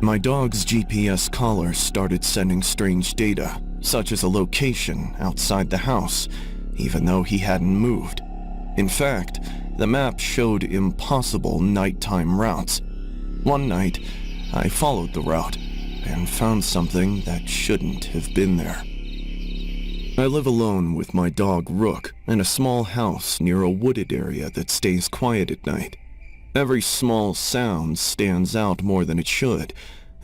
My dog's GPS collar started sending strange data, such as a location outside the house, even though he hadn't moved. In fact, the map showed impossible nighttime routes. One night, I followed the route and found something that shouldn't have been there. I live alone with my dog Rook in a small house near a wooded area that stays quiet at night. Every small sound stands out more than it should,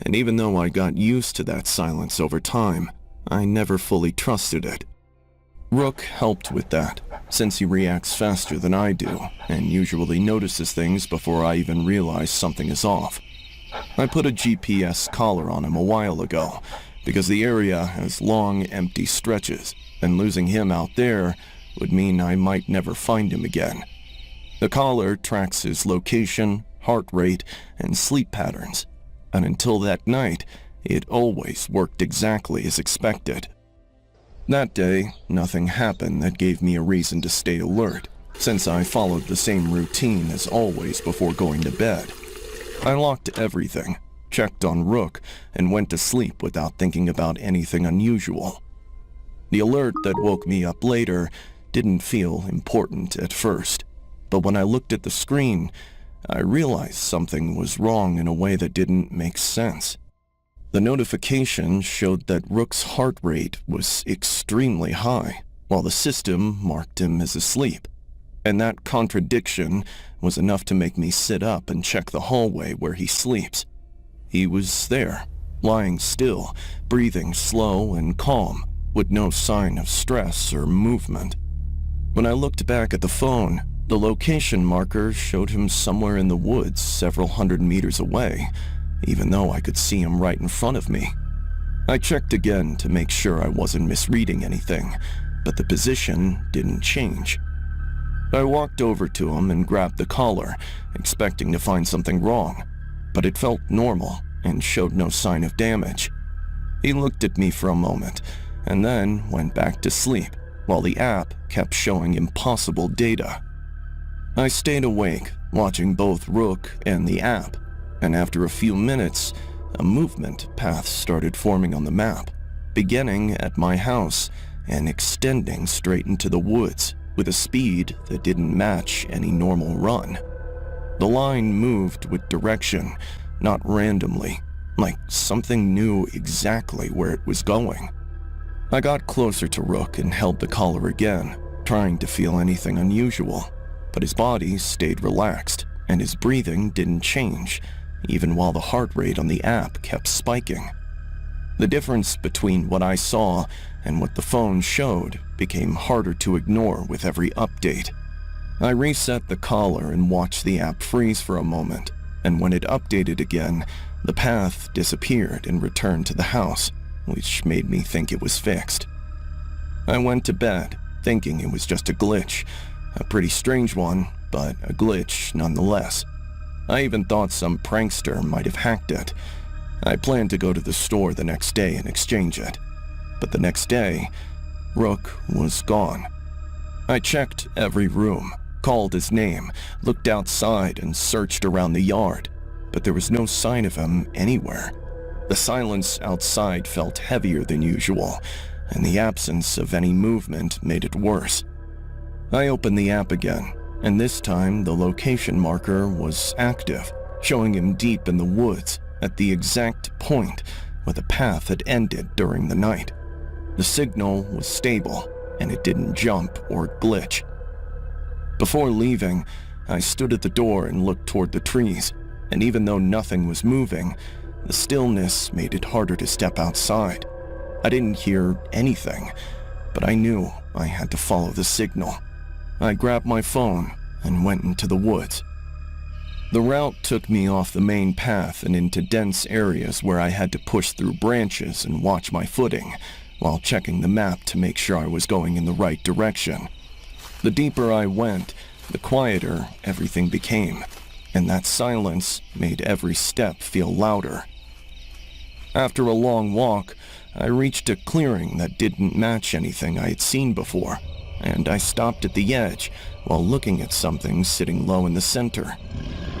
and even though I got used to that silence over time, I never fully trusted it. Rook helped with that, since he reacts faster than I do, and usually notices things before I even realize something is off. I put a GPS collar on him a while ago, because the area has long, empty stretches, and losing him out there would mean I might never find him again. The collar tracks his location, heart rate, and sleep patterns, and until that night, it always worked exactly as expected. That day, nothing happened that gave me a reason to stay alert, since I followed the same routine as always before going to bed. I locked everything, checked on Rook, and went to sleep without thinking about anything unusual. The alert that woke me up later didn't feel important at first, but when I looked at the screen, I realized something was wrong in a way that didn't make sense. The notification showed that Rook's heart rate was extremely high, while the system marked him as asleep. And that contradiction was enough to make me sit up and check the hallway where he sleeps. He was there, lying still, breathing slow and calm, with no sign of stress or movement. When I looked back at the phone, the location marker showed him somewhere in the woods several hundred meters away, even though I could see him right in front of me. I checked again to make sure I wasn't misreading anything, but the position didn't change. I walked over to him and grabbed the collar, expecting to find something wrong, but it felt normal and showed no sign of damage. He looked at me for a moment, and then went back to sleep, while the app kept showing impossible data. I stayed awake, watching both Rook and the app, and after a few minutes, a movement path started forming on the map, beginning at my house and extending straight into the woods with a speed that didn't match any normal run. The line moved with direction, not randomly, like something knew exactly where it was going. I got closer to Rook and held the collar again, trying to feel anything unusual, but his body stayed relaxed and his breathing didn't change, even while the heart rate on the app kept spiking. The difference between what I saw and what the phone showed became harder to ignore with every update. I reset the collar and watched the app freeze for a moment, and when it updated again, the path disappeared and returned to the house, which made me think it was fixed. I went to bed, thinking it was just a glitch, a pretty strange one, but a glitch nonetheless. I even thought some prankster might have hacked it. I planned to go to the store the next day and exchange it. But the next day, Rook was gone. I checked every room, called his name, looked outside and searched around the yard, but there was no sign of him anywhere. The silence outside felt heavier than usual, and the absence of any movement made it worse. I opened the app again, and this time the location marker was active, showing him deep in the woods at the exact point where the path had ended during the night. The signal was stable, and it didn't jump or glitch. Before leaving, I stood at the door and looked toward the trees, and even though nothing was moving, the stillness made it harder to step outside. I didn't hear anything, but I knew I had to follow the signal. I grabbed my phone and went into the woods. The route took me off the main path and into dense areas where I had to push through branches and watch my footing, while checking the map to make sure I was going in the right direction. The deeper I went, the quieter everything became, and that silence made every step feel louder. After a long walk, I reached a clearing that didn't match anything I had seen before, and I stopped at the edge while looking at something sitting low in the center.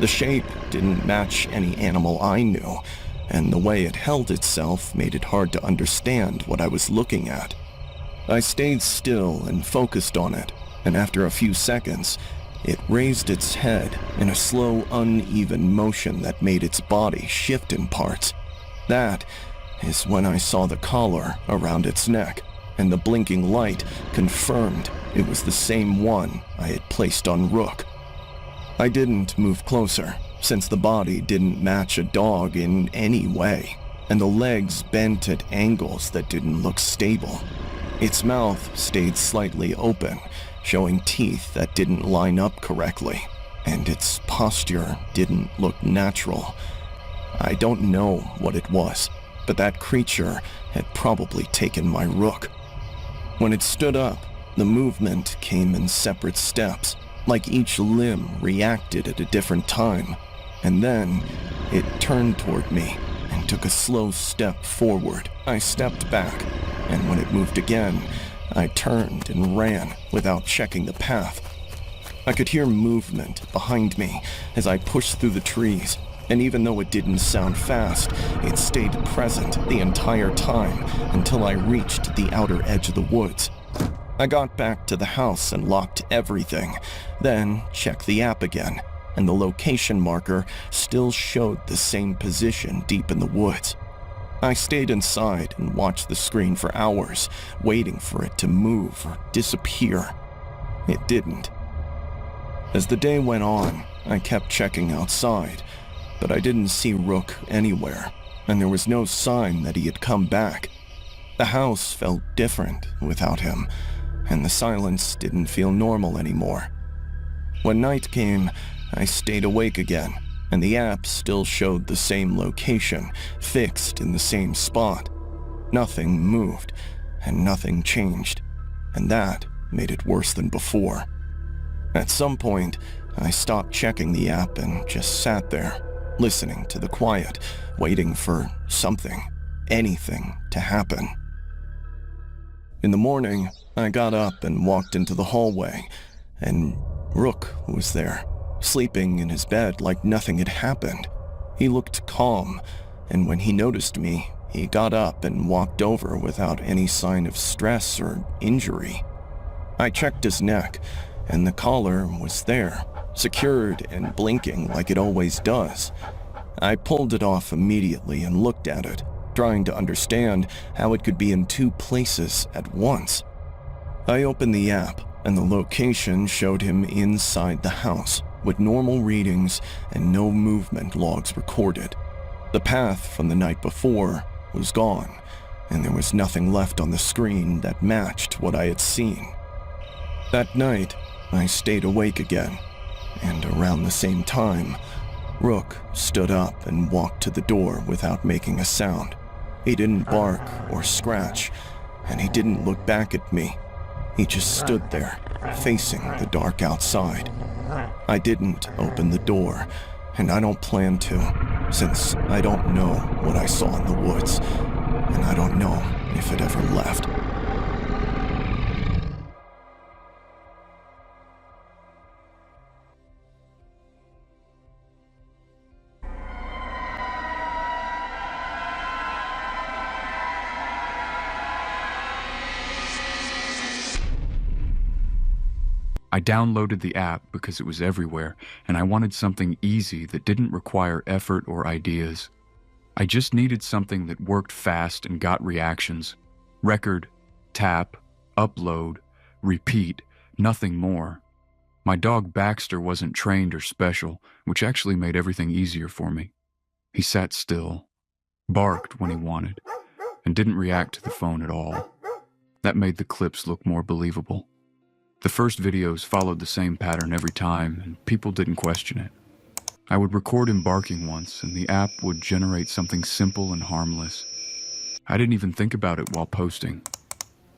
The shape didn't match any animal I knew, and the way it held itself made it hard to understand what I was looking at. I stayed still and focused on it, and after a few seconds, it raised its head in a slow, uneven motion that made its body shift in parts. That is when I saw the collar around its neck, and the blinking light confirmed it was the same one I had placed on Rook. I didn't move closer, since the body didn't match a dog in any way, and the legs bent at angles that didn't look stable. Its mouth stayed slightly open, showing teeth that didn't line up correctly, and its posture didn't look natural. I don't know what it was, but that creature had probably taken my Rook. When it stood up, the movement came in separate steps, like each limb reacted at a different time, and then it turned toward me and took a slow step forward. I stepped back, and when it moved again, I turned and ran without checking the path. I could hear movement behind me as I pushed through the trees, and even though it didn't sound fast, it stayed present the entire time until I reached the outer edge of the woods. I got back to the house and locked everything, then checked the app again, and the location marker still showed the same position deep in the woods. I stayed inside and watched the screen for hours, waiting for it to move or disappear. It didn't. As the day went on, I kept checking outside, but I didn't see Rook anywhere, and there was no sign that he had come back. The house felt different without him, and the silence didn't feel normal anymore. When night came, I stayed awake again, and the app still showed the same location, fixed in the same spot. Nothing moved, and nothing changed, and that made it worse than before. At some point, I stopped checking the app and just sat there, listening to the quiet, waiting for something, anything to happen. In the morning, I got up and walked into the hallway, and Rook was there, sleeping in his bed like nothing had happened. He looked calm, and when he noticed me, he got up and walked over without any sign of stress or injury. I checked his neck, and the collar was there, secured and blinking like it always does. I pulled it off immediately and looked at it, trying to understand how it could be in two places at once. I opened the app, and the location showed him inside the house, with normal readings and no movement logs recorded. The path from the night before was gone, and there was nothing left on the screen that matched what I had seen. That night, I stayed awake again, and around the same time, Rook stood up and walked to the door without making a sound. He didn't bark or scratch, and he didn't look back at me. He just stood there, facing the dark outside. I didn't open the door, and I don't plan to, since I don't know what I saw in the woods, and I don't know if it ever left. I downloaded the app because it was everywhere, and I wanted something easy that didn't require effort or ideas. I just needed something that worked fast and got reactions. Record, tap, upload, repeat, nothing more. My dog Baxter wasn't trained or special, which actually made everything easier for me. He sat still, barked when he wanted, and didn't react to the phone at all. That made the clips look more believable. The first videos followed the same pattern every time, and people didn't question it. I would record him barking once, and the app would generate something simple and harmless. I didn't even think about it while posting.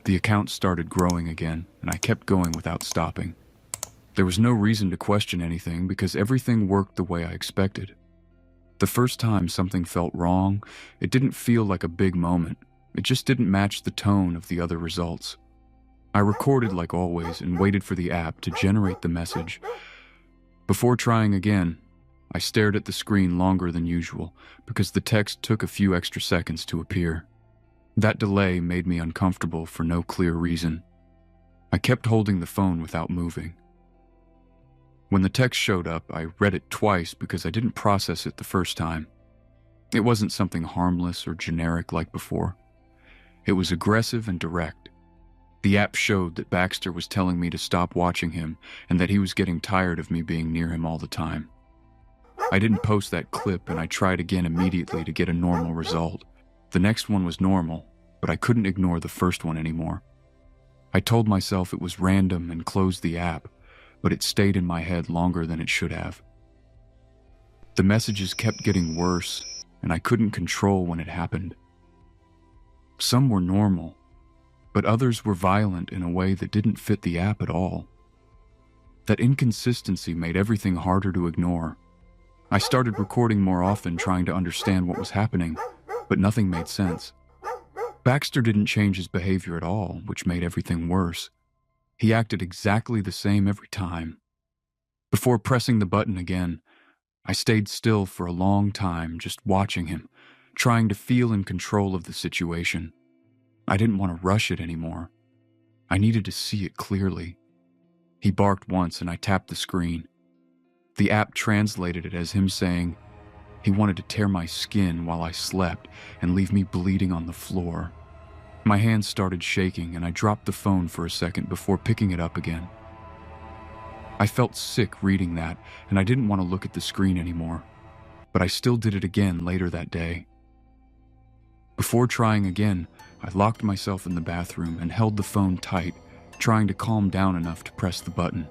The account started growing again, and I kept going without stopping. There was no reason to question anything because everything worked the way I expected. The first time something felt wrong, it didn't feel like a big moment. It just didn't match the tone of the other results. I recorded like always and waited for the app to generate the message. Before trying again, I stared at the screen longer than usual because the text took a few extra seconds to appear. That delay made me uncomfortable for no clear reason. I kept holding the phone without moving. When the text showed up, I read it twice because I didn't process it the first time. It wasn't something harmless or generic like before. It was aggressive and direct. The app showed that Baxter was telling me to stop watching him and that he was getting tired of me being near him all the time. I didn't post that clip, and I tried again immediately to get a normal result. The next one was normal, but I couldn't ignore the first one anymore. I told myself it was random and closed the app, but it stayed in my head longer than it should have. The messages kept getting worse, and I couldn't control when it happened. Some were normal, but others were violent in a way that didn't fit the app at all. That inconsistency made everything harder to ignore. I started recording more often, trying to understand what was happening, but nothing made sense. Baxter didn't change his behavior at all, which made everything worse. He acted exactly the same every time. Before pressing the button again, I stayed still for a long time, just watching him, trying to feel in control of the situation. I didn't want to rush it anymore. I needed to see it clearly. He barked once and I tapped the screen. The app translated it as him saying he wanted to tear my skin while I slept and leave me bleeding on the floor. My hands started shaking and I dropped the phone for a second before picking it up again. I felt sick reading that, and I didn't want to look at the screen anymore, but I still did it again later that day. Before trying again, I locked myself in the bathroom and held the phone tight, trying to calm down enough to press the button.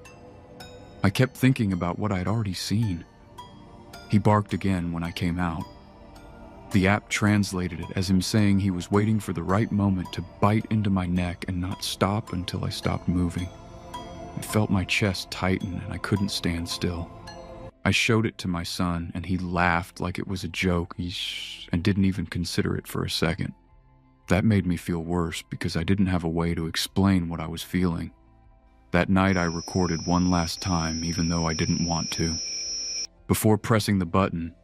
I kept thinking about what I had already seen. He barked again when I came out. The app translated it as him saying he was waiting for the right moment to bite into my neck and not stop until I stopped moving. I felt my chest tighten and I couldn't stand still. I showed it to my son and he laughed like it was a joke and didn't even consider it for a second. That made me feel worse because I didn't have a way to explain what I was feeling. That night I recorded one last time, even though I didn't want to. Before pressing the button,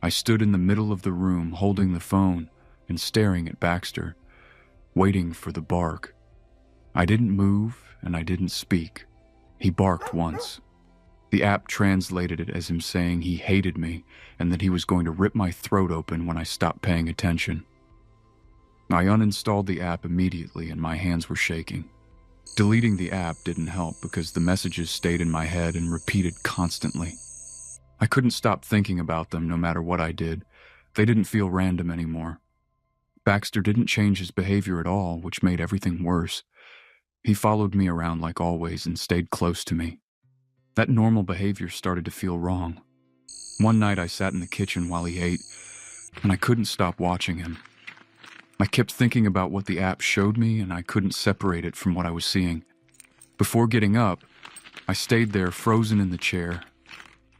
I stood in the middle of the room holding the phone and staring at Baxter, waiting for the bark. I didn't move and I didn't speak. He barked once. The app translated it as him saying he hated me and that he was going to rip my throat open when I stopped paying attention. I uninstalled the app immediately and my hands were shaking. Deleting the app didn't help because the messages stayed in my head and repeated constantly. I couldn't stop thinking about them no matter what I did. They didn't feel random anymore. Baxter didn't change his behavior at all, which made everything worse. He followed me around like always and stayed close to me. That normal behavior started to feel wrong. One night I sat in the kitchen while he ate, and I couldn't stop watching him. I kept thinking about what the app showed me, and I couldn't separate it from what I was seeing. Before getting up, I stayed there frozen in the chair,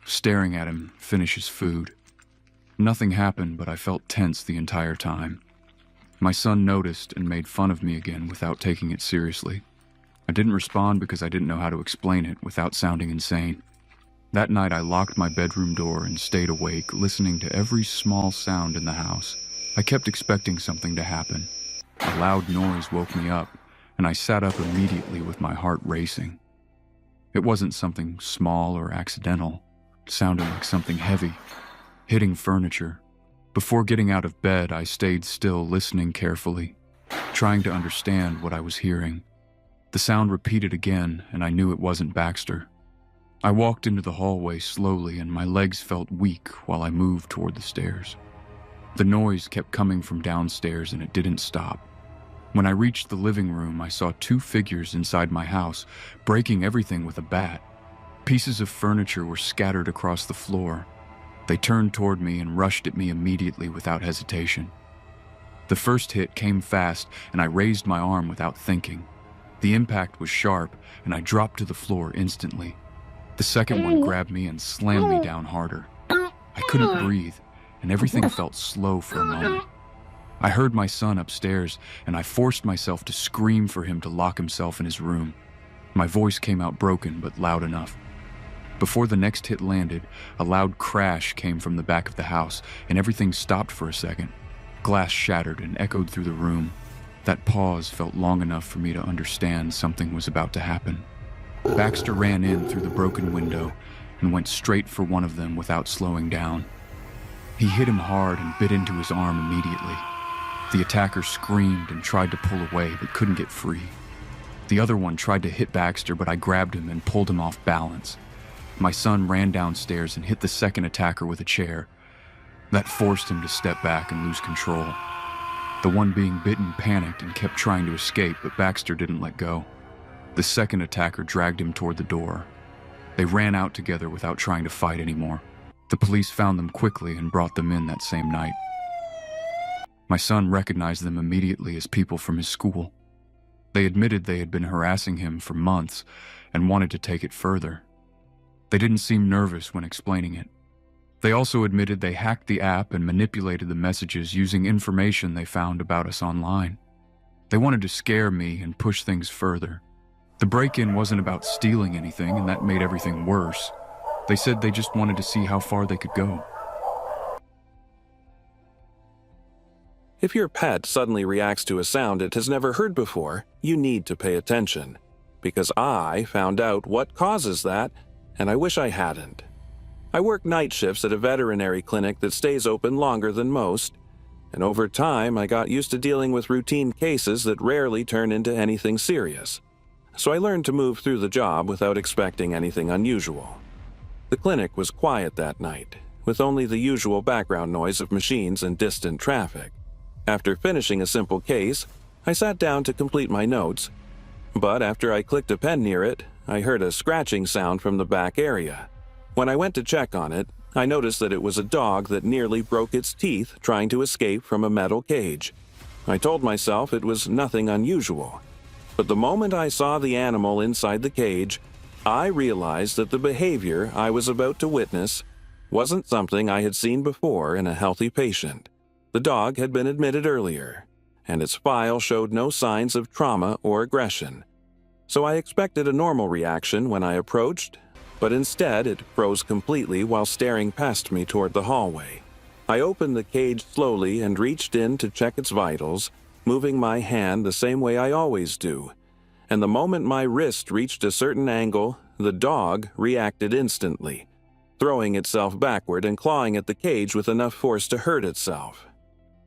staring at him finish his food. Nothing happened, but I felt tense the entire time. My son noticed and made fun of me again without taking it seriously. I didn't respond because I didn't know how to explain it without sounding insane. That night I locked my bedroom door and stayed awake, listening to every small sound in the house. I kept expecting something to happen. A loud noise woke me up, and I sat up immediately with my heart racing. It wasn't something small or accidental. It sounded like something heavy, hitting furniture. Before getting out of bed, I stayed still, listening carefully, trying to understand what I was hearing. The sound repeated again, and I knew it wasn't Baxter. I walked into the hallway slowly, and my legs felt weak while I moved toward the stairs. The noise kept coming from downstairs, and it didn't stop. When I reached the living room, I saw two figures inside my house, breaking everything with a bat. Pieces of furniture were scattered across the floor. They turned toward me and rushed at me immediately without hesitation. The first hit came fast, and I raised my arm without thinking. The impact was sharp, and I dropped to the floor instantly. The second one grabbed me and slammed me down harder. I couldn't breathe, and everything felt slow for a moment. I heard my son upstairs, and I forced myself to scream for him to lock himself in his room. My voice came out broken but loud enough. Before the next hit landed, a loud crash came from the back of the house, and everything stopped for a second. Glass shattered and echoed through the room. That pause felt long enough for me to understand something was about to happen. Baxter ran in through the broken window and went straight for one of them without slowing down. He hit him hard and bit into his arm immediately. The attacker screamed and tried to pull away but couldn't get free. The other one tried to hit Baxter, but I grabbed him and pulled him off balance. My son ran downstairs and hit the second attacker with a chair. That forced him to step back and lose control. The one being bitten panicked and kept trying to escape, but Baxter didn't let go. The second attacker dragged him toward the door. They ran out together without trying to fight anymore. The police found them quickly and brought them in that same night. My son recognized them immediately as people from his school. They admitted they had been harassing him for months and wanted to take it further. They didn't seem nervous when explaining it. They also admitted they hacked the app and manipulated the messages using information they found about us online. They wanted to scare me and push things further. The break-in wasn't about stealing anything, and that made everything worse. They said they just wanted to see how far they could go. If your pet suddenly reacts to a sound it has never heard before, you need to pay attention. Because I found out what causes that, and I wish I hadn't. I work night shifts at a veterinary clinic that stays open longer than most, and over time I got used to dealing with routine cases that rarely turn into anything serious. So I learned to move through the job without expecting anything unusual. The clinic was quiet that night, with only the usual background noise of machines and distant traffic. After finishing a simple case, I sat down to complete my notes, but after I clicked a pen near it, I heard a scratching sound from the back area. When I went to check on it, I noticed that it was a dog that nearly broke its teeth trying to escape from a metal cage. I told myself it was nothing unusual. But the moment I saw the animal inside the cage, I realized that the behavior I was about to witness wasn't something I had seen before in a healthy patient. The dog had been admitted earlier, and its file showed no signs of trauma or aggression. So I expected a normal reaction when I approached, but instead it froze completely while staring past me toward the hallway. I opened the cage slowly and reached in to check its vitals, moving my hand the same way I always do. And the moment my wrist reached a certain angle, the dog reacted instantly, throwing itself backward and clawing at the cage with enough force to hurt itself.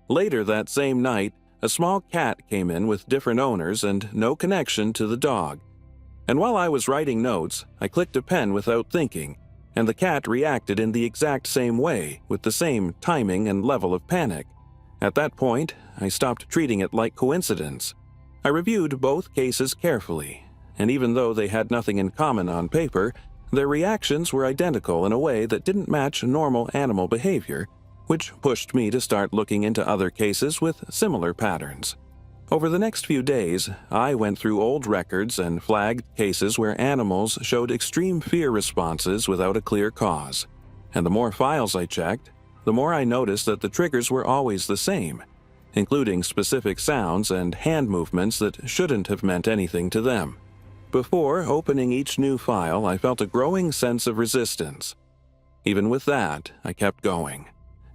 Later that same night, a small cat came in with different owners and no connection to the dog. And while I was writing notes, I clicked a pen without thinking, and the cat reacted in the exact same way, with the same timing and level of panic. At that point, I stopped treating it like coincidence. I reviewed both cases carefully, and even though they had nothing in common on paper, their reactions were identical in a way that didn't match normal animal behavior, which pushed me to start looking into other cases with similar patterns. Over the next few days, I went through old records and flagged cases where animals showed extreme fear responses without a clear cause. And the more files I checked, the more I noticed that the triggers were always the same, including specific sounds and hand movements that shouldn't have meant anything to them. Before opening each new file, I felt a growing sense of resistance. Even with that, I kept going.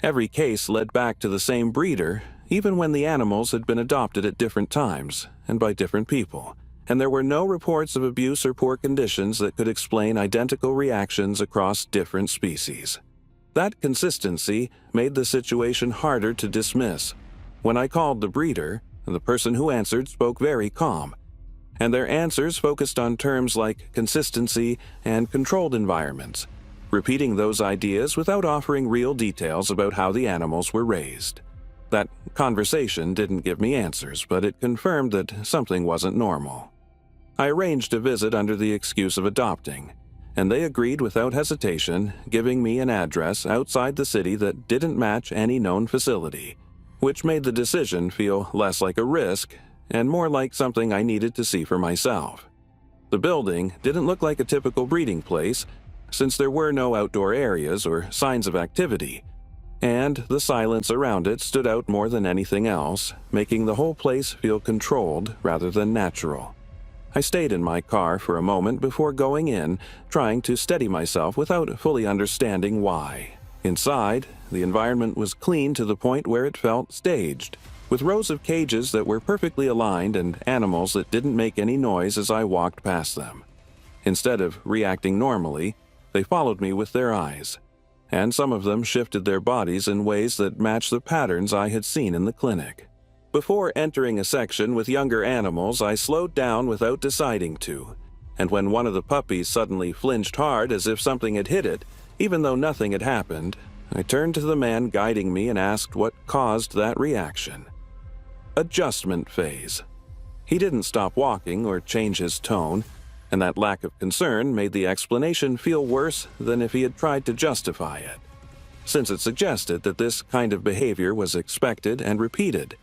Every case led back to the same breeder, even when the animals had been adopted at different times and by different people, and there were no reports of abuse or poor conditions that could explain identical reactions across different species. That consistency made the situation harder to dismiss. When I called the breeder, the person who answered spoke very calm, and their answers focused on terms like consistency and controlled environments, repeating those ideas without offering real details about how the animals were raised. That conversation didn't give me answers, but it confirmed that something wasn't normal. I arranged a visit under the excuse of adopting, and they agreed without hesitation, giving me an address outside the city that didn't match any known facility, which made the decision feel less like a risk and more like something I needed to see for myself. The building didn't look like a typical breeding place, since there were no outdoor areas or signs of activity, and the silence around it stood out more than anything else, making the whole place feel controlled rather than natural. I stayed in my car for a moment before going in, trying to steady myself without fully understanding why. Inside, the environment was clean to the point where it felt staged, with rows of cages that were perfectly aligned and animals that didn't make any noise as I walked past them. Instead of reacting normally, they followed me with their eyes, and some of them shifted their bodies in ways that matched the patterns I had seen in the clinic. Before entering a section with younger animals, I slowed down without deciding to, and when one of the puppies suddenly flinched hard as if something had hit it, even though nothing had happened, I turned to the man guiding me and asked what caused that reaction. Adjustment phase. He didn't stop walking or change his tone, and that lack of concern made the explanation feel worse than if he had tried to justify it, since it suggested that this kind of behavior was expected and repeated.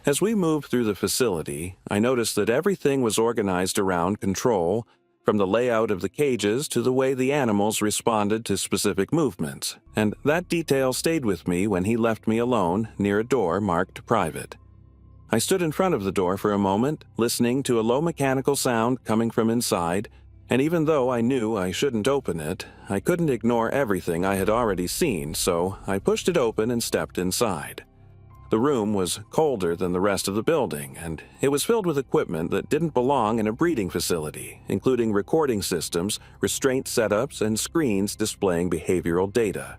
As we moved through the facility, I noticed that everything was organized around control, from the layout of the cages to the way the animals responded to specific movements, and that detail stayed with me when he left me alone near a door marked private. I stood in front of the door for a moment, listening to a low mechanical sound coming from inside, and even though I knew I shouldn't open it, I couldn't ignore everything I had already seen, so I pushed it open and stepped inside. The room was colder than the rest of the building, and it was filled with equipment that didn't belong in a breeding facility, including recording systems, restraint setups, and screens displaying behavioral data.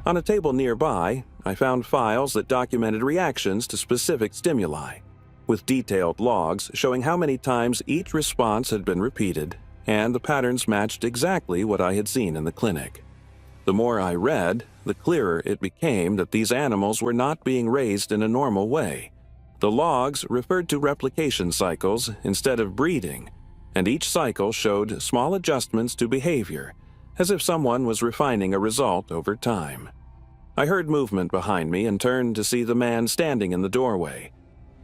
On a table nearby, I found files that documented reactions to specific stimuli, with detailed logs showing how many times each response had been repeated, and the patterns matched exactly what I had seen in the clinic. The more I read, the clearer it became that these animals were not being raised in a normal way. The logs referred to replication cycles instead of breeding, and each cycle showed small adjustments to behavior, as if someone was refining a result over time. I heard movement behind me and turned to see the man standing in the doorway.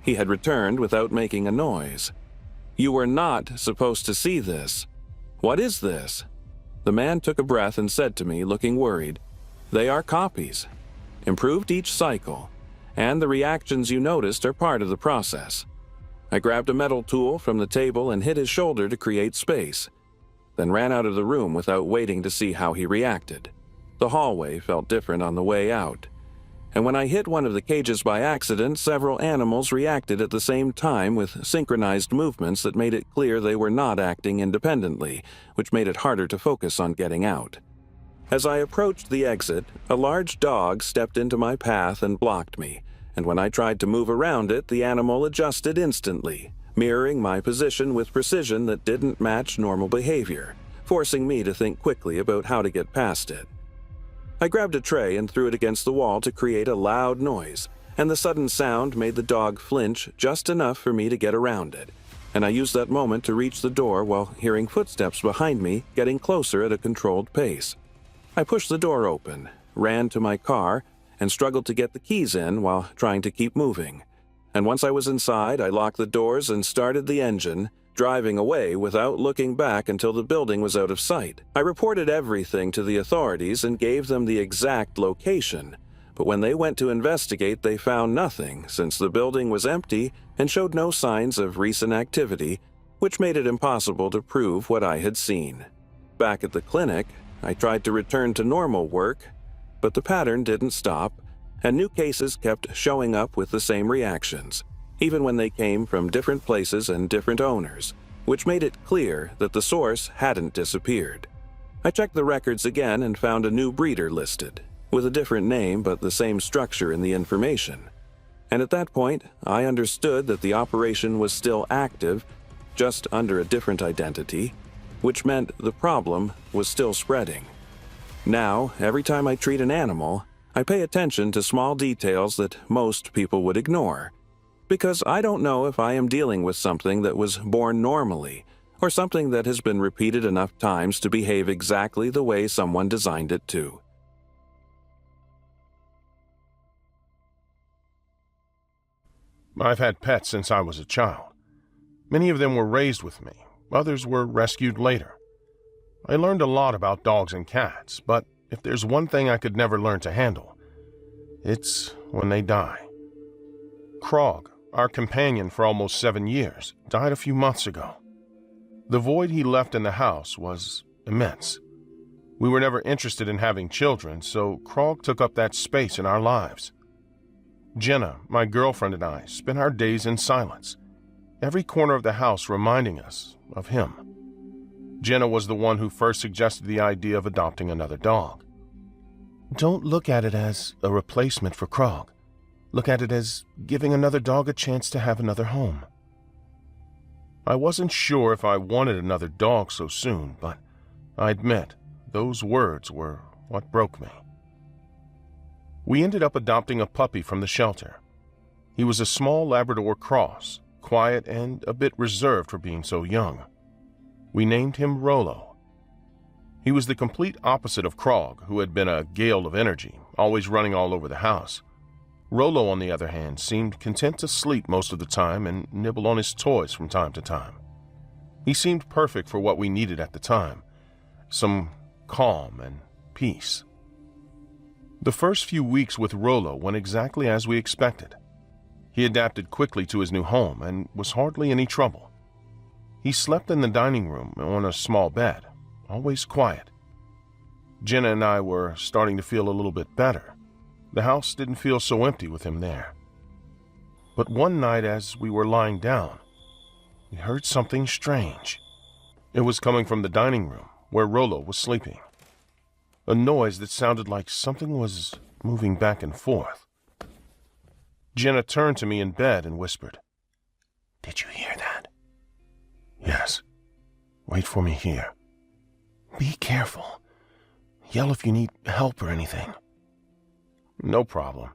He had returned without making a noise. "You were not supposed to see this. What is this?" The man took a breath and said to me, looking worried, "They are copies, improved each cycle, and the reactions you noticed are part of the process." I grabbed a metal tool from the table and hit his shoulder to create space, then ran out of the room without waiting to see how he reacted. The hallway felt different on the way out, and when I hit one of the cages by accident, several animals reacted at the same time with synchronized movements that made it clear they were not acting independently, which made it harder to focus on getting out. As I approached the exit, a large dog stepped into my path and blocked me, and when I tried to move around it, the animal adjusted instantly, mirroring my position with precision that didn't match normal behavior, forcing me to think quickly about how to get past it. I grabbed a tray and threw it against the wall to create a loud noise, and the sudden sound made the dog flinch just enough for me to get around it, and I used that moment to reach the door while hearing footsteps behind me getting closer at a controlled pace. I pushed the door open, ran to my car, and struggled to get the keys in while trying to keep moving. And once I was inside, I locked the doors and started the engine, driving away without looking back until the building was out of sight. I reported everything to the authorities and gave them the exact location, but when they went to investigate, they found nothing since the building was empty and showed no signs of recent activity, which made it impossible to prove what I had seen. Back at the clinic, I tried to return to normal work, but the pattern didn't stop, and new cases kept showing up with the same reactions, even when they came from different places and different owners, which made it clear that the source hadn't disappeared. I checked the records again and found a new breeder listed, with a different name but the same structure in the information. And at that point, I understood that the operation was still active, just under a different identity, which meant the problem was still spreading. Now, every time I treat an animal, I pay attention to small details that most people would ignore, because I don't know if I am dealing with something that was born normally, or something that has been repeated enough times to behave exactly the way someone designed it to. I've had pets since I was a child. Many of them were raised with me, others were rescued later. I learned a lot about dogs and cats, but if there's one thing I could never learn to handle, it's when they die. Krog, our companion for almost 7 years, died a few months ago. The void he left in the house was immense. We were never interested in having children, so Krog took up that space in our lives. Jenna, my girlfriend, and I spent our days in silence, every corner of the house reminding us of him. Jenna was the one who first suggested the idea of adopting another dog. Don't look at it as a replacement for Krog. Look at it as giving another dog a chance to have another home. I wasn't sure if I wanted another dog so soon, but I admit those words were what broke me. We ended up adopting a puppy from the shelter. He was a small Labrador cross, quiet and a bit reserved for being so young. We named him Rollo. He was the complete opposite of Krog, who had been a gale of energy, always running all over the house. Rollo, on the other hand, seemed content to sleep most of the time and nibble on his toys from time to time. He seemed perfect for what we needed at the time, some calm and peace. The first few weeks with Rollo went exactly as we expected. He adapted quickly to his new home and was hardly any trouble. He slept in the dining room on a small bed, always quiet. Jenna and I were starting to feel a little bit better. The house didn't feel so empty with him there. But one night as we were lying down, we heard something strange. It was coming from the dining room, where Rollo was sleeping. A noise that sounded like something was moving back and forth. Jenna turned to me in bed and whispered, "Did you hear that?" "Yes. Wait for me here." "Be careful. Yell if you need help or anything." "No problem.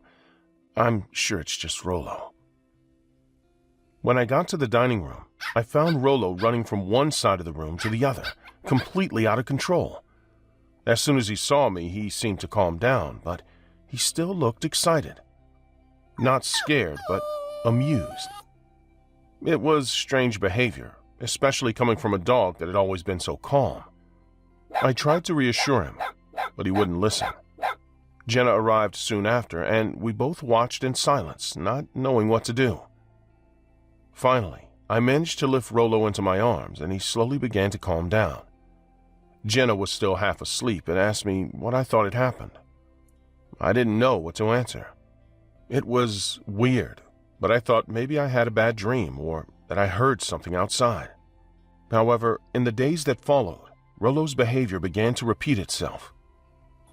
I'm sure it's just Rollo." When I got to the dining room, I found Rollo running from one side of the room to the other, completely out of control. As soon as he saw me, he seemed to calm down, but he still looked excited. Not scared, but amused. It was strange behavior, especially coming from a dog that had always been so calm. I tried to reassure him, but he wouldn't listen. Jenna arrived soon after, and we both watched in silence, not knowing what to do. Finally, I managed to lift Rollo into my arms, and he slowly began to calm down. Jenna was still half asleep and asked me what I thought had happened. I didn't know what to answer. It was weird, but I thought maybe I had a bad dream or that I heard something outside. However, in the days that followed, Rollo's behavior began to repeat itself.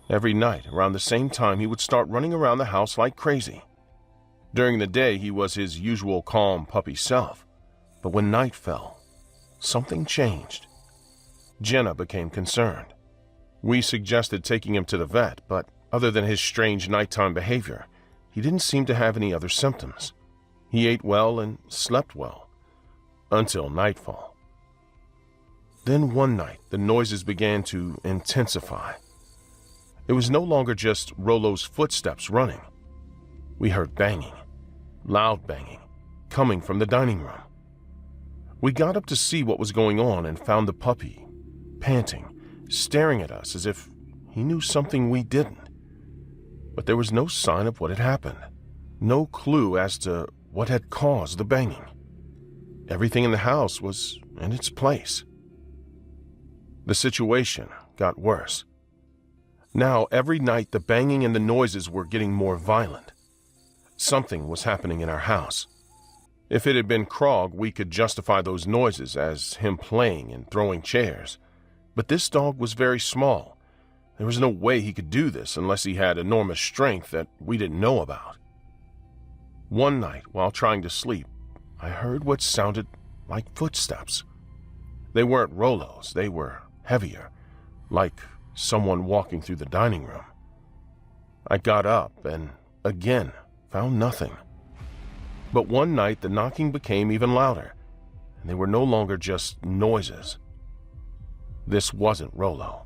Every night, around the same time, he would start running around the house like crazy. During the day, he was his usual calm puppy self, but when night fell, something changed. Jenna became concerned. We suggested taking him to the vet, but other than his strange nighttime behavior, he didn't seem to have any other symptoms. He ate well and slept well, until nightfall. Then one night, the noises began to intensify. It was no longer just Rollo's footsteps running. We heard banging, loud banging, coming from the dining room. We got up to see what was going on and found the puppy, panting, staring at us as if he knew something we didn't. But there was no sign of what had happened, no clue as to what had caused the banging. Everything in the house was in its place. The situation got worse. Now, every night, the banging and the noises were getting more violent. Something was happening in our house. If it had been Krog, we could justify those noises as him playing and throwing chairs. But this dog was very small. There was no way he could do this unless he had enormous strength that we didn't know about. One night, while trying to sleep, I heard what sounded like footsteps. They weren't Rollo's, they were heavier, like someone walking through the dining room. I got up and, again, found nothing. But one night the knocking became even louder, and they were no longer just noises. This wasn't Rollo.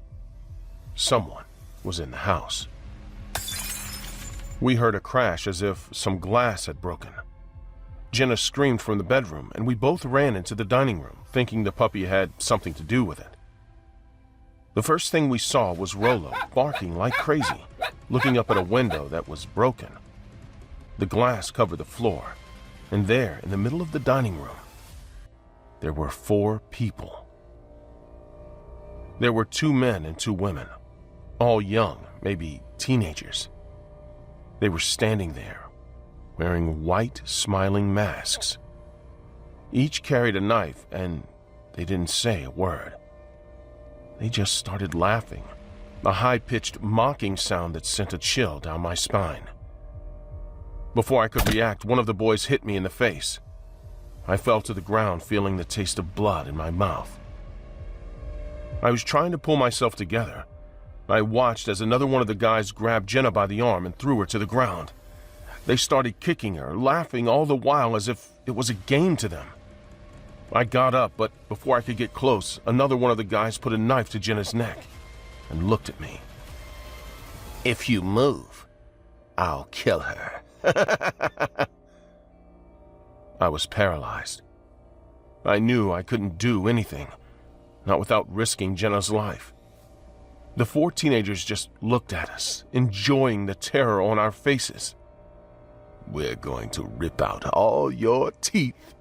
Someone was in the house. We heard a crash as if some glass had broken. Jenna screamed from the bedroom, and we both ran into the dining room, thinking the puppy had something to do with it. The first thing we saw was Rollo barking like crazy, looking up at a window that was broken. The glass covered the floor, and there, in the middle of the dining room, there were 4 people There were 2 men and 2 women, all young, maybe teenagers. They were standing there, wearing white, smiling masks. Each carried a knife, and they didn't say a word. They just started laughing, a high-pitched, mocking sound that sent a chill down my spine. Before I could react, one of the boys hit me in the face. I fell to the ground, feeling the taste of blood in my mouth. I was trying to pull myself together. I watched as another one of the guys grabbed Jenna by the arm and threw her to the ground. They started kicking her, laughing all the while as if it was a game to them. I got up, but before I could get close, another one of the guys put a knife to Jenna's neck and looked at me. If you move, I'll kill her. I was paralyzed. I knew I couldn't do anything, not without risking Jenna's life. The 4 teenagers just looked at us, enjoying the terror on our faces. We're going to rip out all your teeth.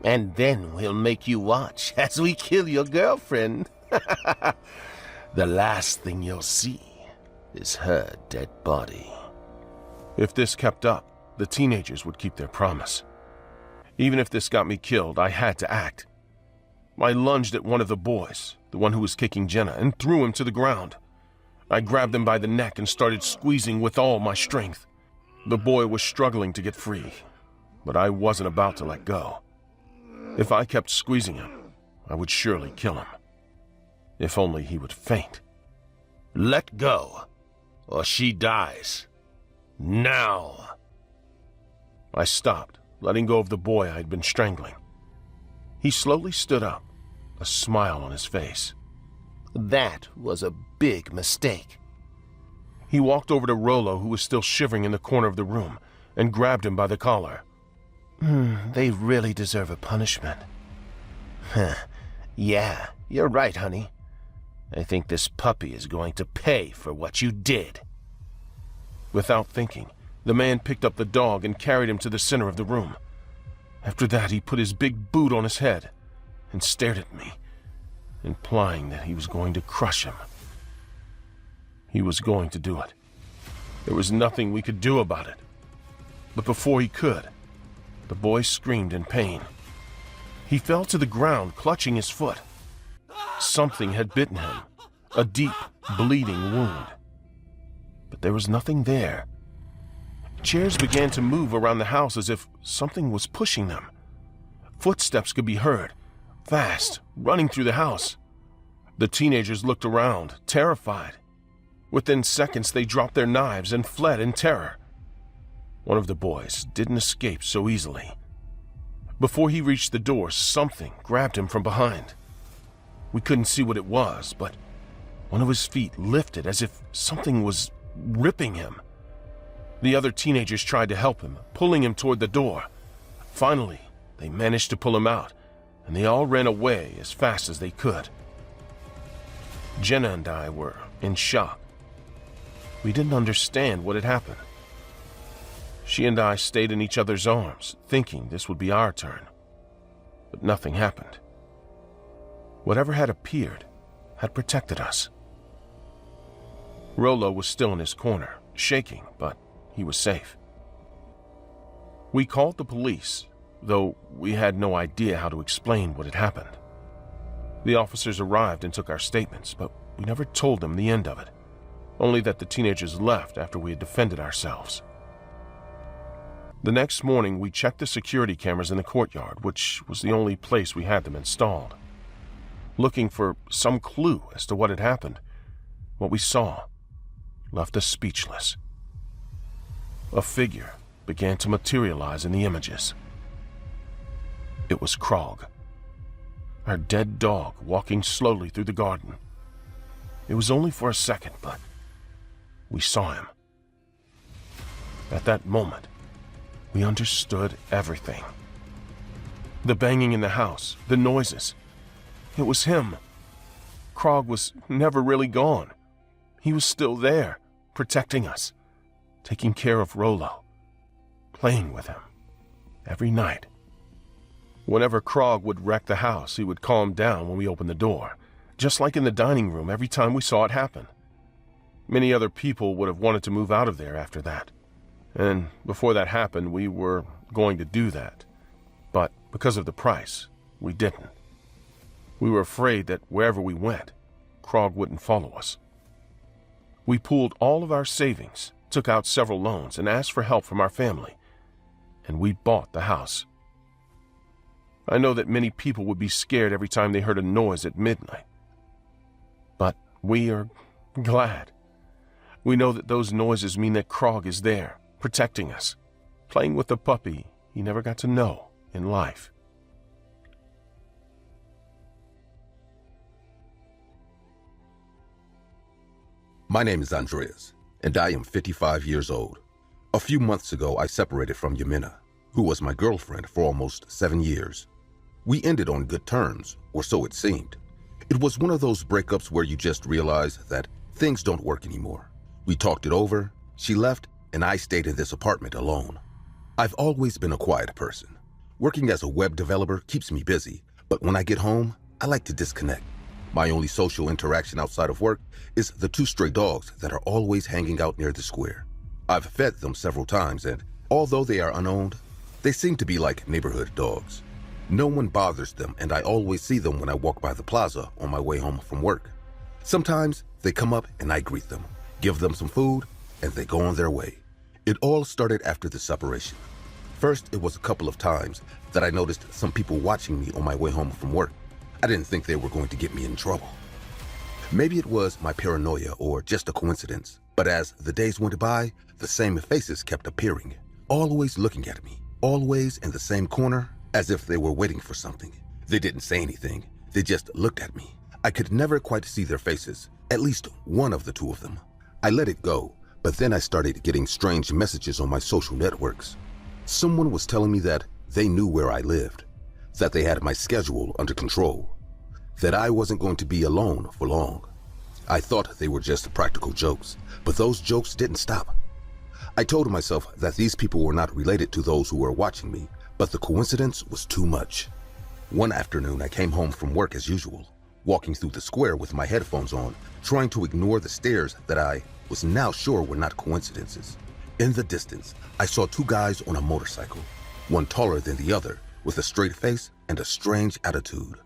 And then we'll make you watch as we kill your girlfriend. The last thing you'll see is her dead body. If this kept up, the teenagers would keep their promise. Even if this got me killed, I had to act. I lunged at one of the boys, the one who was kicking Jenna, and threw him to the ground. I grabbed him by the neck and started squeezing with all my strength. The boy was struggling to get free, but I wasn't about to let go. If I kept squeezing him, I would surely kill him. If only he would faint. Let go, or she dies. Now! I stopped, letting go of the boy I had been strangling. He slowly stood up, a smile on his face. That was a big mistake. He walked over to Rollo, who was still shivering in the corner of the room, and grabbed him by the collar. They really deserve a punishment. Yeah, you're right, honey. I think this puppy is going to pay for what you did. Without thinking, the man picked up the dog and carried him to the center of the room. After that, he put his big boot on his head and stared at me, implying that he was going to crush him. He was going to do it. There was nothing we could do about it. But before he could, the boy screamed in pain. He fell to the ground, clutching his foot. Something had bitten him, a deep, bleeding wound. But there was nothing there. Chairs began to move around the house as if something was pushing them. Footsteps could be heard, fast, running through the house. The teenagers looked around, terrified. Within seconds, they dropped their knives and fled in terror. One of the boys didn't escape so easily. Before he reached the door, something grabbed him from behind. We couldn't see what it was, but one of his feet lifted as if something was ripping him. The other teenagers tried to help him, pulling him toward the door. Finally, they managed to pull him out, and they all ran away as fast as they could. Jenna and I were in shock. We didn't understand what had happened. She and I stayed in each other's arms, thinking this would be our turn. But nothing happened. Whatever had appeared had protected us. Rollo was still in his corner, shaking, but he was safe. We called the police, though we had no idea how to explain what had happened. The officers arrived and took our statements, but we never told them the end of it, only that the teenagers left after we had defended ourselves. The next morning, we checked the security cameras in the courtyard, which was the only place we had them installed. Looking for some clue as to what had happened, what we saw left us speechless. A figure began to materialize in the images. It was Krog, our dead dog walking slowly through the garden. It was only for a second, but we saw him. At that moment, we understood everything. The banging in the house, the noises. It was him. Krog was never really gone. He was still there, protecting us, taking care of Rollo, playing with him every night. Whenever Krog would wreck the house, he would calm down when we opened the door, just like in the dining room every time we saw it happen. Many other people would have wanted to move out of there after that. And before that happened, we were going to do that. But because of the price, we didn't. We were afraid that wherever we went, Krog wouldn't follow us. We pooled all of our savings, took out several loans, and asked for help from our family. And we bought the house. I know that many people would be scared every time they heard a noise at midnight. But we are glad. We know that those noises mean that Krog is there, protecting us, playing with the puppy he never got to know in life. My name is Andreas, and I am 55 years old. A few months ago, I separated from Yamina, who was my girlfriend for almost 7 years. We ended on good terms, or so it seemed. It was one of those breakups where you just realize that things don't work anymore. We talked it over, she left, and I stayed in this apartment alone. I've always been a quiet person. Working as a web developer keeps me busy, but when I get home, I like to disconnect. My only social interaction outside of work is the 2 stray dogs that are always hanging out near the square. I've fed them several times, and although they are unowned, they seem to be like neighborhood dogs. No one bothers them, and I always see them when I walk by the plaza on my way home from work. Sometimes they come up and I greet them, give them some food, and they go on their way. It all started after the separation. First, it was a couple of times that I noticed some people watching me on my way home from work. I didn't think they were going to get me in trouble. Maybe it was my paranoia or just a coincidence, but as the days went by, the same faces kept appearing, always looking at me, always in the same corner, as if they were waiting for something. They didn't say anything, they just looked at me. I could never quite see their faces, at least one of the 2 of them. I let it go, but then I started getting strange messages on my social networks. Someone was telling me that they knew where I lived, that they had my schedule under control, that I wasn't going to be alone for long. I thought they were just practical jokes, but those jokes didn't stop. I told myself that these people were not related to those who were watching me, but the coincidence was too much. One afternoon, I came home from work as usual, walking through the square with my headphones on, trying to ignore the stares that I was now sure were not coincidences. In the distance, I saw 2 guys on a motorcycle, one taller than the other, with a straight face and a strange attitude.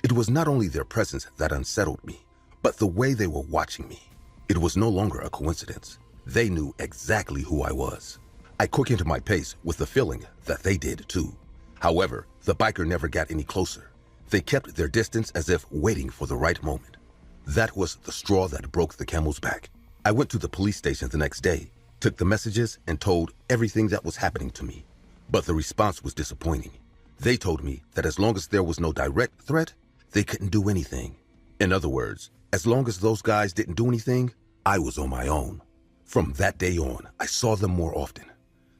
It was not only their presence that unsettled me, but the way they were watching me. It was no longer a coincidence. They knew exactly who I was. I quickened my pace with the feeling that they did too. However, the biker never got any closer. They kept their distance as if waiting for the right moment. That was the straw that broke the camel's back. I went to the police station the next day, took the messages, and told everything that was happening to me. But the response was disappointing. They told me that as long as there was no direct threat, they couldn't do anything. In other words, as long as those guys didn't do anything, I was on my own. From that day on, I saw them more often.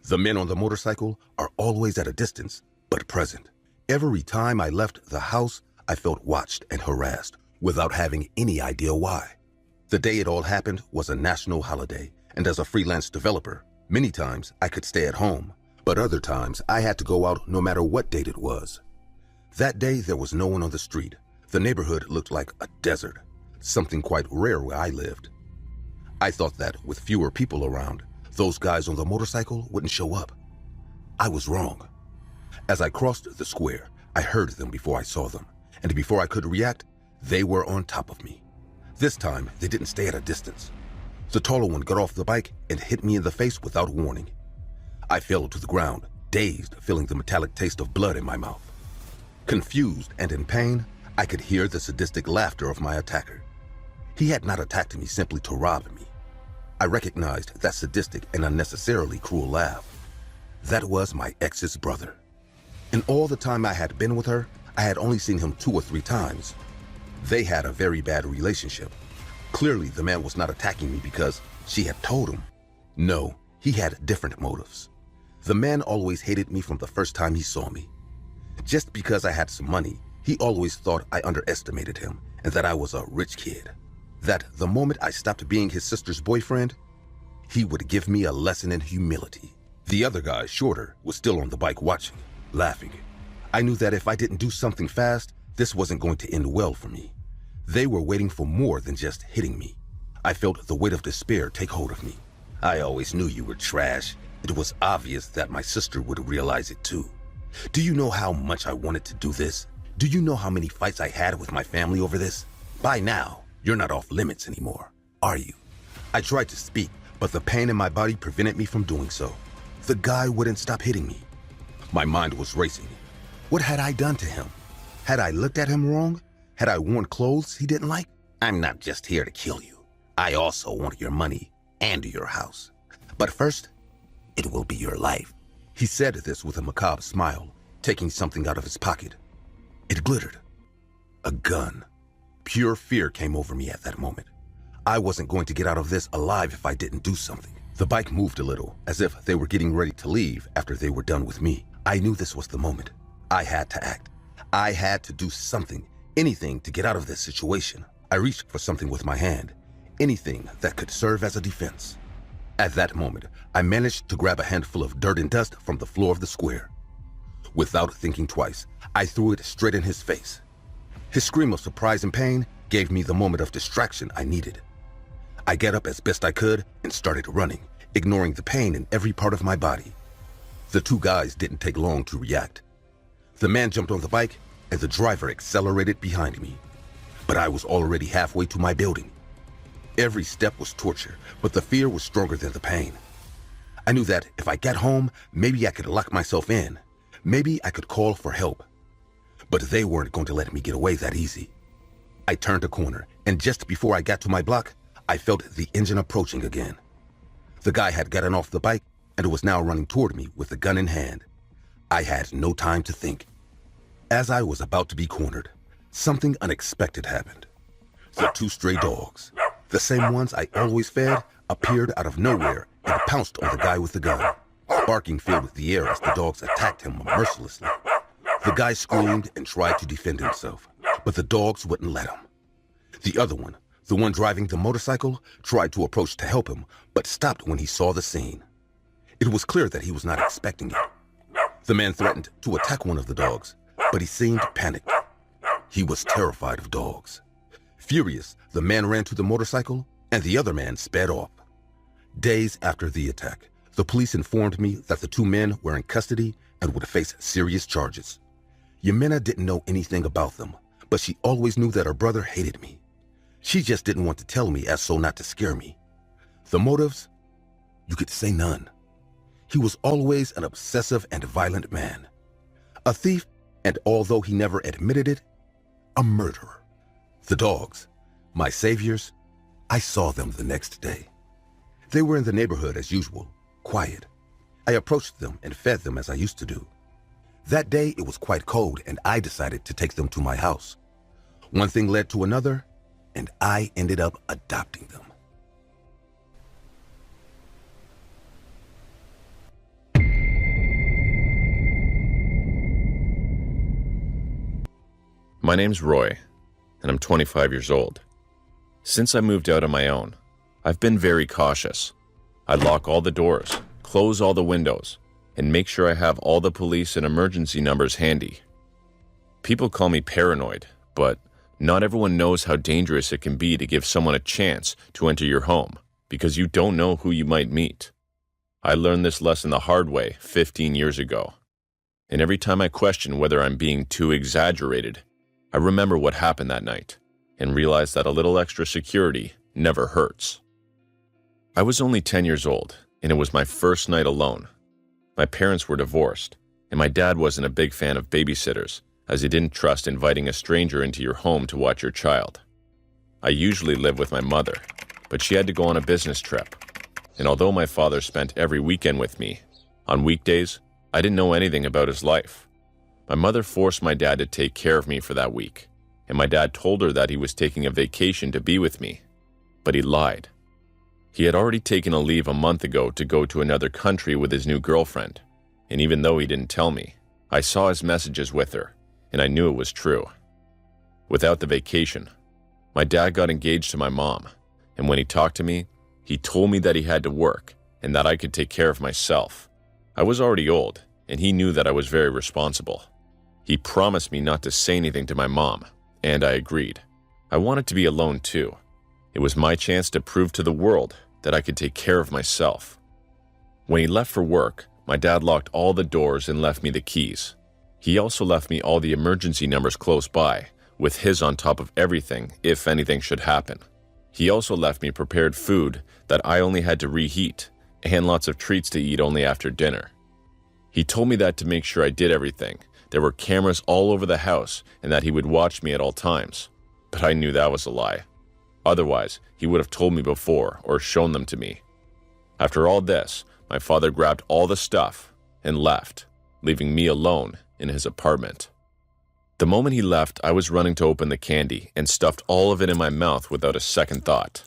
The men on the motorcycle are always at a distance, but present. Every time I left the house, I felt watched and harassed without having any idea why. The day it all happened was a national holiday, and as a freelance developer, many times I could stay at home, but other times I had to go out no matter what date it was. That day, there was no one on the street. The neighborhood looked like a desert, something quite rare where I lived. I thought that with fewer people around, those guys on the motorcycle wouldn't show up. I was wrong. As I crossed the square, I heard them before I saw them, and before I could react, they were on top of me. This time, they didn't stay at a distance. The taller one got off the bike and hit me in the face without warning. I fell to the ground, dazed, feeling the metallic taste of blood in my mouth. Confused and in pain, I could hear the sadistic laughter of my attacker. He had not attacked me simply to rob me. I recognized that sadistic and unnecessarily cruel laugh. That was my ex's brother. In all the time I had been with her, I had only seen him 2 or 3 times. They had a very bad relationship. Clearly, the man was not attacking me because she had told him. No, he had different motives. The man always hated me from the first time he saw me. Just because I had some money, he always thought I underestimated him and that I was a rich kid. That the moment I stopped being his sister's boyfriend, he would give me a lesson in humility. The other guy, shorter, was still on the bike watching, laughing. I knew that if I didn't do something fast, this wasn't going to end well for me. They were waiting for more than just hitting me. I felt the weight of despair take hold of me. I always knew you were trash. It was obvious that my sister would realize it too. Do you know how much I wanted to do this? Do you know how many fights I had with my family over this? By now, you're not off limits anymore, are you? I tried to speak, but the pain in my body prevented me from doing so. The guy wouldn't stop hitting me. My mind was racing. What had I done to him? Had I looked at him wrong? Had I worn clothes he didn't like? I'm not just here to kill you. I also want your money and your house. But first, it will be your life. He said this with a macabre smile, taking something out of his pocket. It glittered. A gun. Pure fear came over me at that moment. I wasn't going to get out of this alive if I didn't do something. The bike moved a little, as if they were getting ready to leave after they were done with me. I knew this was the moment. I had to act. I had to do something, anything to get out of this situation. I reached for something with my hand, anything that could serve as a defense. At that moment, I managed to grab a handful of dirt and dust from the floor of the square. Without thinking twice, I threw it straight in his face. His scream of surprise and pain gave me the moment of distraction I needed. I got up as best I could and started running, ignoring the pain in every part of my body. The two guys didn't take long to react. The man jumped on the bike and the driver accelerated behind me. But I was already halfway to my building. Every step was torture, but the fear was stronger than the pain. I knew that if I got home, maybe I could lock myself in. Maybe I could call for help. But they weren't going to let me get away that easy. I turned a corner, and just before I got to my block, I felt the engine approaching again. The guy had gotten off the bike and was now running toward me with the gun in hand. I had no time to think. As I was about to be cornered, something unexpected happened. The two stray dogs, the same ones I always fed, appeared out of nowhere and pounced on the guy with the gun. Barking filled the air as the dogs attacked him mercilessly. The guy screamed and tried to defend himself, but the dogs wouldn't let him. The other one, the one driving the motorcycle, tried to approach to help him, but stopped when he saw the scene. It was clear that he was not expecting it. The man threatened to attack one of the dogs, but he seemed panicked. He was terrified of dogs. Furious, the man ran to the motorcycle, and the other man sped off. Days after the attack, the police informed me that the two men were in custody and would face serious charges. Yamina didn't know anything about them, but she always knew that her brother hated me. She just didn't want to tell me as so not to scare me. The motives? You could say none. He was always an obsessive and violent man. A thief, and although he never admitted it, a murderer. The dogs, my saviors, I saw them the next day. They were in the neighborhood as usual, quiet. I approached them and fed them as I used to do. That day it was quite cold and I decided to take them to my house. One thing led to another, and I ended up adopting them. My name's Roy, and I'm 25 years old. Since I moved out on my own, I've been very cautious. I lock all the doors, close all the windows, and make sure I have all the police and emergency numbers handy. People call me paranoid, but not everyone knows how dangerous it can be to give someone a chance to enter your home, because you don't know who you might meet. I learned this lesson the hard way 15 years ago. And every time I question whether I'm being too exaggerated, I remember what happened that night and realize that a little extra security never hurts. I was only 10 years old, and it was my first night alone. My parents were divorced, and my dad wasn't a big fan of babysitters, as he didn't trust inviting a stranger into your home to watch your child. I usually lived with my mother, but she had to go on a business trip. And although my father spent every weekend with me, on weekdays, I didn't know anything about his life. My mother forced my dad to take care of me for that week, and my dad told her that he was taking a vacation to be with me, but he lied. He had already taken a leave a month ago to go to another country with his new girlfriend, and even though he didn't tell me, I saw his messages with her, and I knew it was true. Without the vacation, my dad got engaged to my mom, and when he talked to me, he told me that he had to work and that I could take care of myself. I was already old, and he knew that I was very responsible. He promised me not to say anything to my mom, and I agreed. I wanted to be alone too. It was my chance to prove to the world that I could take care of myself. When he left for work, my dad locked all the doors and left me the keys. He also left me all the emergency numbers close by, with his on top of everything if anything should happen. He also left me prepared food that I only had to reheat, and lots of treats to eat only after dinner. He told me that to make sure I did everything, there were cameras all over the house and that he would watch me at all times. But I knew that was a lie. Otherwise, he would have told me before or shown them to me. After all this, my father grabbed all the stuff and left, leaving me alone in his apartment. The moment he left, I was running to open the candy and stuffed all of it in my mouth without a second thought.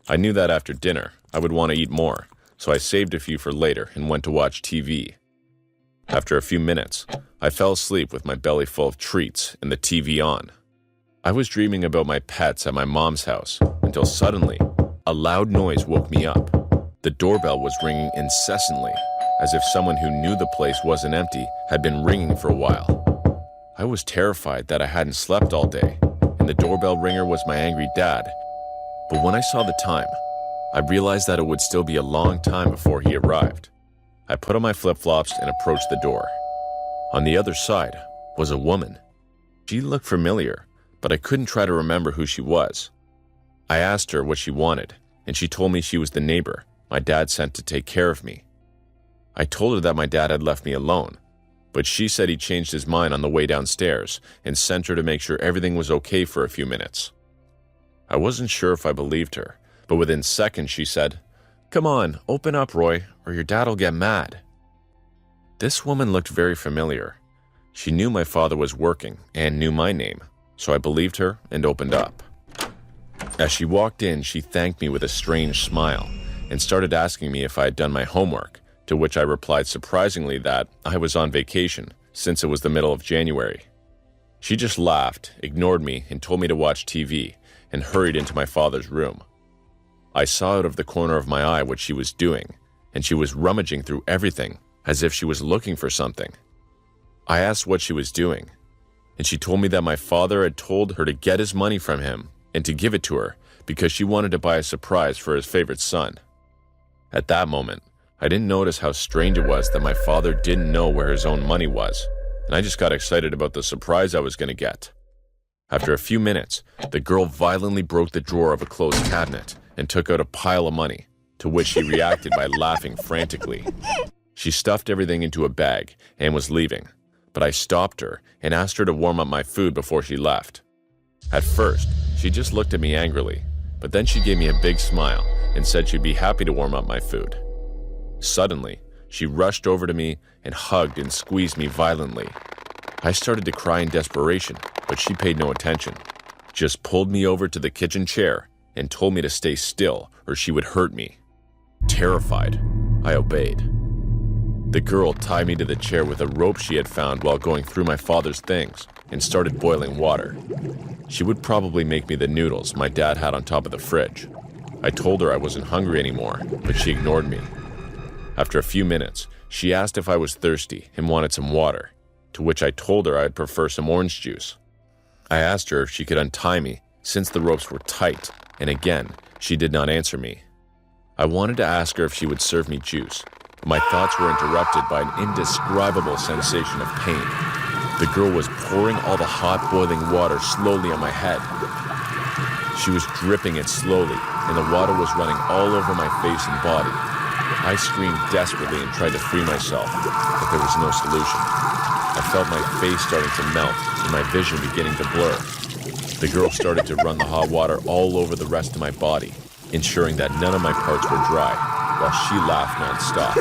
I knew that after dinner, I would want to eat more, so I saved a few for later and went to watch TV. After a few minutes, I fell asleep with my belly full of treats and the TV on. I was dreaming about my pets at my mom's house until suddenly, a loud noise woke me up. The doorbell was ringing incessantly, as if someone who knew the place wasn't empty had been ringing for a while. I was terrified that I hadn't slept all day, and the doorbell ringer was my angry dad. But when I saw the time, I realized that it would still be a long time before he arrived. I put on my flip-flops and approached the door. On the other side was a woman. She looked familiar, but I couldn't try to remember who she was. I asked her what she wanted, and she told me she was the neighbor my dad sent to take care of me. I told her that my dad had left me alone, but she said he changed his mind on the way downstairs and sent her to make sure everything was okay for a few minutes. I wasn't sure if I believed her, but within seconds she said, "Come on, open up, Roy, or your dad'll get mad." This woman looked very familiar. She knew my father was working and knew my name, so I believed her and opened up. As she walked in, she thanked me with a strange smile and started asking me if I had done my homework, to which I replied surprisingly that I was on vacation since it was the middle of January. She just laughed, ignored me, and told me to watch TV, and hurried into my father's room. I saw out of the corner of my eye what she was doing, and she was rummaging through everything as if she was looking for something. I asked what she was doing, and she told me that my father had told her to get his money from him and to give it to her because she wanted to buy a surprise for his favorite son. At that moment, I didn't notice how strange it was that my father didn't know where his own money was, and I just got excited about the surprise I was going to get. After a few minutes, the girl violently broke the drawer of a closed cabinet and took out a pile of money, to which she reacted by laughing frantically. She stuffed everything into a bag and was leaving, but I stopped her and asked her to warm up my food before she left. At first, she just looked at me angrily, but then she gave me a big smile and said she'd be happy to warm up my food. Suddenly, she rushed over to me and hugged and squeezed me violently. I started to cry in desperation, but she paid no attention, just pulled me over to the kitchen chair and told me to stay still or she would hurt me. Terrified, I obeyed. The girl tied me to the chair with a rope she had found while going through my father's things and started boiling water. She would probably make me the noodles my dad had on top of the fridge. I told her I wasn't hungry anymore, but she ignored me. After a few minutes, she asked if I was thirsty and wanted some water, to which I told her I'd prefer some orange juice. I asked her if she could untie me since the ropes were tight, and again, she did not answer me. I wanted to ask her if she would serve me juice, but my thoughts were interrupted by an indescribable sensation of pain. The girl was pouring all the hot boiling water slowly on my head. She was dripping it slowly, and the water was running all over my face and body. I screamed desperately and tried to free myself, but there was no solution. I felt my face starting to melt and my vision beginning to blur. The girl started to run the hot water all over the rest of my body, ensuring that none of my parts were dry, while she laughed nonstop.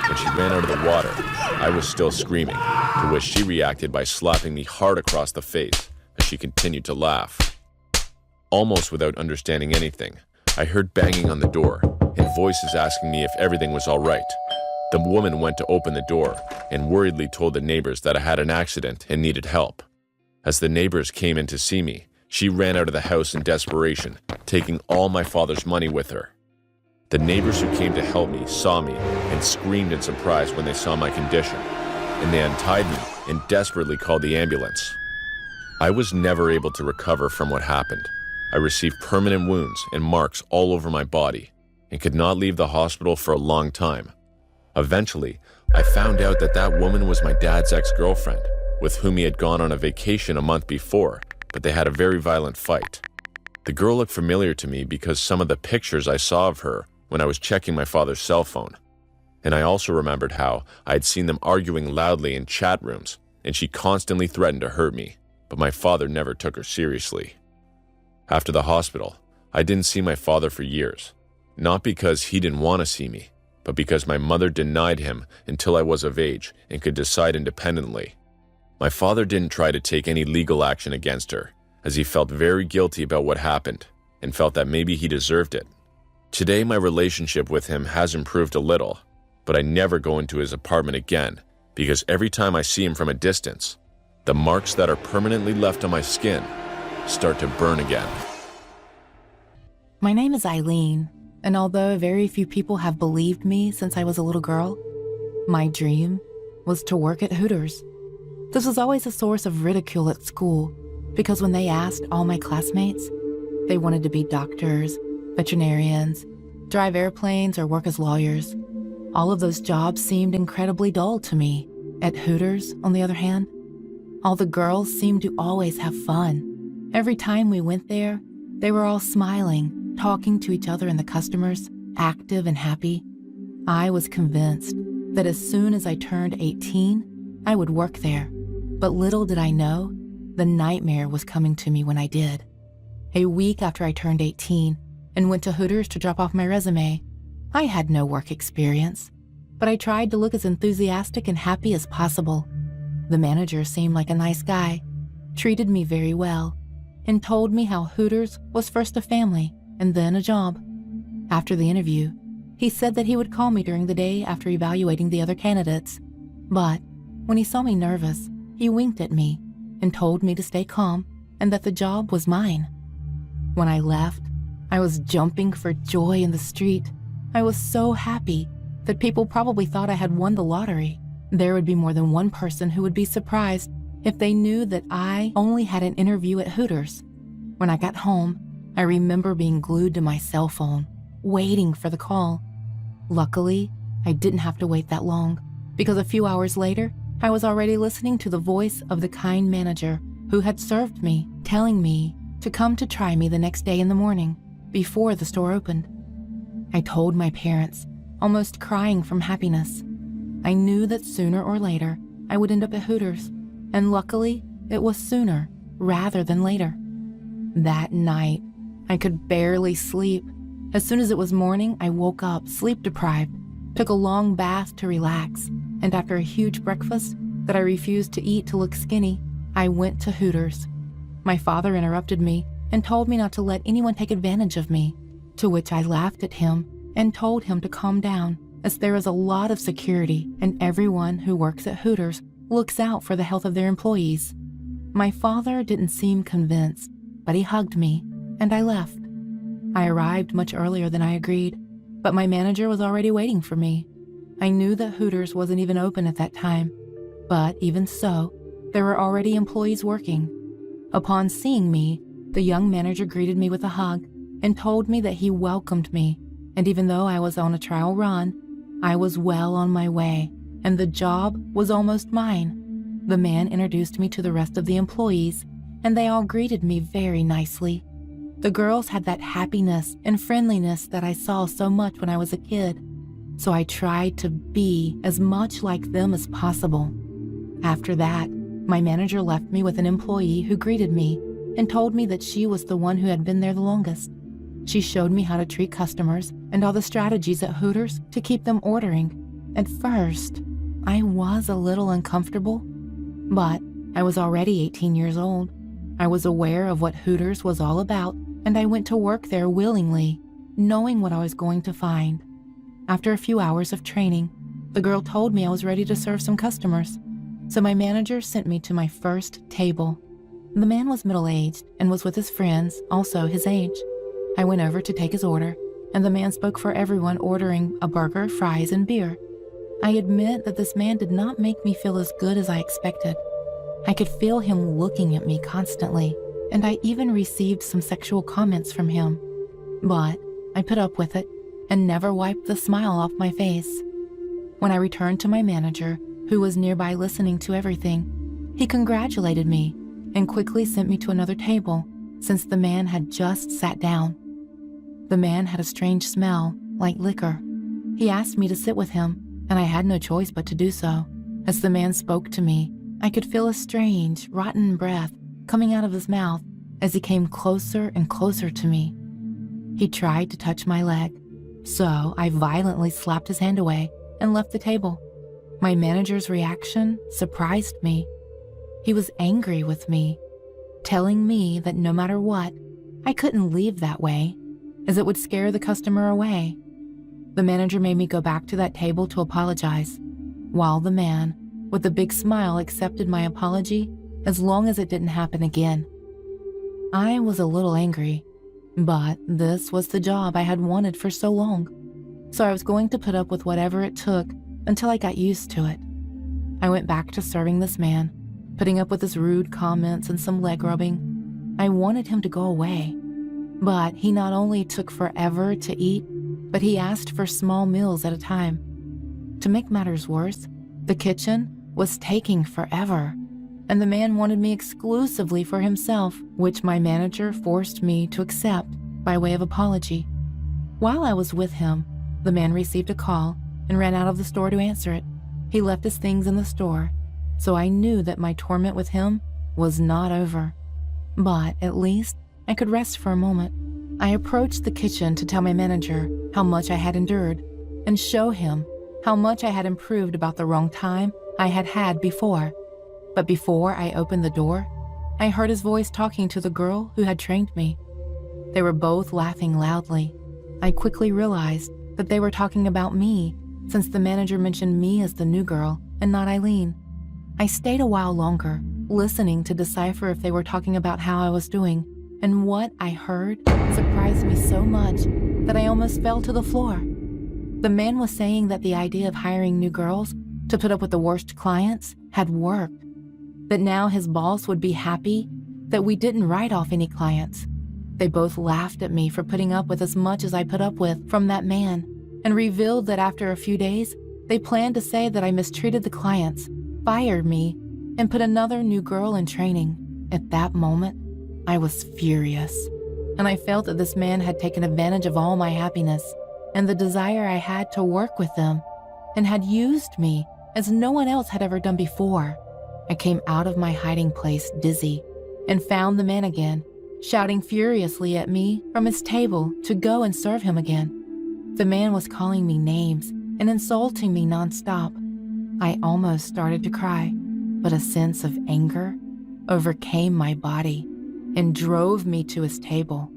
When she ran out of the water, I was still screaming, to which she reacted by slapping me hard across the face as she continued to laugh. Almost without understanding anything, I heard banging on the door and voices asking me if everything was all right. The woman went to open the door and worriedly told the neighbors that I had an accident and needed help. As the neighbors came in to see me, she ran out of the house in desperation, taking all my father's money with her. The neighbors who came to help me saw me and screamed in surprise when they saw my condition, and they untied me and desperately called the ambulance. I was never able to recover from what happened. I received permanent wounds and marks all over my body and could not leave the hospital for a long time. Eventually, I found out that that woman was my dad's ex-girlfriend, with whom he had gone on a vacation a month before, but they had a very violent fight. The girl looked familiar to me because some of the pictures I saw of her when I was checking my father's cell phone. And I also remembered how I had seen them arguing loudly in chat rooms, and she constantly threatened to hurt me, but my father never took her seriously. After the hospital, I didn't see my father for years, not because he didn't want to see me, but because my mother denied him until I was of age and could decide independently. My father didn't try to take any legal action against her, as he felt very guilty about what happened and felt that maybe he deserved it. Today, my relationship with him has improved a little, but I never go into his apartment again because every time I see him from a distance, the marks that are permanently left on my skin start to burn again. My name is Eileen, and although very few people have believed me since I was a little girl, my dream was to work at Hooters. This was always a source of ridicule at school because when they asked all my classmates, they wanted to be doctors, veterinarians, drive airplanes, or work as lawyers. All of those jobs seemed incredibly dull to me. At Hooters, on the other hand, all the girls seemed to always have fun. Every time we went there, they were all smiling, talking to each other and the customers, active and happy. I was convinced that as soon as I turned 18, I would work there. But little did I know, the nightmare was coming to me when I did. A week after I turned 18 and went to Hooters to drop off my resume, I had no work experience, but I tried to look as enthusiastic and happy as possible. The manager seemed like a nice guy, treated me very well, and told me how Hooters was first a family and then a job. After the interview, he said that he would call me during the day after evaluating the other candidates. But when he saw me nervous, he winked at me and told me to stay calm and that the job was mine. When I left, I was jumping for joy in the street. I was so happy that people probably thought I had won the lottery. There would be more than one person who would be surprised if they knew that I only had an interview at Hooters. When I got home, I remember being glued to my cell phone, waiting for the call. Luckily, I didn't have to wait that long, because a few hours later, I was already listening to the voice of the kind manager who had served me, telling me to come to try me the next day in the morning, before the store opened. I told my parents, almost crying from happiness. I knew that sooner or later, I would end up at Hooters, and luckily, it was sooner rather than later. That night, I could barely sleep. As soon as it was morning, I woke up, sleep-deprived, took a long bath to relax, and after a huge breakfast that I refused to eat to look skinny, I went to Hooters. My father interrupted me and told me not to let anyone take advantage of me, to which I laughed at him and told him to calm down, as there is a lot of security and everyone who works at Hooters looks out for the health of their employees. My father didn't seem convinced, but he hugged me, and I left. I arrived much earlier than I agreed, but my manager was already waiting for me. I knew that Hooters wasn't even open at that time, but even so, there were already employees working. Upon seeing me, the young manager greeted me with a hug and told me that he welcomed me, and even though I was on a trial run, I was well on my way, and the job was almost mine. The man introduced me to the rest of the employees, and they all greeted me very nicely. The girls had that happiness and friendliness that I saw so much when I was a kid, so I tried to be as much like them as possible. After that, my manager left me with an employee who greeted me and told me that she was the one who had been there the longest. She showed me how to treat customers and all the strategies at Hooters to keep them ordering. At first, I was a little uncomfortable, but I was already 18 years old. I was aware of what Hooters was all about, and I went to work there willingly, knowing what I was going to find. After a few hours of training, the girl told me I was ready to serve some customers, so my manager sent me to my first table. The man was middle-aged and was with his friends, also his age. I went over to take his order, and the man spoke for everyone ordering a burger, fries, and beer. I admit that this man did not make me feel as good as I expected. I could feel him looking at me constantly, and I even received some sexual comments from him. But I put up with it and never wiped the smile off my face. When I returned to my manager, who was nearby listening to everything, he congratulated me and quickly sent me to another table since the man had just sat down. The man had a strange smell, like liquor. He asked me to sit with him, and I had no choice but to do so. As the man spoke to me, I could feel a strange, rotten breath coming out of his mouth as he came closer and closer to me. He tried to touch my leg, so I violently slapped his hand away and left the table. My manager's reaction surprised me. He was angry with me, telling me that no matter what, I couldn't leave that way, as it would scare the customer away. The manager made me go back to that table to apologize, while the man, with a big smile, accepted my apology as long as it didn't happen again. I was a little angry, but this was the job I had wanted for so long, so I was going to put up with whatever it took until I got used to it. I went back to serving this man, putting up with his rude comments and some leg rubbing. I wanted him to go away, but he not only took forever to eat, but he asked for small meals at a time. To make matters worse, the kitchen was taking forever, and the man wanted me exclusively for himself, which my manager forced me to accept by way of apology. While I was with him, the man received a call and ran out of the store to answer it. He left his things in the store, so I knew that my torment with him was not over. But at least I could rest for a moment. I approached the kitchen to tell my manager how much I had endured and show him how much I had improved about the wrong time I had had before. But before I opened the door, I heard his voice talking to the girl who had trained me. They were both laughing loudly. I quickly realized that they were talking about me, since the manager mentioned me as the new girl and not Eileen. I stayed a while longer, listening to decipher if they were talking about how I was doing, and what I heard surprised me so much that I almost fell to the floor. The man was saying that the idea of hiring new girls to put up with the worst clients had worked, that now his boss would be happy that we didn't write off any clients. They both laughed at me for putting up with as much as I put up with from that man, and revealed that after a few days, they planned to say that I mistreated the clients, fired me, and put another new girl in training. At that moment, I was furious, and I felt that this man had taken advantage of all my happiness and the desire I had to work with them, and had used me as no one else had ever done before. I came out of my hiding place dizzy and found the man again, shouting furiously at me from his table to go and serve him again. The man was calling me names and insulting me nonstop. I almost started to cry, but a sense of anger overcame my body and drove me to his table.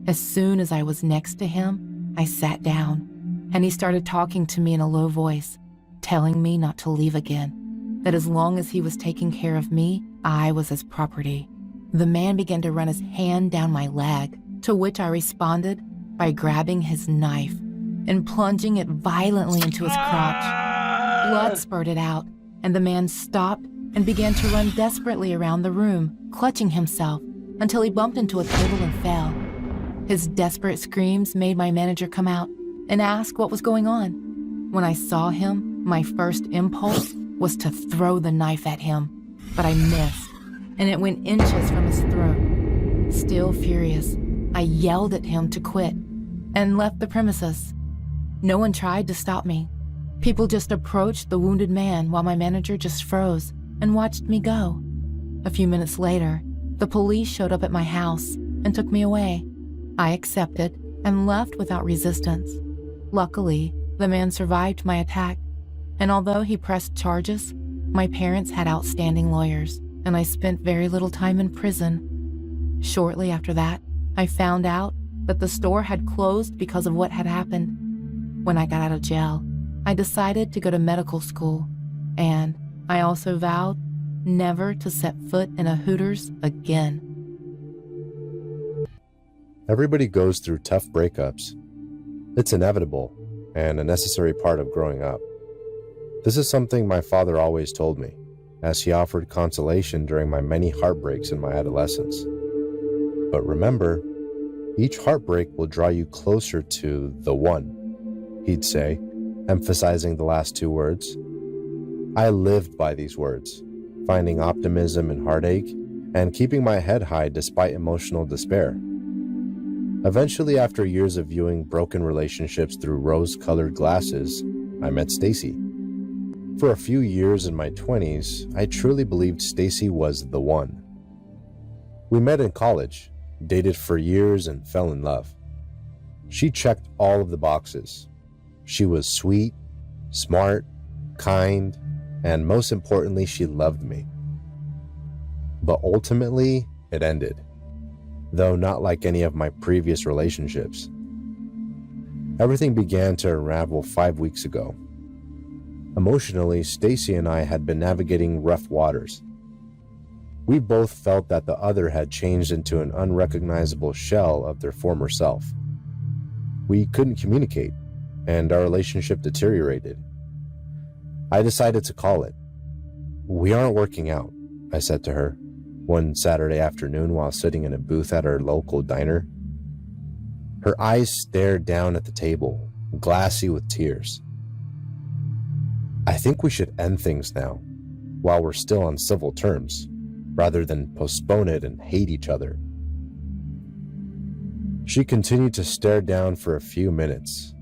As soon as I was next to him, I sat down, and he started talking to me in a low voice, telling me not to leave again, that as long as he was taking care of me, I was his property. The man began to run his hand down my leg, to which I responded by grabbing his knife and plunging it violently into his crotch. Blood spurted out, and the man stopped and began to run desperately around the room, clutching himself until he bumped into a table and fell. His desperate screams made my manager come out and ask what was going on. When I saw him, my first impulse was to throw the knife at him, but I missed, and it went inches from his throat. Still furious, I yelled at him to quit and left the premises. No one tried to stop me. People just approached the wounded man while my manager just froze and watched me go. A few minutes later, the police showed up at my house and took me away. I accepted and left without resistance. Luckily, the man survived my attack, and although he pressed charges, my parents had outstanding lawyers, and I spent very little time in prison. Shortly after that, I found out that the store had closed because of what had happened. When I got out of jail, I decided to go to medical school, and I also vowed never to set foot in a Hooters again. Everybody goes through tough breakups. It's inevitable and a necessary part of growing up. This is something my father always told me. as he offered consolation during my many heartbreaks in my adolescence. But remember, each heartbreak will draw you closer to the one, he'd say, emphasizing the last two words. I lived by these words, finding optimism in heartache and keeping my head high despite emotional despair. Eventually, after years of viewing broken relationships through rose-colored glasses, I met Stacy. For a few years in my 20s, I truly believed Stacy was the one. We met in college, dated for years, and fell in love. She checked all of the boxes. She was sweet, smart, kind, and most importantly, she loved me. But ultimately, it ended, though not like any of my previous relationships. Everything began to unravel 5 weeks ago. Emotionally, Stacy and I had been navigating rough waters. We both felt that the other had changed into an unrecognizable shell of their former self. We couldn't communicate, and our relationship deteriorated. I decided to call it. We aren't working out, I said to her one Saturday afternoon while sitting in a booth at our local diner. Her eyes stared down at the table, glassy with tears. I think we should end things now, while we're still on civil terms, rather than postpone it and hate each other. She continued to stare down for a few minutes.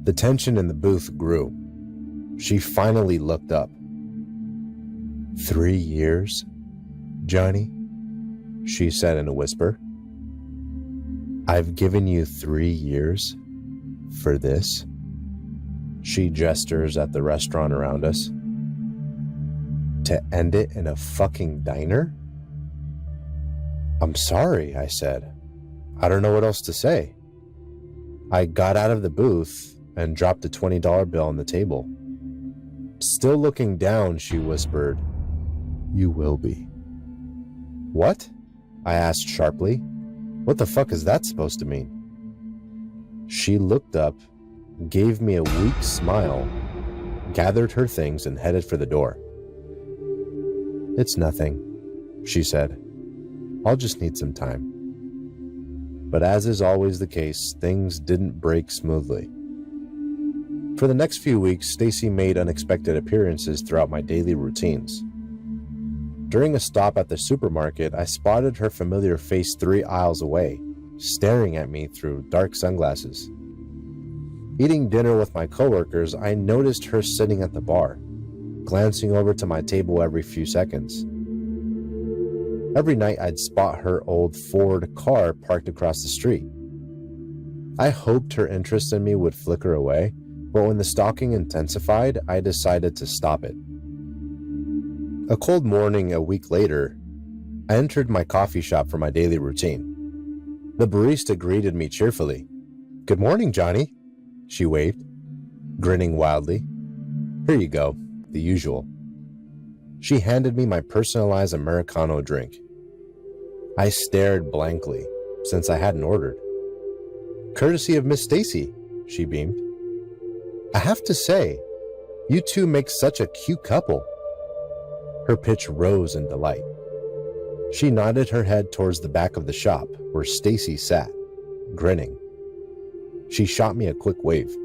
The tension in the booth grew. She finally looked up. 3 years, Johnny? She said in a whisper. I've given you 3 years for this? She gestures at the restaurant around us. To end it in a fucking diner? I'm sorry, I said. I don't know what else to say. I got out of the booth and dropped a $20 bill on the table. Still looking down, she whispered, You will be. What? I asked sharply. What the fuck is that supposed to mean? She looked up, gave me a weak smile, gathered her things, and headed for the door. It's nothing, she said. I'll just need some time. But as is always the case, things didn't break smoothly. For the next few weeks, Stacy made unexpected appearances throughout my daily routines. During a stop at the supermarket, I spotted her familiar face 3 aisles away, staring at me through dark sunglasses. Eating dinner with my coworkers, I noticed her sitting at the bar, glancing over to my table every few seconds. Every night I'd spot her old Ford car parked across the street. I hoped her interest in me would flicker away, but when the stalking intensified, I decided to stop it. A cold morning a week later, I entered my coffee shop for my daily routine. The barista greeted me cheerfully. Good morning, Johnny, she waved, grinning wildly. Here you go, the usual. She handed me my personalized Americano drink. I stared blankly, since I hadn't ordered. Courtesy of Miss Stacy, she beamed. I have to say, you two make such a cute couple. Her pitch rose in delight. She nodded her head towards the back of the shop, where Stacy sat, grinning. She shot me a quick wave.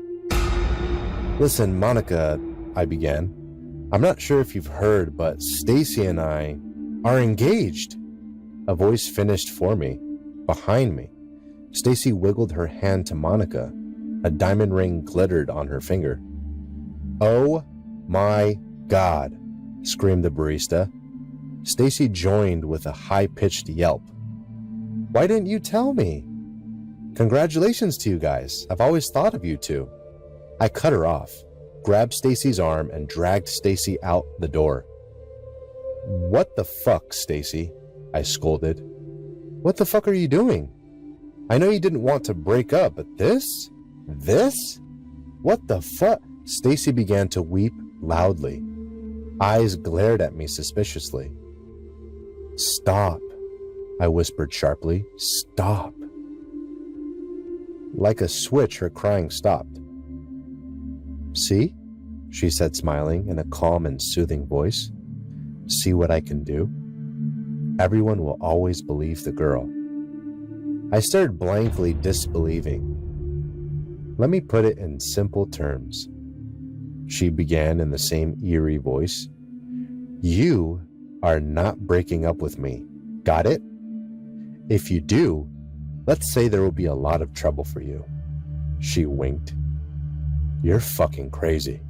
Listen, Monica, I began. I'm not sure if you've heard, but Stacy and I are engaged. A voice finished for me, behind me. Stacy wiggled her hand to Monica. A diamond ring glittered on her finger. Oh my God, screamed the barista. Stacy joined with a high-pitched yelp. Why didn't you tell me? Congratulations to you guys. I've always thought of you two. I cut her off, grabbed Stacy's arm, and dragged Stacy out the door. What the fuck, Stacy? I scolded. What the fuck are you doing? I know you didn't want to break up, but this? This? What the fuck? Stacy began to weep loudly. Eyes glared at me suspiciously. Stop, I whispered sharply. Stop. Like a switch, her crying stopped. See? She said, smiling in a calm and soothing voice. See what I can do? Everyone will always believe the girl. I stared blankly, disbelieving. Let me put it in simple terms. She began in the same eerie voice. You are not breaking up with me. Got it? If you do, let's say there will be a lot of trouble for you. She winked. You're fucking crazy,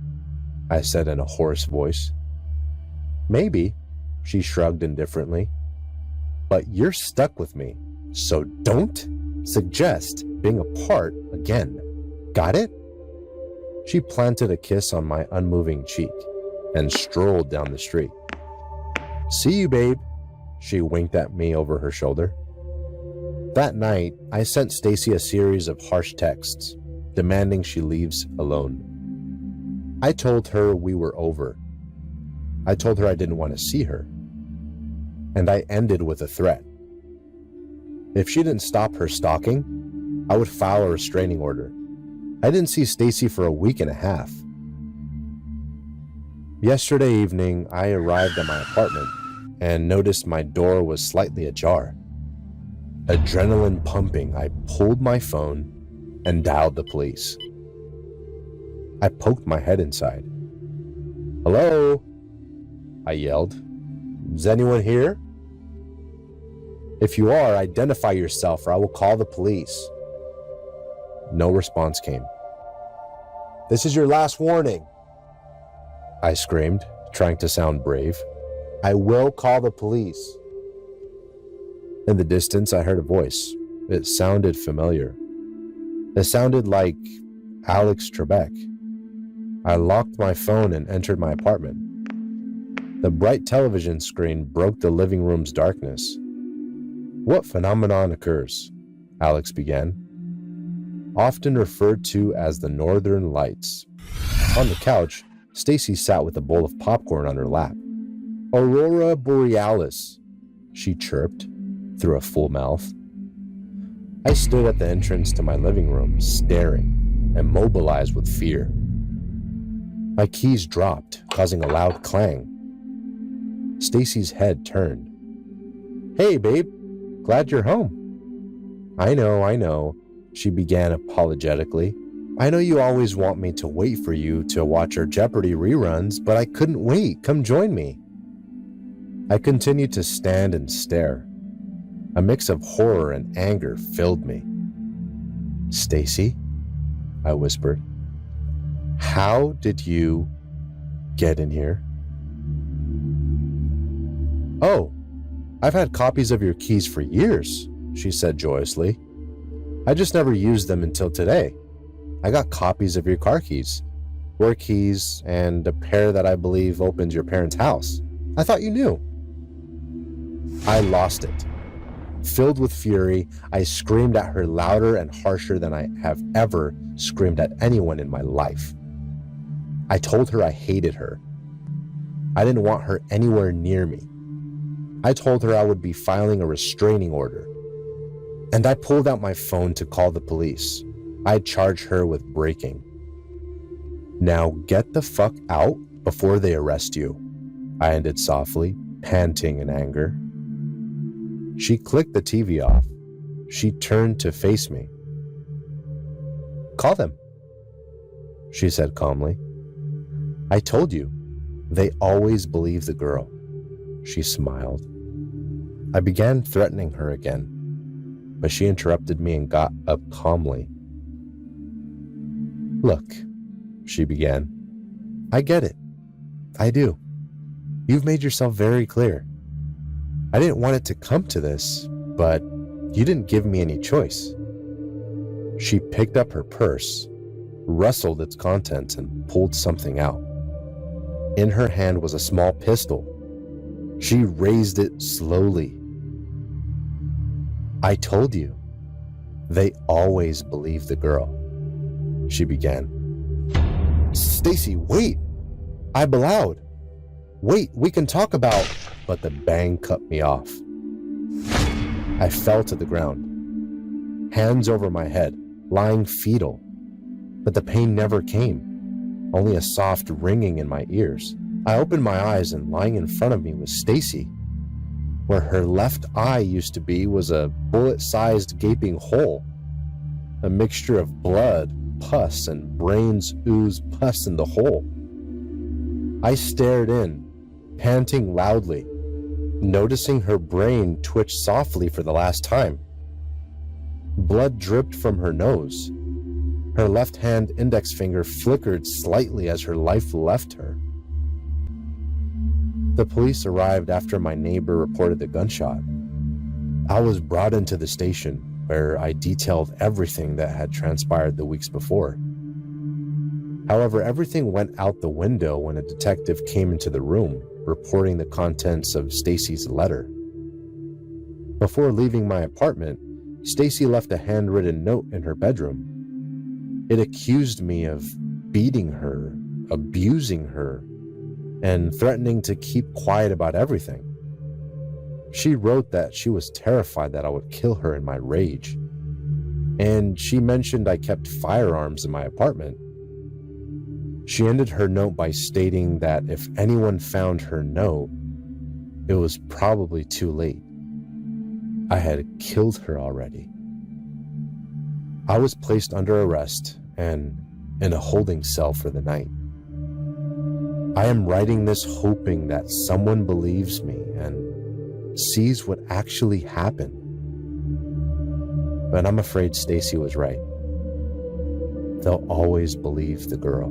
I said in a hoarse voice. Maybe, she shrugged indifferently. But you're stuck with me, so don't suggest being apart again. Got it? She planted a kiss on my unmoving cheek and strolled down the street. See you, babe, she winked at me over her shoulder. That night, I sent Stacy a series of harsh texts, demanding she leaves alone. I told her we were over. I told her I didn't want to see her. And I ended with a threat. If she didn't stop her stalking, I would file a restraining order. I didn't see Stacy for a week and a half. Yesterday evening, I arrived at my apartment and noticed my door was slightly ajar. Adrenaline pumping, I pulled my phone and dialed the police. I poked my head inside. Hello? I yelled. Is anyone here? If you are, identify yourself or I will call the police. No response came. This is your last warning, I screamed, trying to sound brave. I will call the police. In the distance, I heard a voice. It sounded familiar. It sounded like Alex Trebek. I locked my phone and entered my apartment. The bright television screen broke the living room's darkness. What phenomenon occurs? Alex began. Often referred to as the Northern Lights. On the couch, Stacy sat with a bowl of popcorn on her lap. Aurora Borealis, she chirped through a full mouth. I stood at the entrance to my living room, staring, immobilized with fear. My keys dropped, causing a loud clang. Stacy's head turned. Hey, babe, glad you're home. I know, she began apologetically. I know you always want me to wait for you to watch our Jeopardy reruns, but I couldn't wait. Come join me. I continued to stand and stare. A mix of horror and anger filled me. Stacy, I whispered, how did you get in here? Oh, I've had copies of your keys for years, she said joyously. I just never used them until today. I got copies of your car keys, work keys, and a pair that I believe opens your parents' house. I thought you knew. I lost it. Filled with fury, I screamed at her louder and harsher than I have ever screamed at anyone in my life. I told her I hated her. I didn't want her anywhere near me. I told her I would be filing a restraining order. And I pulled out my phone to call the police. I charged her with breaking. Now get the fuck out before they arrest you, I ended softly, panting in anger. She clicked the TV off. She turned to face me. Call them, she said calmly. I told you, they always believe the girl. She smiled. I began threatening her again, but she interrupted me and got up calmly. Look, she began. I get it. I do. You've made yourself very clear. I didn't want it to come to this, but you didn't give me any choice. She picked up her purse, rustled its contents, and pulled something out. In her hand was a small pistol. She raised it slowly. I told you, they always believe the girl, she began. Stacy, wait! I bellowed. Wait, we can talk about... But the bang cut me off. I fell to the ground, hands over my head, lying fetal. But the pain never came, only a soft ringing in my ears. I opened my eyes and lying in front of me was Stacy. Where her left eye used to be was a bullet-sized gaping hole. A mixture of blood, pus, and brains oozed pus in the hole. I stared in, panting loudly, noticing her brain twitch softly for the last time. Blood dripped from her nose. Her left hand index finger flickered slightly as her life left her. The police arrived after my neighbor reported the gunshot. I was brought into the station where I detailed everything that had transpired the weeks before. However, everything went out the window when a detective came into the room, reporting the contents of Stacy's letter. Before leaving my apartment, Stacy left a handwritten note in her bedroom. It accused me of beating her, abusing her, and threatening to keep quiet about everything. She wrote that she was terrified that I would kill her in my rage, and she mentioned I kept firearms in my apartment. She ended her note by stating that if anyone found her note, it was probably too late. I had killed her already. I was placed under arrest and in a holding cell for the night. I am writing this hoping that someone believes me and sees what actually happened. But I'm afraid Stacy was right. They'll always believe the girl.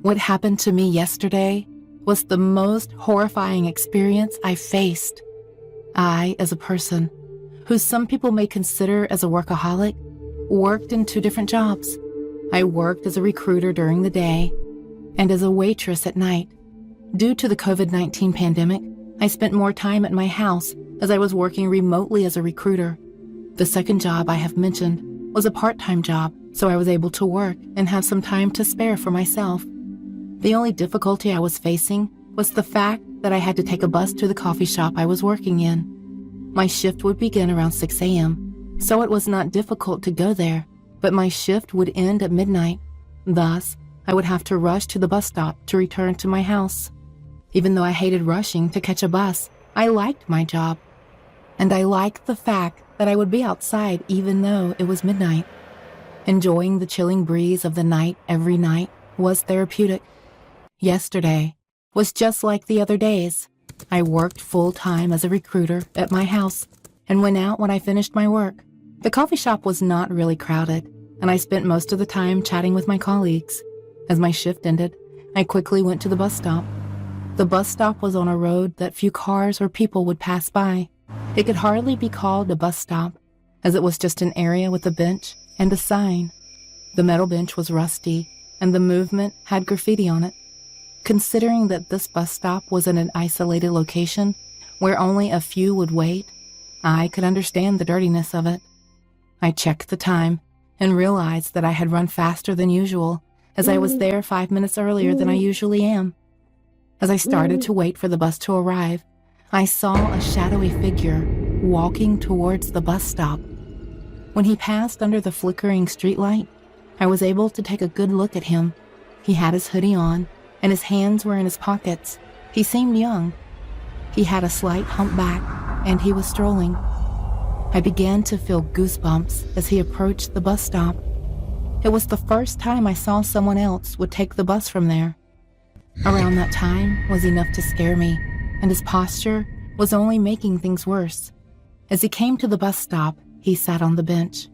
What happened to me yesterday was the most horrifying experience I faced. I, as a person, who some people may consider as a workaholic, worked in 2 different jobs. I worked as a recruiter during the day and as a waitress at night. Due to the COVID-19 pandemic, I spent more time at my house as I was working remotely as a recruiter. The second job I have mentioned was a part-time job, so I was able to work and have some time to spare for myself. The only difficulty I was facing was the fact that I had to take a bus to the coffee shop I was working in. My shift would begin around 6 a.m., so it was not difficult to go there, but my shift would end at midnight. Thus, I would have to rush to the bus stop to return to my house. Even though I hated rushing to catch a bus, I liked my job. And I liked the fact that I would be outside even though it was midnight. Enjoying the chilling breeze of the night every night was therapeutic. Yesterday was just like the other days. I worked full-time as a recruiter at my house and went out when I finished my work. The coffee shop was not really crowded, and I spent most of the time chatting with my colleagues. As my shift ended, I quickly went to the bus stop. The bus stop was on a road that few cars or people would pass by. It could hardly be called a bus stop, as it was just an area with a bench and a sign. The metal bench was rusty, and the movement had graffiti on it. Considering that this bus stop was in an isolated location where only a few would wait, I could understand the dirtiness of it. I checked the time and realized that I had run faster than usual, as I was there 5 minutes earlier than I usually am. As I started to wait for the bus to arrive, I saw a shadowy figure walking towards the bus stop. When he passed under the flickering streetlight, I was able to take a good look at him. He had his hoodie on, and his hands were in his pockets. He seemed young. He had a slight humpback, and he was strolling. I began to feel goosebumps as he approached the bus stop. It was the first time I saw someone else would take the bus from there. Around that time was enough to scare me, and his posture was only making things worse. As he came to the bus stop, he sat on the bench.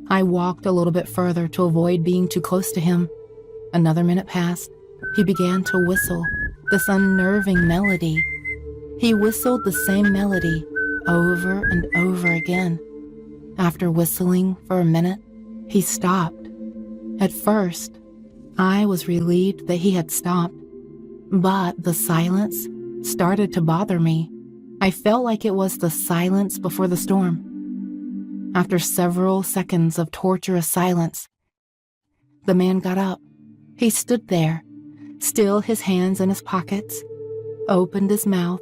I walked a little bit further to avoid being too close to him. Another minute passed. He began to whistle, this unnerving melody. He whistled the same melody over and over again. After whistling for a minute, he stopped. At first, I was relieved that he had stopped, but the silence started to bother me. I felt like it was the silence before the storm. After several seconds of torturous silence, the man got up. He stood there, still his hands in his pockets, opened his mouth,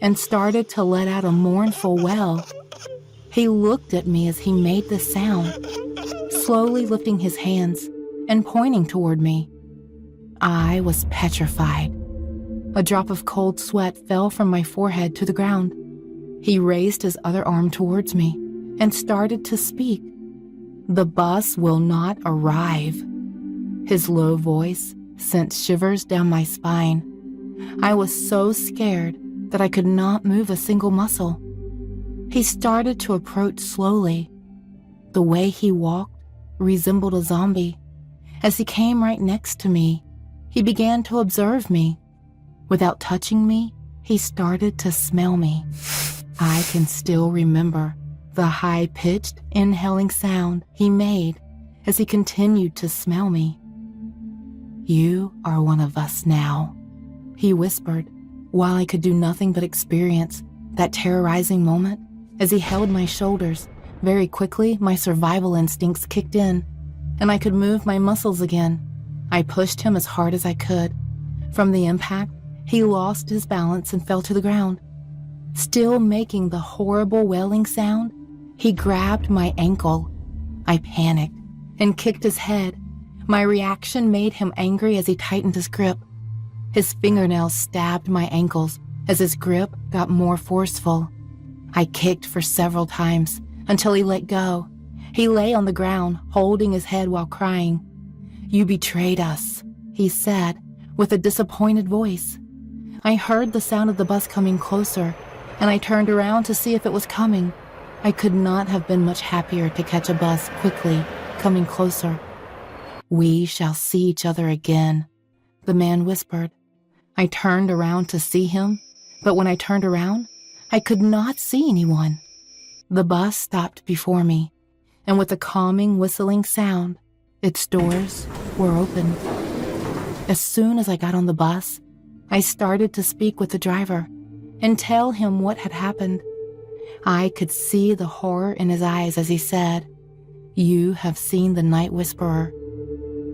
and started to let out a mournful wail. He looked at me as he made this sound, slowly lifting his hands and pointing toward me. I was petrified. A drop of cold sweat fell from my forehead to the ground. He raised his other arm towards me and started to speak. "The bus will not arrive." His low voice sent shivers down my spine. I was so scared that I could not move a single muscle. He started to approach slowly. The way he walked resembled a zombie. As he came right next to me, he began to observe me. Without touching me, he started to smell me. I can still remember the high-pitched, inhaling sound he made as he continued to smell me. "You are one of us now," he whispered, while I could do nothing but experience that terrorizing moment as he held my shoulders. Very quickly, my survival instincts kicked in, and I could move my muscles again. I pushed him as hard as I could. From the impact, he lost his balance and fell to the ground. Still making the horrible wailing sound, he grabbed my ankle. I panicked and kicked his head. My reaction made him angry as he tightened his grip. His fingernails stabbed my ankles as his grip got more forceful. I kicked for several times until he let go. He lay on the ground, holding his head while crying. "You betrayed us," he said with a disappointed voice. I heard the sound of the bus coming closer, and I turned around to see if it was coming. I could not have been much happier to catch a bus quickly, coming closer. "We shall see each other again," the man whispered. I turned around to see him, but when I turned around, I could not see anyone. The bus stopped before me, and with a calming whistling sound, its doors were open. As soon as I got on the bus, I started to speak with the driver and tell him what had happened. I could see the horror in his eyes as he said, "You have seen the night whisperer.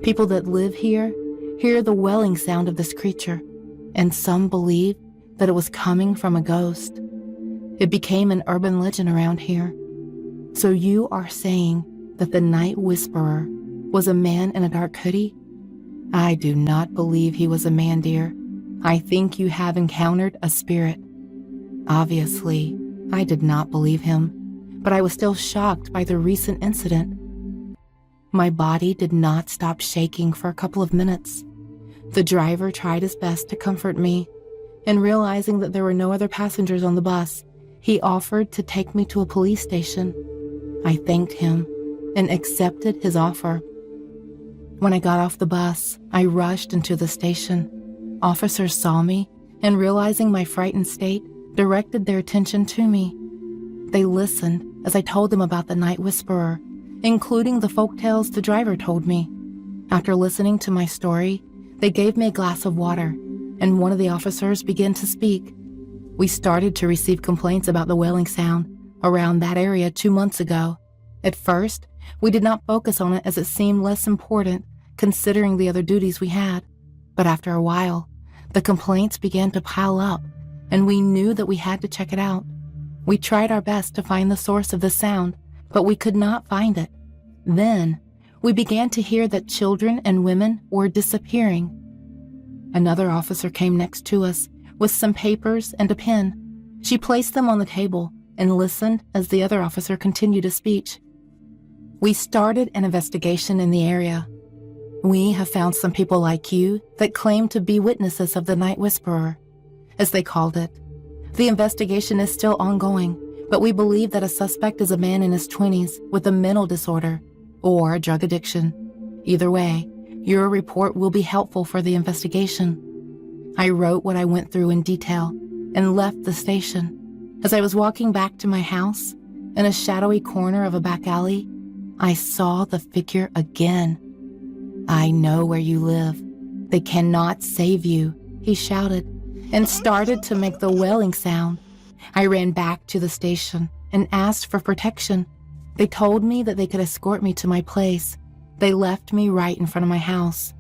People that live here hear the wailing sound of this creature, and some believe that it was coming from a ghost. It became an urban legend around here. So you are saying that the night whisperer was a man in a dark hoodie? I do not believe he was a man, dear. I think you have encountered a spirit." Obviously, I did not believe him, but I was still shocked by the recent incident. My body did not stop shaking for a couple of minutes. The driver tried his best to comfort me, and realizing that there were no other passengers on the bus, he offered to take me to a police station. I thanked him and accepted his offer. When I got off the bus, I rushed into the station. Officers saw me and, realizing my frightened state, directed their attention to me. They listened as I told them about the night whisperer, including the folktales the driver told me. After listening to my story, they gave me a glass of water, and one of the officers began to speak. We started to receive complaints about the wailing sound around that area 2 months ago. At first, we did not focus on it as it seemed less important considering the other duties we had. But after a while, the complaints began to pile up, and we knew that we had to check it out. We tried our best to find the source of the sound, but we could not find it. Then, we began to hear that children and women were disappearing. Another officer came next to us with some papers and a pen. She placed them on the table and listened as the other officer continued his speech. We started an investigation in the area. We have found some people like you that claim to be witnesses of the night whisperer, as they called it. The investigation is still ongoing, but we believe that a suspect is a man in his 20s with a mental disorder or a drug addiction. Either way, your report will be helpful for the investigation. I wrote what I went through in detail and left the station. As I was walking back to my house, in a shadowy corner of a back alley, I saw the figure again. "I know where you live. They cannot save you," he shouted, and started to make the wailing sound. I ran back to the station and asked for protection. They told me that they could escort me to my place. They left me right in front of my house.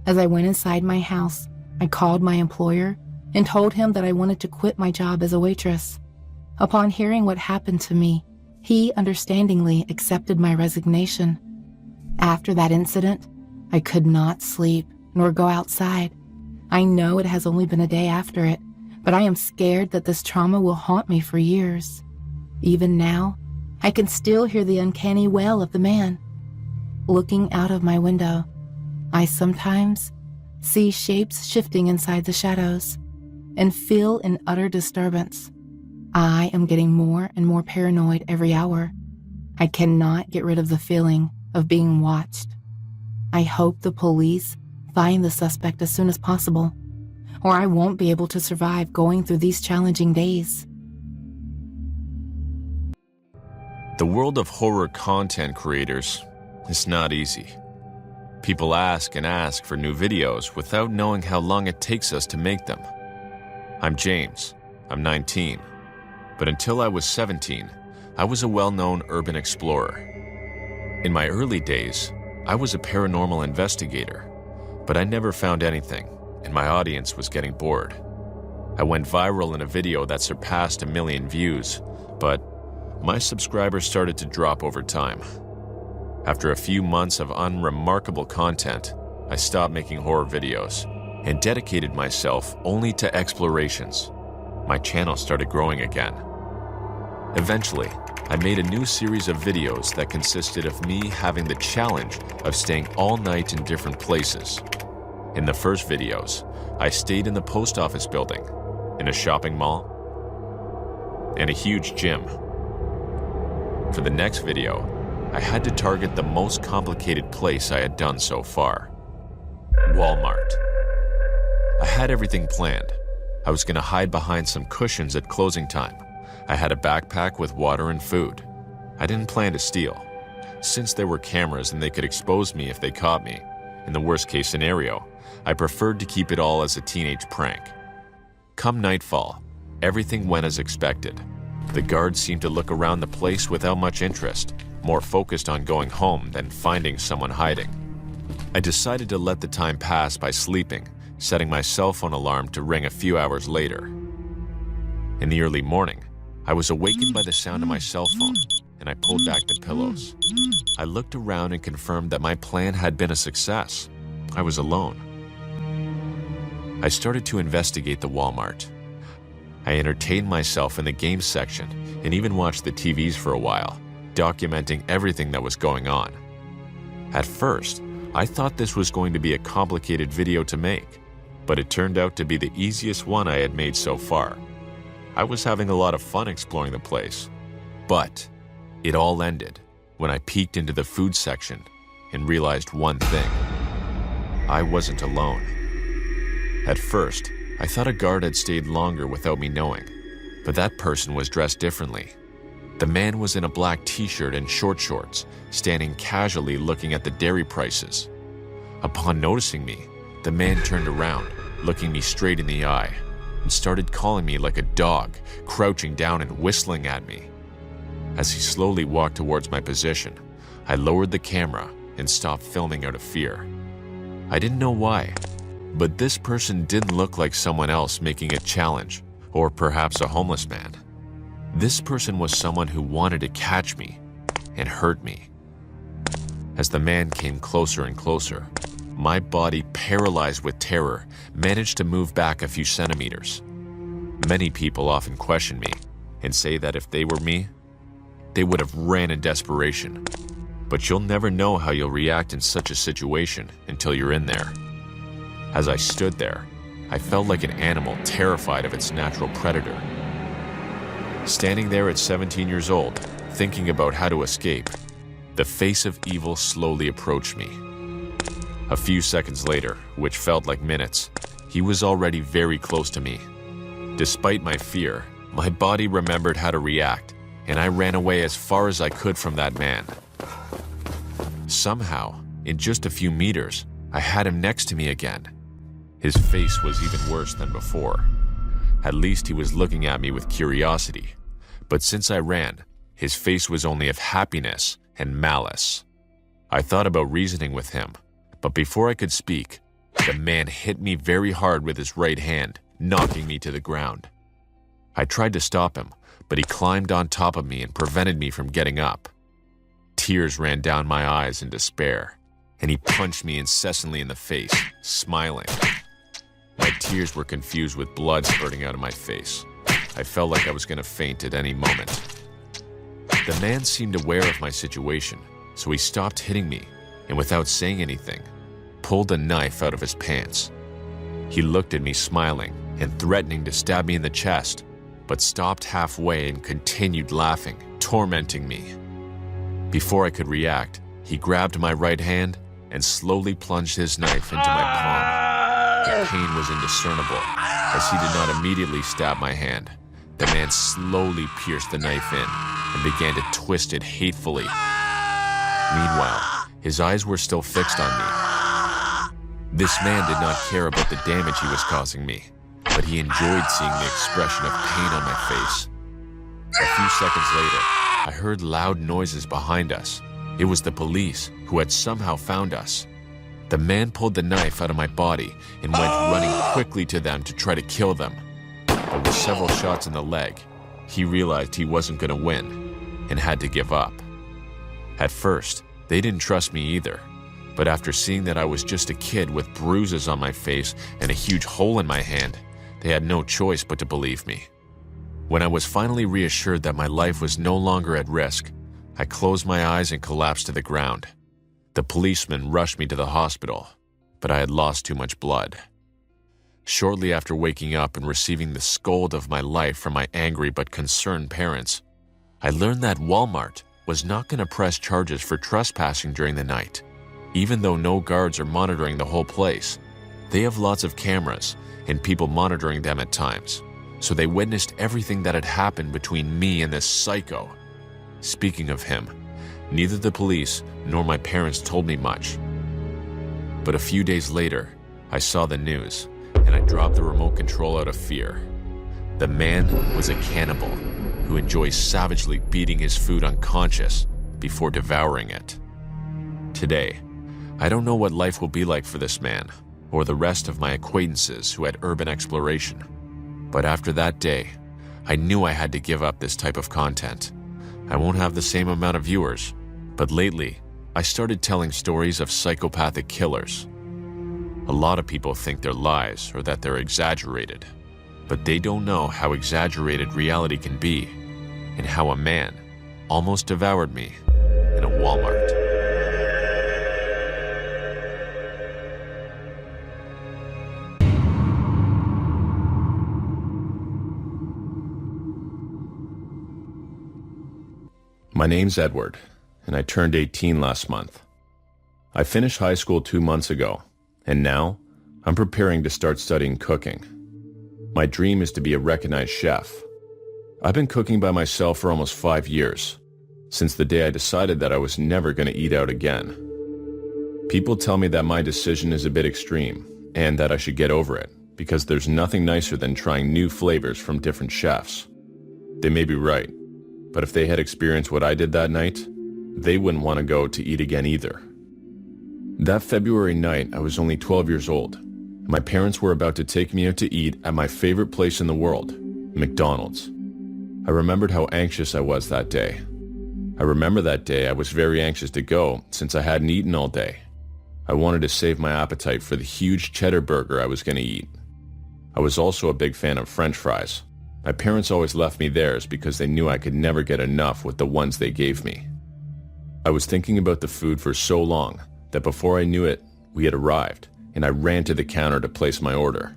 As I went inside my house, I called my employer and told him that I wanted to quit my job as a waitress. Upon hearing what happened to me, he understandingly accepted my resignation. After that incident, I could not sleep nor go outside. I know it has only been a day after it, but I am scared that this trauma will haunt me for years. Even now, I can still hear the uncanny wail of the man. Looking out of my window, I sometimes see shapes shifting inside the shadows and feel an utter disturbance. I am getting more and more paranoid every hour. I cannot get rid of the feeling of being watched. I hope the police find the suspect as soon as possible, or I won't be able to survive going through these challenging days. The world of horror content creators is not easy. People ask and ask for new videos without knowing how long it takes us to make them. I'm James. I'm 19. But until I was 17, I was a well-known urban explorer. In my early days, I was a paranormal investigator, but I never found anything, and my audience was getting bored. I went viral in a video that surpassed 1 million views, but my subscribers started to drop over time. After a few months of unremarkable content, I stopped making horror videos and dedicated myself only to explorations. My channel started growing again. Eventually, I made a new series of videos that consisted of me having the challenge of staying all night in different places. In the first videos, I stayed in the post office building, in a shopping mall, and a huge gym. For the next video, I had to target the most complicated place I had done so far: Walmart. I had everything planned. I was going to hide behind some cushions at closing time. I had a backpack with water and food. I didn't plan to steal. Since there were cameras and they could expose me if they caught me, in the worst case scenario, I preferred to keep it all as a teenage prank. Come nightfall, everything went as expected. The guards seemed to look around the place without much interest, more focused on going home than finding someone hiding. I decided to let the time pass by sleeping, setting my cell phone alarm to ring a few hours later. In the early morning, I was awakened by the sound of my cell phone, and I pulled back the pillows. I looked around and confirmed that my plan had been a success. I was alone. I started to investigate the Walmart. I entertained myself in the games section and even watched the TVs for a while, documenting everything that was going on. At first, I thought this was going to be a complicated video to make, but it turned out to be the easiest one I had made so far. I was having a lot of fun exploring the place. But it all ended when I peeked into the food section and realized one thing: I wasn't alone. At first, I thought a guard had stayed longer without me knowing, but that person was dressed differently. The man was in a black t-shirt and short shorts, standing casually looking at the dairy prices. Upon noticing me, the man turned around, looking me straight in the eye, and started calling me like a dog, crouching down and whistling at me. As he slowly walked towards my position, I lowered the camera and stopped filming out of fear. I didn't know why, but this person didn't look like someone else making a challenge, or perhaps a homeless man. This person was someone who wanted to catch me and hurt me. As the man came closer and closer, my body, paralyzed with terror, managed to move back a few centimeters. Many people often question me and say that if they were me, they would have ran in desperation. But you'll never know how you'll react in such a situation until you're in there. As I stood there, I felt like an animal terrified of its natural predator. Standing there at 17 years old, thinking about how to escape, the face of evil slowly approached me. A few seconds later, which felt like minutes, he was already very close to me. Despite my fear, my body remembered how to react, and I ran away as far as I could from that man. Somehow, in just a few meters, I had him next to me again. His face was even worse than before. At least he was looking at me with curiosity. But since I ran, his face was only of happiness and malice. I thought about reasoning with him, but before I could speak, the man hit me very hard with his right hand, knocking me to the ground. I tried to stop him, but he climbed on top of me and prevented me from getting up. Tears ran down my eyes in despair. and he punched me incessantly in the face, smiling. My tears were confused with blood spurting out of my face. I felt like I was going to faint at any moment. The man seemed aware of my situation, so he stopped hitting me and, without saying anything, pulled a knife out of his pants. He looked at me smiling and threatening to stab me in the chest, but stopped halfway and continued laughing, tormenting me. Before I could react, he grabbed my right hand and slowly plunged his knife into my palm. The pain was indiscernible, as he did not immediately stab my hand. The man slowly pierced the knife in and began to twist it hatefully. Meanwhile, his eyes were still fixed on me. This man did not care about the damage he was causing me, but he enjoyed seeing the expression of pain on my face. A few seconds later, I heard loud noises behind us. It was the police, who had somehow found us. The man pulled the knife out of my body and went running quickly to them to try to kill them. But with several shots in the leg, he realized he wasn't going to win and had to give up. At first, they didn't trust me either, but after seeing that I was just a kid with bruises on my face and a huge hole in my hand, they had no choice but to believe me. When I was finally reassured that my life was no longer at risk, I closed my eyes and collapsed to the ground. The policeman rushed me to the hospital, but I had lost too much blood. Shortly after waking up and receiving the scold of my life from my angry but concerned parents, I learned that Walmart was not going to press charges for trespassing during the night. Even though no guards are monitoring the whole place, they have lots of cameras and people monitoring them at times, so they witnessed everything that had happened between me and this psycho. Speaking of him, neither the police nor my parents told me much. But a few days later, I saw the news, and I dropped the remote control out of fear. The man was a cannibal who enjoys savagely beating his food unconscious before devouring it. Today, I don't know what life will be like for this man or the rest of my acquaintances who had urban exploration. But after that day, I knew I had to give up this type of content. I won't have the same amount of viewers, but lately, I started telling stories of psychopathic killers. A lot of people think they're lies or that they're exaggerated, but they don't know how exaggerated reality can be and how a man almost devoured me in a Walmart. My name's Edward, and I turned 18 last month. I finished high school 2 months ago, and now I'm preparing to start studying cooking. My dream is to be a recognized chef. I've been cooking by myself for almost 5 years, since the day I decided that I was never going to eat out again. People tell me that my decision is a bit extreme, and that I should get over it, because there's nothing nicer than trying new flavors from different chefs. They may be right, but if they had experienced what I did that night, they wouldn't want to go to eat again either. That February night, I was only 12 years old. My parents were about to take me out to eat at my favorite place in the world, McDonald's. I remembered how anxious I was that day. I remember that day I was very anxious to go since I hadn't eaten all day. I wanted to save my appetite for the huge cheddar burger I was going to eat. I was also a big fan of French fries. My parents always left me theirs because they knew I could never get enough with the ones they gave me. I was thinking about the food for so long that before I knew it, we had arrived, and I ran to the counter to place my order.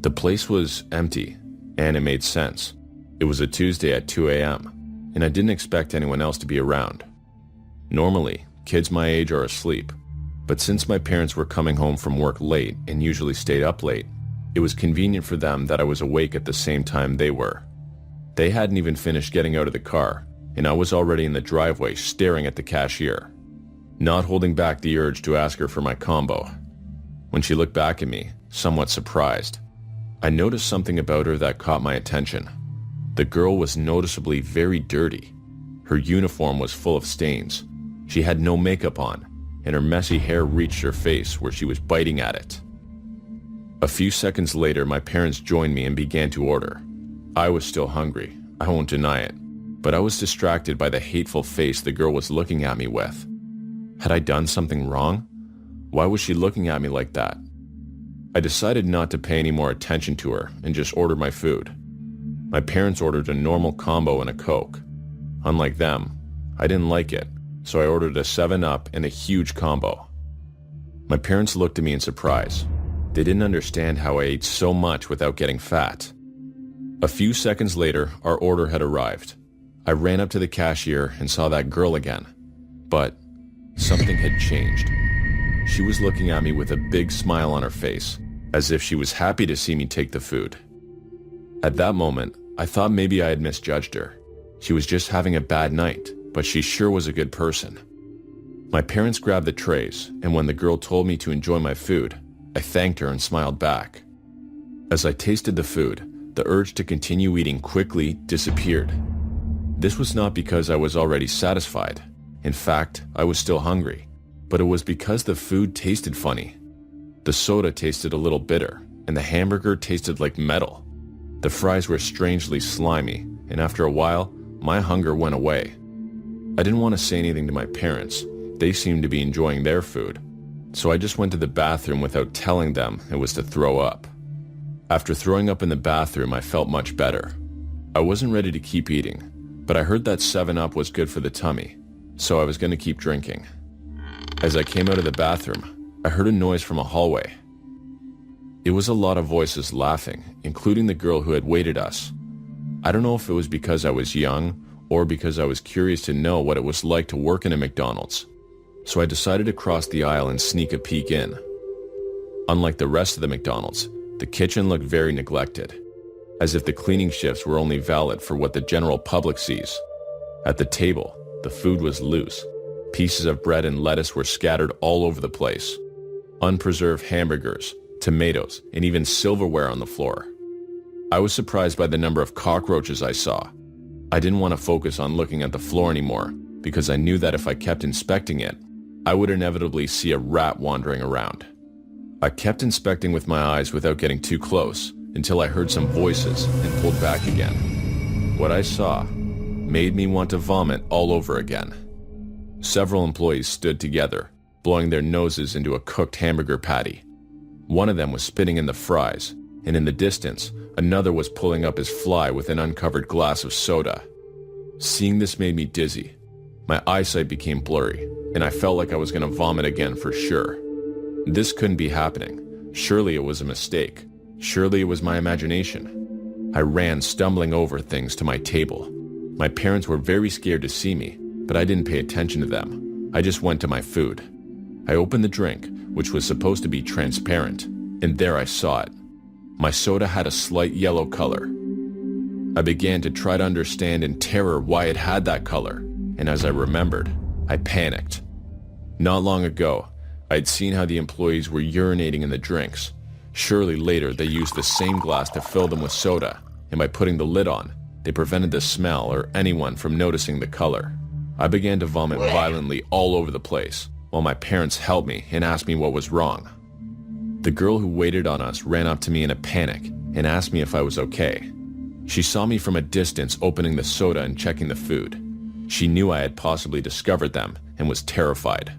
The place was empty, and it made sense. It was a Tuesday at 2 a.m., and I didn't expect anyone else to be around. Normally, kids my age are asleep, but since my parents were coming home from work late and usually stayed up late, it was convenient for them that I was awake at the same time they were. They hadn't even finished getting out of the car, and I was already in the driveway staring at the cashier, not holding back the urge to ask her for my combo. When she looked back at me, somewhat surprised, I noticed something about her that caught my attention. The girl was noticeably very dirty. Her uniform was full of stains. She had no makeup on, and her messy hair reached her face where she was biting at it. A few seconds later, my parents joined me and began to order. I was still hungry, I won't deny it, but I was distracted by the hateful face the girl was looking at me with. Had I done something wrong, Why was she looking at me like that? I decided not to pay any more attention to her and just ordered my food. My parents ordered a normal combo and a Coke. Unlike them, I didn't like it, so I ordered a 7-Up and a huge combo. My parents looked at me in surprise. They didn't understand how I ate so much without getting fat. A few seconds later, our order had arrived. I ran up to the cashier and saw that girl again. But something had changed. She was looking at me with a big smile on her face, as if she was happy to see me take the food. At that moment, I thought maybe I had misjudged her. She was just having a bad night, but she sure was a good person. My parents grabbed the trays, and when the girl told me to enjoy my food, I thanked her and smiled back. As I tasted the food, the urge to continue eating quickly disappeared. This was not because I was already satisfied. In fact, I was still hungry, but it was because the food tasted funny. The soda tasted a little bitter, and the hamburger tasted like metal. The fries were strangely slimy, and after a while, my hunger went away. I didn't want to say anything to my parents. They seemed to be enjoying their food, so I just went to the bathroom without telling them it was to throw up. After throwing up in the bathroom, I felt much better. I wasn't ready to keep eating, but I heard that 7-Up was good for the tummy, so I was going to keep drinking. As I came out of the bathroom, I heard a noise from a hallway. It was a lot of voices laughing, including the girl who had waited us. I don't know if it was because I was young or because I was curious to know what it was like to work in a McDonald's, so I decided to cross the aisle and sneak a peek in. Unlike the rest of the McDonald's, the kitchen looked very neglected, as if the cleaning shifts were only valid for what the general public sees. At the table, the food was loose. Pieces of bread and lettuce were scattered all over the place. Unpreserved hamburgers, tomatoes, and even silverware on the floor. I was surprised by the number of cockroaches I saw. I didn't want to focus on looking at the floor anymore, because I knew that if I kept inspecting it, I would inevitably see a rat wandering around. I kept inspecting with my eyes without getting too close, until I heard some voices and pulled back again. What I saw made me want to vomit all over again. Several employees stood together, blowing their noses into a cooked hamburger patty. One of them was spitting in the fries, and in the distance, another was pulling up his fly with an uncovered glass of soda. Seeing this made me dizzy. My eyesight became blurry, and I felt like I was going to vomit again for sure. This couldn't be happening. Surely it was a mistake. Surely it was my imagination. I ran stumbling over things to my table. My parents were very scared to see me, but I didn't pay attention to them. I just went to my food. I opened the drink, which was supposed to be transparent, and there I saw it. My soda had a slight yellow color. I began to try to understand in terror why it had that color, and as I remembered, I panicked. Not long ago, I'd seen how the employees were urinating in the drinks. Surely later they used the same glass to fill them with soda, and by putting the lid on, they prevented the smell or anyone from noticing the color. I began to vomit violently all over the place, while my parents held me and asked me what was wrong. The girl who waited on us ran up to me in a panic and asked me if I was okay. She saw me from a distance opening the soda and checking the food. She knew I had possibly discovered them and was terrified.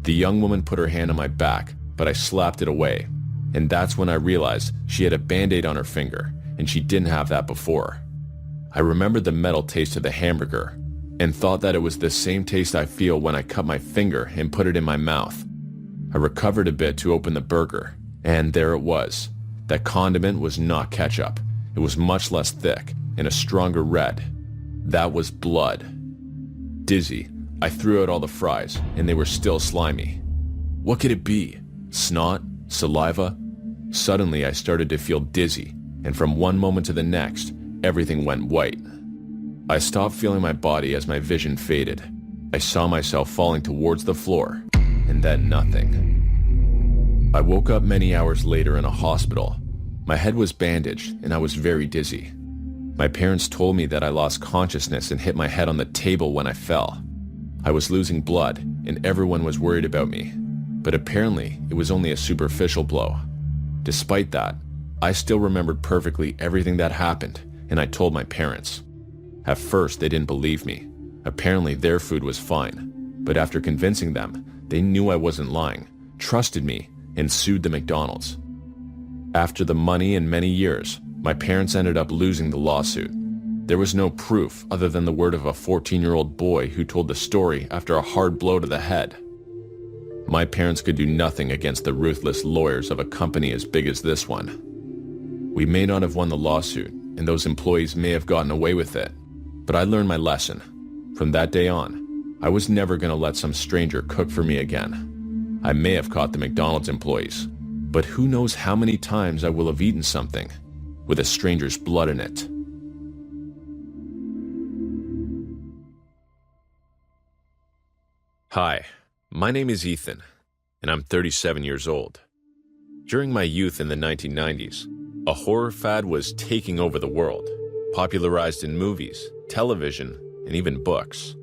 The young woman put her hand on my back, but I slapped it away, and that's when I realized she had a band-aid on her finger, and she didn't have that before. I remembered the metal taste of the hamburger, and thought that it was the same taste I feel when I cut my finger and put it in my mouth. I recovered a bit to open the burger, and there it was. That condiment was not ketchup. It was much less thick and a stronger red. That was blood. Dizzy, I threw out all the fries, and they were still slimy. What could it be? Snot? Saliva? Suddenly, I started to feel dizzy, and from one moment to the next, everything went white. I stopped feeling my body as my vision faded. I saw myself falling towards the floor, and then nothing. I woke up many hours later in a hospital. My head was bandaged, and I was very dizzy. My parents told me that I lost consciousness and hit my head on the table when I fell. I was losing blood, and everyone was worried about me. But apparently, it was only a superficial blow. Despite that, I still remembered perfectly everything that happened, and I told my parents. At first, they didn't believe me. Apparently, their food was fine. But after convincing them, they knew I wasn't lying, trusted me, and sued the McDonald's. After the money and many years, my parents ended up losing the lawsuit. There was no proof other than the word of a 14-year-old boy who told the story after a hard blow to the head. My parents could do nothing against the ruthless lawyers of a company as big as this one. We may not have won the lawsuit, and those employees may have gotten away with it, but I learned my lesson. From that day on, I was never going to let some stranger cook for me again. I may have caught the McDonald's employees, but who knows how many times I will have eaten something with a stranger's blood in it. Hi, my name is Ethan, and I'm 37 years old. During my youth in the 1990s, a horror fad was taking over the world, popularized in movies, television, and even books.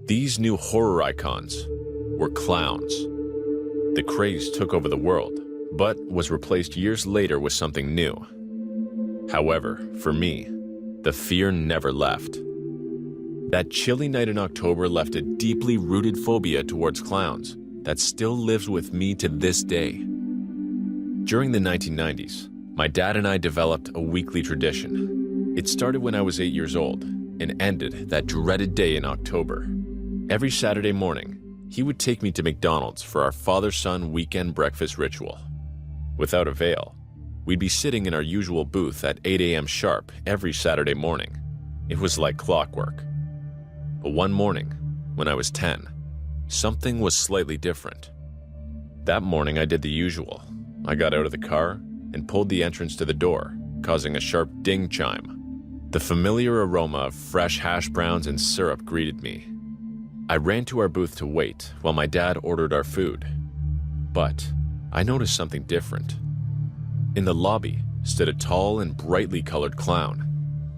These new horror icons were clowns. The craze took over the world, but was replaced years later with something new. However, for me, the fear never left. That chilly night in October left a deeply rooted phobia towards clowns that still lives with me to this day. During the 1990s, my dad and I developed a weekly tradition. It started when I was 8 years old and ended that dreaded day in October. Every Saturday morning, he would take me to McDonald's for our father-son weekend breakfast ritual. Without avail, we'd be sitting in our usual booth at 8 a.m. sharp every Saturday morning. It was like clockwork. But one morning, when I was 10, something was slightly different. That morning I did the usual. I got out of the car and pulled the entrance to the door, causing a sharp ding chime. The familiar aroma of fresh hash browns and syrup greeted me. I ran to our booth to wait while my dad ordered our food. But I noticed something different. In the lobby stood a tall and brightly colored clown.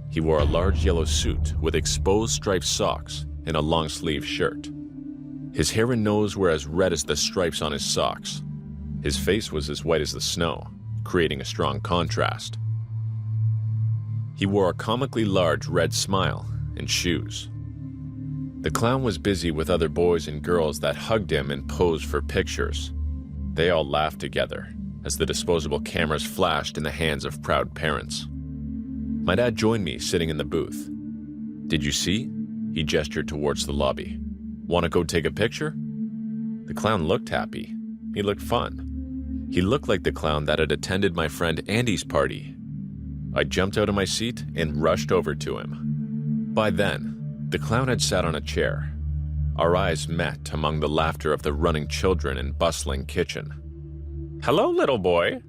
He wore a large yellow suit with exposed striped socks and a long-sleeved shirt. His hair and nose were as red as the stripes on his socks. His face was as white as the snow, creating a strong contrast. He wore a comically large red smile and shoes. The clown was busy with other boys and girls that hugged him and posed for pictures. They all laughed together as the disposable cameras flashed in the hands of proud parents. My dad joined me sitting in the booth. "Did you see?" He gestured towards the lobby. "Want to go take a picture?" The clown looked happy. He looked fun. He looked like the clown that had attended my friend Andy's party. I jumped out of my seat and rushed over to him. By then, the clown had sat on a chair. Our eyes met among the laughter of the running children and bustling kitchen. "Hello, little boy,"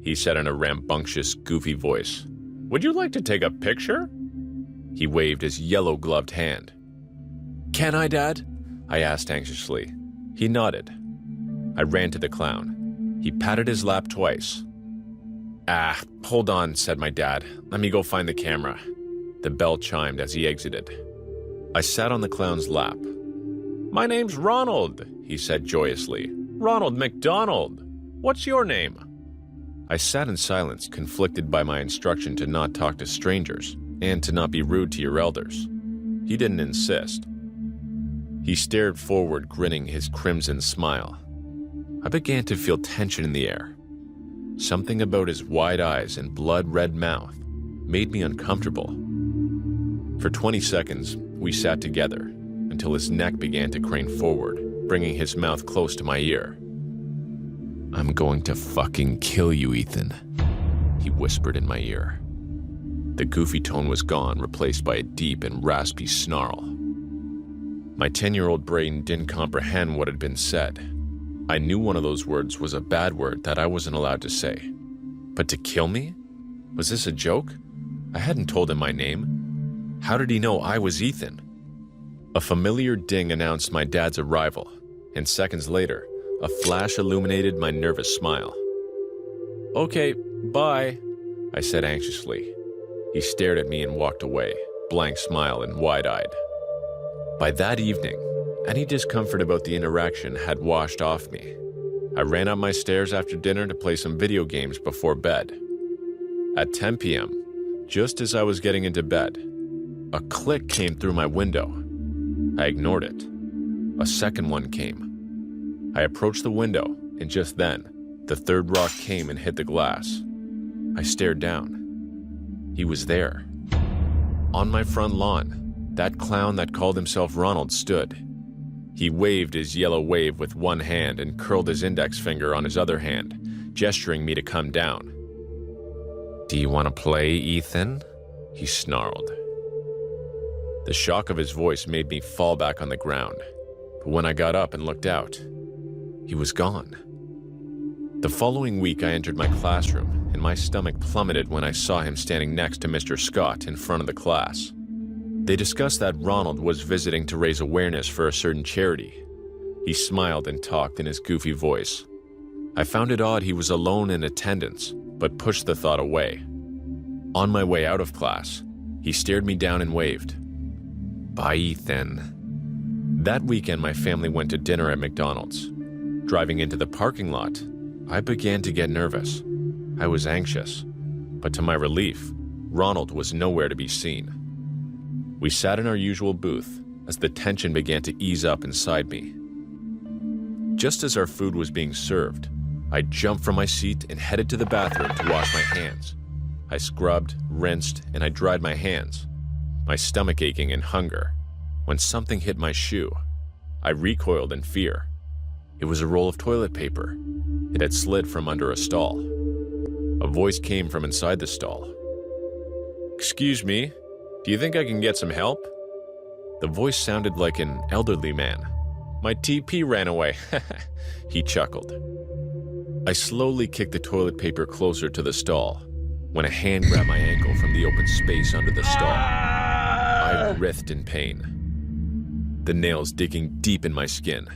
he said in a rambunctious, goofy voice. "Would you like to take a picture?" He waved his yellow-gloved hand. "Can I, Dad?" I asked anxiously. He nodded. I ran to the clown. He patted his lap twice. Hold on," said my dad. "Let me go find the camera." The bell chimed as he exited. I sat on the clown's lap. "My name's Ronald," he said joyously. "Ronald McDonald. What's your name?" I sat in silence, conflicted by my instruction to not talk to strangers and to not be rude to your elders. He didn't insist. He stared forward, grinning his crimson smile. I began to feel tension in the air. Something about his wide eyes and blood-red mouth made me uncomfortable. For 20 seconds, we sat together until his neck began to crane forward, bringing his mouth close to my ear. "I'm going to fucking kill you, Ethan," he whispered in my ear. The goofy tone was gone, replaced by a deep and raspy snarl. My 10-year-old brain didn't comprehend what had been said. I knew one of those words was a bad word that I wasn't allowed to say. But to kill me? Was this a joke? I hadn't told him my name. How did he know I was Ethan? A familiar ding announced my dad's arrival, and seconds later, a flash illuminated my nervous smile. "Okay, bye," I said anxiously. He stared at me and walked away, blank smile and wide-eyed. By that evening, any discomfort about the interaction had washed off me. I ran up my stairs after dinner to play some video games before bed. At 10 p.m., just as I was getting into bed, a click came through my window. I ignored it. A second one came. I approached the window and just then, the third rock came and hit the glass. I stared down. He was there. On my front lawn, that clown that called himself Ronald stood. He waved his yellow wave with one hand and curled his index finger on his other hand, gesturing me to come down. "Do you want to play, Ethan?" he snarled. The shock of his voice made me fall back on the ground, but when I got up and looked out, he was gone. The following week, I entered my classroom, and my stomach plummeted when I saw him standing next to Mr. Scott in front of the class. They discussed that Ronald was visiting to raise awareness for a certain charity. He smiled and talked in his goofy voice. I found it odd he was alone in attendance, but pushed the thought away. On my way out of class, he stared me down and waved. "Bye, Ethan." That weekend, my family went to dinner at McDonald's. Driving into the parking lot, I began to get nervous. I was anxious, but to my relief, Ronald was nowhere to be seen. We sat in our usual booth as the tension began to ease up inside me. Just as our food was being served, I jumped from my seat and headed to the bathroom to wash my hands. I scrubbed, rinsed, and I dried my hands, my stomach aching in hunger, when something hit my shoe. I recoiled in fear. It was a roll of toilet paper. It had slid from under a stall. A voice came from inside the stall. "Excuse me, do you think I can get some help?" The voice sounded like an elderly man. "My TP ran away," he chuckled. I slowly kicked the toilet paper closer to the stall when a hand grabbed my ankle from the open space under the stall. I writhed in pain, the nails digging deep in my skin.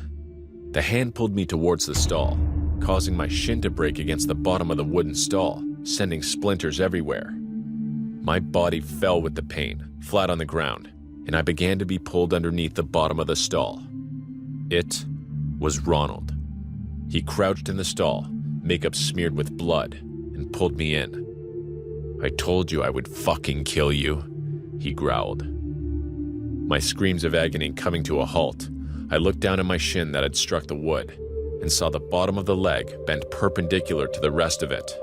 The hand pulled me towards the stall, causing my shin to break against the bottom of the wooden stall, sending splinters everywhere. My body fell with the pain, flat on the ground, and I began to be pulled underneath the bottom of the stall. It was Ronald. He crouched in the stall, makeup smeared with blood, and pulled me in. "I told you I would fucking kill you," he growled. My screams of agony coming to a halt, I looked down at my shin that had struck the wood and saw the bottom of the leg bent perpendicular to the rest of it.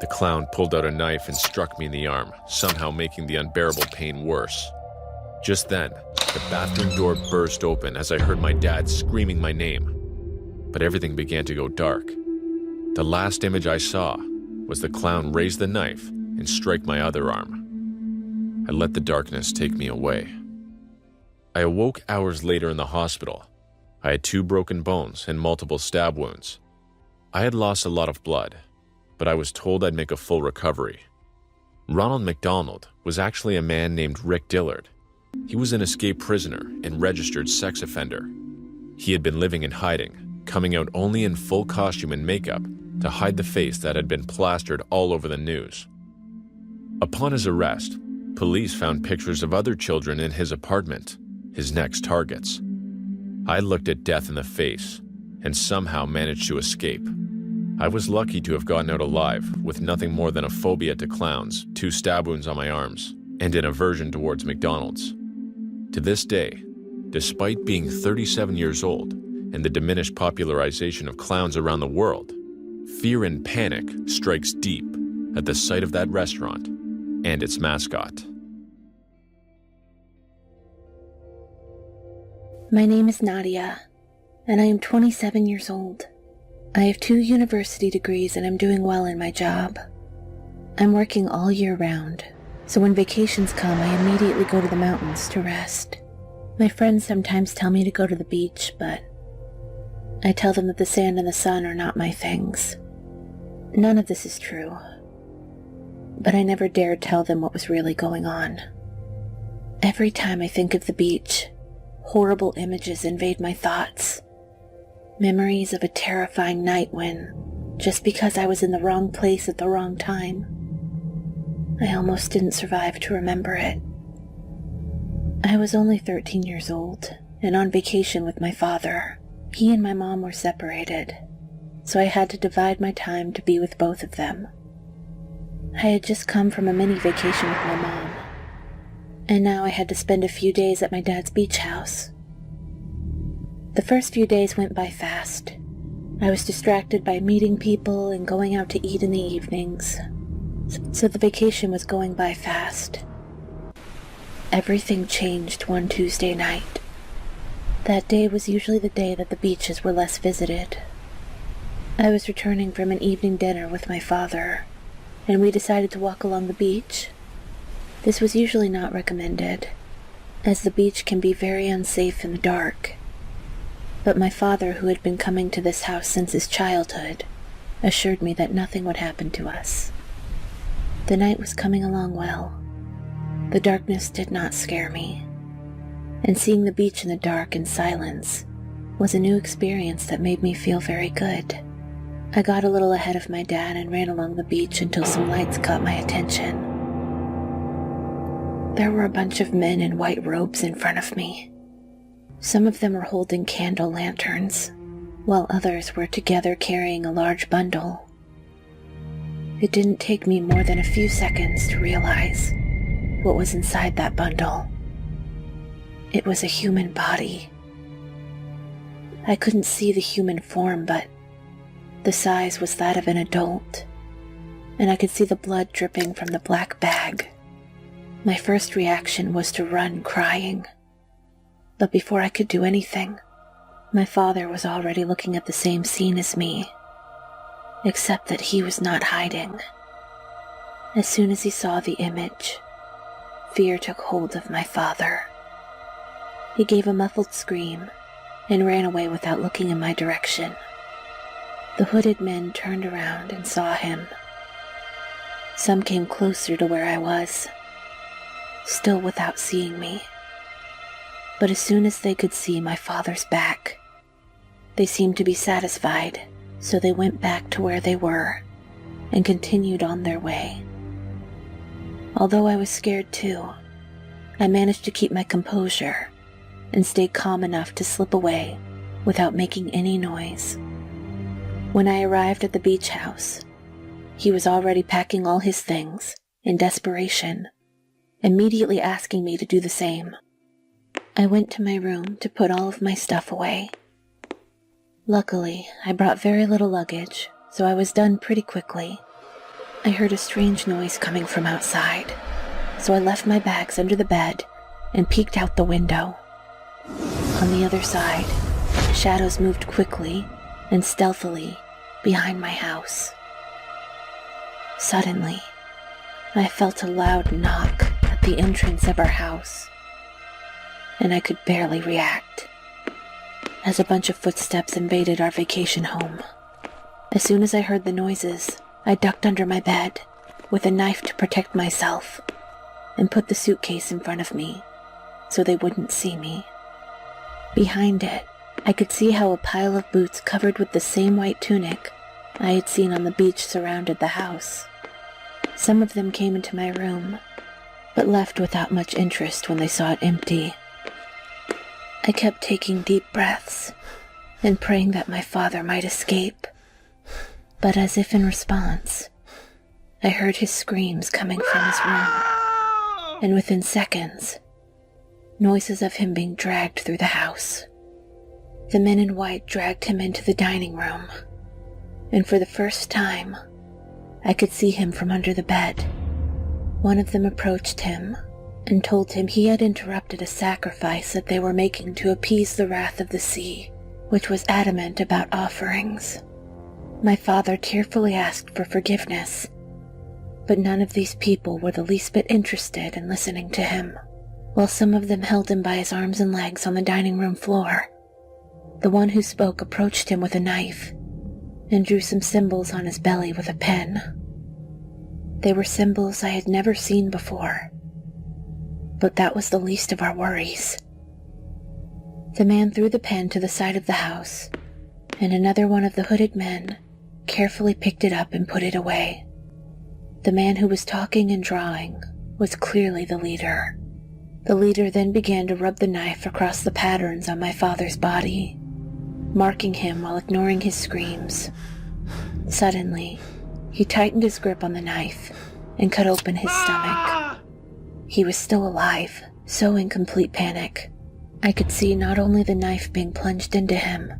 The clown pulled out a knife and struck me in the arm, somehow making the unbearable pain worse. Just then, the bathroom door burst open as I heard my dad screaming my name. But everything began to go dark. The last image I saw was the clown raise the knife and strike my other arm. I let the darkness take me away. I awoke hours later in the hospital. I had 2 broken bones and multiple stab wounds. I had lost a lot of blood, but I was told I'd make a full recovery. Ronald McDonald was actually a man named Rick Dillard. He was an escaped prisoner and registered sex offender. He had been living in hiding, coming out only in full costume and makeup to hide the face that had been plastered all over the news. Upon his arrest, police found pictures of other children in his apartment, his next targets. I looked at death in the face and somehow managed to escape. I was lucky to have gotten out alive with nothing more than a phobia to clowns, 2 stab wounds on my arms, and an aversion towards McDonald's. To this day, despite being 37 years old and the diminished popularization of clowns around the world, fear and panic strikes deep at the sight of that restaurant and its mascot. My name is Nadia, and I am 27 years old. I have 2 university degrees and I'm doing well in my job. I'm working all year round, so when vacations come, I immediately go to the mountains to rest. My friends sometimes tell me to go to the beach, but I tell them that the sand and the sun are not my things. None of this is true, but I never dared tell them what was really going on. Every time I think of the beach, horrible images invade my thoughts. Memories of a terrifying night when, just because I was in the wrong place at the wrong time, I almost didn't survive to remember it. I was only 13 years old and on vacation with my father. He and my mom were separated, so I had to divide my time to be with both of them. I had just come from a mini vacation with my mom, and now I had to spend a few days at my dad's beach house. The first few days went by fast. I was distracted by meeting people and going out to eat in the evenings, so the vacation was going by fast. Everything changed one Tuesday night. That day was usually the day that the beaches were less visited. I was returning from an evening dinner with my father, and we decided to walk along the beach. This was usually not recommended, as the beach can be very unsafe in the dark. But my father, who had been coming to this house since his childhood, assured me that nothing would happen to us. The night was coming along well. The darkness did not scare me, and seeing the beach in the dark and silence was a new experience that made me feel very good. I got a little ahead of my dad and ran along the beach until some lights caught my attention. There were a bunch of men in white robes in front of me. Some of them were holding candle lanterns, while others were together carrying a large bundle. It didn't take me more than a few seconds to realize what was inside that bundle. It was a human body. I couldn't see the human form, but the size was that of an adult, and I could see the blood dripping from the black bag. My first reaction was to run crying. But before I could do anything, my father was already looking at the same scene as me, except that he was not hiding. As soon as he saw the image, fear took hold of my father. He gave a muffled scream and ran away without looking in my direction. The hooded men turned around and saw him. Some came closer to where I was, still without seeing me. But as soon as they could see my father's back, they seemed to be satisfied, so they went back to where they were and continued on their way. Although I was scared too, I managed to keep my composure and stay calm enough to slip away without making any noise. When I arrived at the beach house, he was already packing all his things in desperation, immediately asking me to do the same. I went to my room to put all of my stuff away. Luckily, I brought very little luggage, so I was done pretty quickly. I heard a strange noise coming from outside, so I left my bags under the bed and peeked out the window. On the other side, shadows moved quickly and stealthily behind my house. Suddenly, I felt a loud knock at the entrance of our house, and I could barely react as a bunch of footsteps invaded our vacation home. As soon as I heard the noises, I ducked under my bed with a knife to protect myself and put the suitcase in front of me so they wouldn't see me. Behind it, I could see how a pile of boots covered with the same white tunic I had seen on the beach surrounded the house. Some of them came into my room, but left without much interest when they saw it empty. I kept taking deep breaths and praying that my father might escape, but as if in response, I heard his screams coming from his room, and within seconds, noises of him being dragged through the house. The men in white dragged him into the dining room, and for the first time, I could see him from under the bed. One of them approached him and told him he had interrupted a sacrifice that they were making to appease the wrath of the sea, which was adamant about offerings. My father tearfully asked for forgiveness, but none of these people were the least bit interested in listening to him. While some of them held him by his arms and legs on the dining room floor, the one who spoke approached him with a knife and drew some symbols on his belly with a pen. They were symbols I had never seen before, but that was the least of our worries. The man threw the pen to the side of the house, and another one of the hooded men carefully picked it up and put it away. The man who was talking and drawing was clearly the leader. The leader then began to rub the knife across the patterns on my father's body, marking him while ignoring his screams. Suddenly, he tightened his grip on the knife and cut open his stomach. He was still alive, so in complete panic, I could see not only the knife being plunged into him,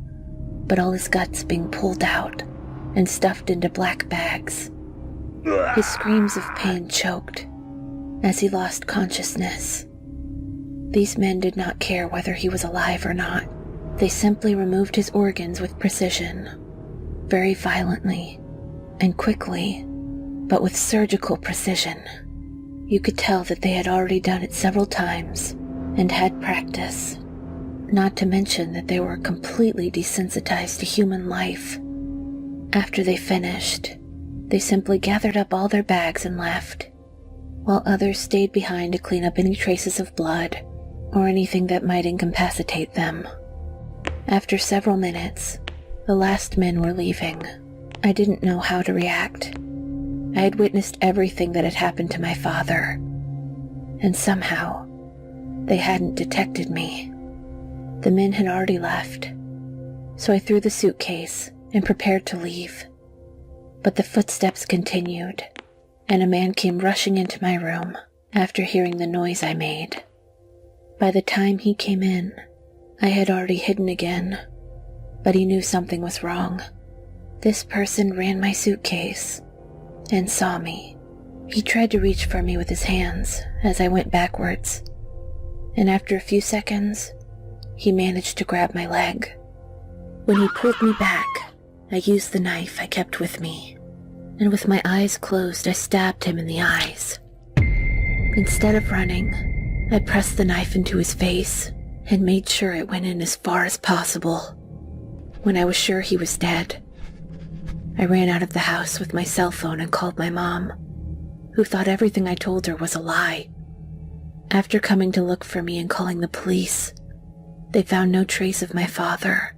but all his guts being pulled out and stuffed into black bags. His screams of pain choked as he lost consciousness. These men did not care whether he was alive or not. They simply removed his organs with precision, very violently and quickly, but with surgical precision. You could tell that they had already done it several times and had practice, not to mention that they were completely desensitized to human life. After they finished, they simply gathered up all their bags and left, while others stayed behind to clean up any traces of blood or anything that might incapacitate them. After several minutes, the last men were leaving. I didn't know how to react. I had witnessed everything that had happened to my father, and somehow they hadn't detected me. The men had already left, so I threw the suitcase and prepared to leave. But the footsteps continued, and a man came rushing into my room after hearing the noise I made. By the time he came in, I had already hidden again, but he knew something was wrong. This person ran my suitcase and saw me. He tried to reach for me with his hands as I went backwards, and after a few seconds, he managed to grab my leg. When he pulled me back, I used the knife I kept with me, and with my eyes closed, I stabbed him in the eyes. Instead of running, I pressed the knife into his face and made sure it went in as far as possible. When I was sure he was dead, I ran out of the house with my cell phone and called my mom, who thought everything I told her was a lie. After coming to look for me and calling the police, they found no trace of my father,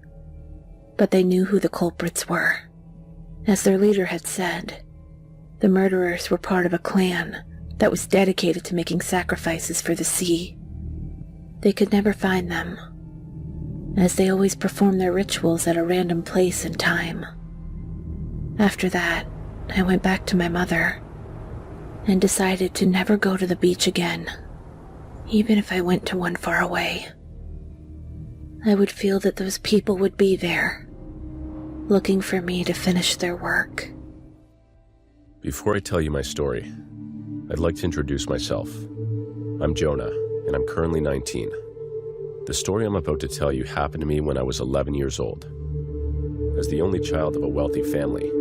but they knew who the culprits were. As their leader had said, the murderers were part of a clan that was dedicated to making sacrifices for the sea. They could never find them, as they always performed their rituals at a random place and time. After that, I went back to my mother and decided to never go to the beach again, even if I went to one far away. I would feel that those people would be there, looking for me to finish their work. Before I tell you my story, I'd like to introduce myself. I'm Jonah, and I'm currently 19. The story I'm about to tell you happened to me when I was 11 years old. As the only child of a wealthy family,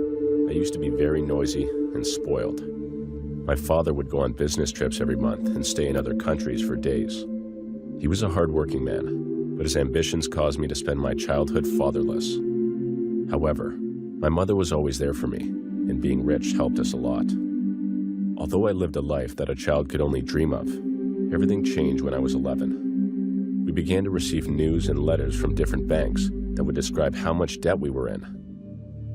I used to be very noisy and spoiled. My father would go on business trips every month and stay in other countries for days. He was a hard-working man, but his ambitions caused me to spend my childhood fatherless. However, my mother was always there for me, and being rich helped us a lot. Although I lived a life that a child could only dream of, everything changed when I was 11. We began to receive news and letters from different banks that would describe how much debt we were in.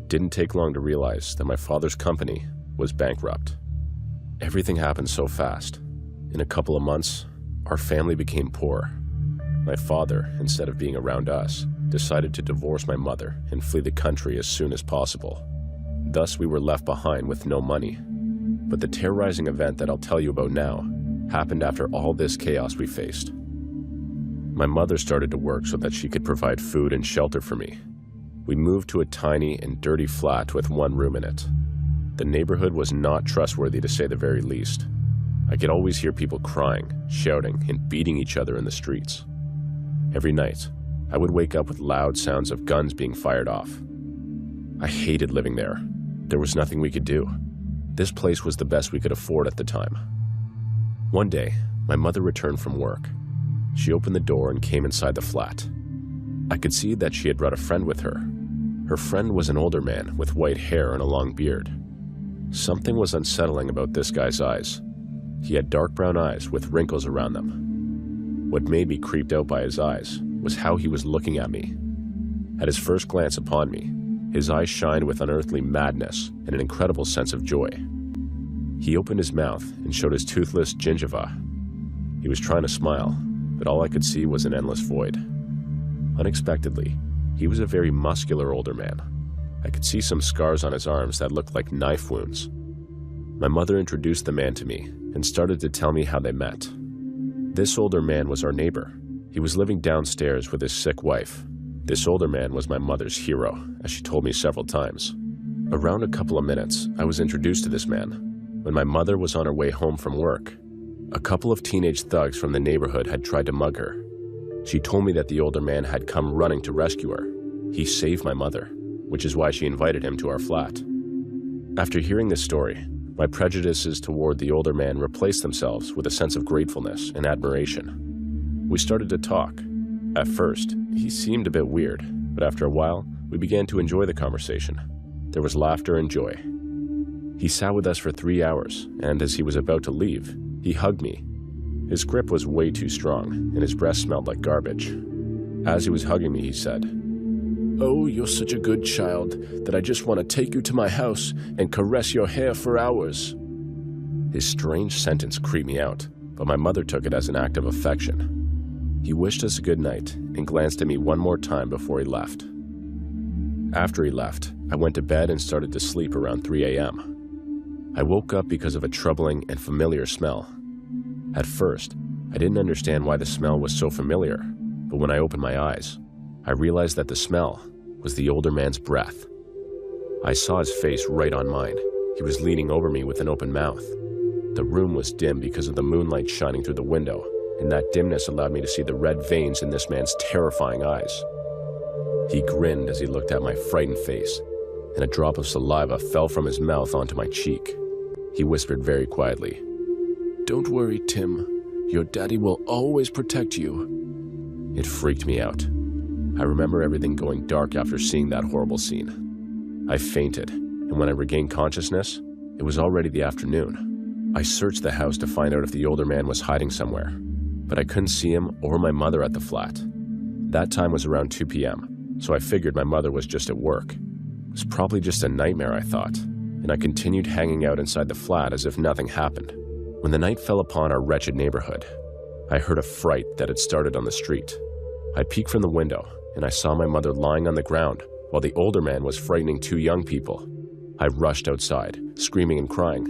It didn't take long to realize that my father's company was bankrupt. Everything happened so fast. In a couple of months, our family became poor. My father, instead of being around us, decided to divorce my mother and flee the country as soon as possible. Thus, we were left behind with no money. But the terrorizing event that I'll tell you about now happened after all this chaos we faced. My mother started to work so that she could provide food and shelter for me. We moved to a tiny and dirty flat with one room in it. The neighborhood was not trustworthy, to say the very least. I could always hear people crying, shouting, and beating each other in the streets. Every night, I would wake up with loud sounds of guns being fired off. I hated living there. There was nothing we could do. This place was the best we could afford at the time. One day, my mother returned from work. She opened the door and came inside the flat. I could see that she had brought a friend with her. Her friend was an older man with white hair and a long beard. Something was unsettling about this guy's eyes. He had dark brown eyes with wrinkles around them. What made me creeped out by his eyes was how he was looking at me. At his first glance upon me, his eyes shined with unearthly madness and an incredible sense of joy. He opened his mouth and showed his toothless gingiva. He was trying to smile, but all I could see was an endless void. Unexpectedly, he was a very muscular older man. I could see some scars on his arms that looked like knife wounds. My mother introduced the man to me and started to tell me how they met. This older man was our neighbor. He was living downstairs with his sick wife. This older man was my mother's hero, as she told me several times. Around a couple of minutes, I was introduced to this man. When my mother was on her way home from work, a couple of teenage thugs from the neighborhood had tried to mug her. She told me that the older man had come running to rescue her. He saved my mother, which is why she invited him to our flat. After hearing this story, my prejudices toward the older man replaced themselves with a sense of gratefulness and admiration. We started to talk. At first, he seemed a bit weird, but after a while, we began to enjoy the conversation. There was laughter and joy. He sat with us for 3 hours, and as he was about to leave, he hugged me. His grip was way too strong, and his breath smelled like garbage. As he was hugging me, he said, "Oh, you're such a good child that I just want to take you to my house and caress your hair for hours." His strange sentence creeped me out, but my mother took it as an act of affection. He wished us a good night and glanced at me one more time before he left. After he left, I went to bed and started to sleep around 3 a.m. I woke up because of a troubling and familiar smell. At first, I didn't understand why the smell was so familiar, but when I opened my eyes, I realized that the smell was the older man's breath. I saw his face right on mine. He was leaning over me with an open mouth. The room was dim because of the moonlight shining through the window, and that dimness allowed me to see the red veins in this man's terrifying eyes. He grinned as he looked at my frightened face, and a drop of saliva fell from his mouth onto my cheek. He whispered very quietly, "Don't worry, Tim. Your daddy will always protect you." It freaked me out. I remember everything going dark after seeing that horrible scene. I fainted, and when I regained consciousness, it was already the afternoon. I searched the house to find out if the older man was hiding somewhere, but I couldn't see him or my mother at the flat. That time was around 2 p.m., so I figured my mother was just at work. It was probably just a nightmare, I thought, and I continued hanging out inside the flat as if nothing happened. When the night fell upon our wretched neighborhood, I heard a fright that had started on the street. I peeked from the window, and I saw my mother lying on the ground while the older man was frightening 2 young people. I rushed outside, screaming and crying,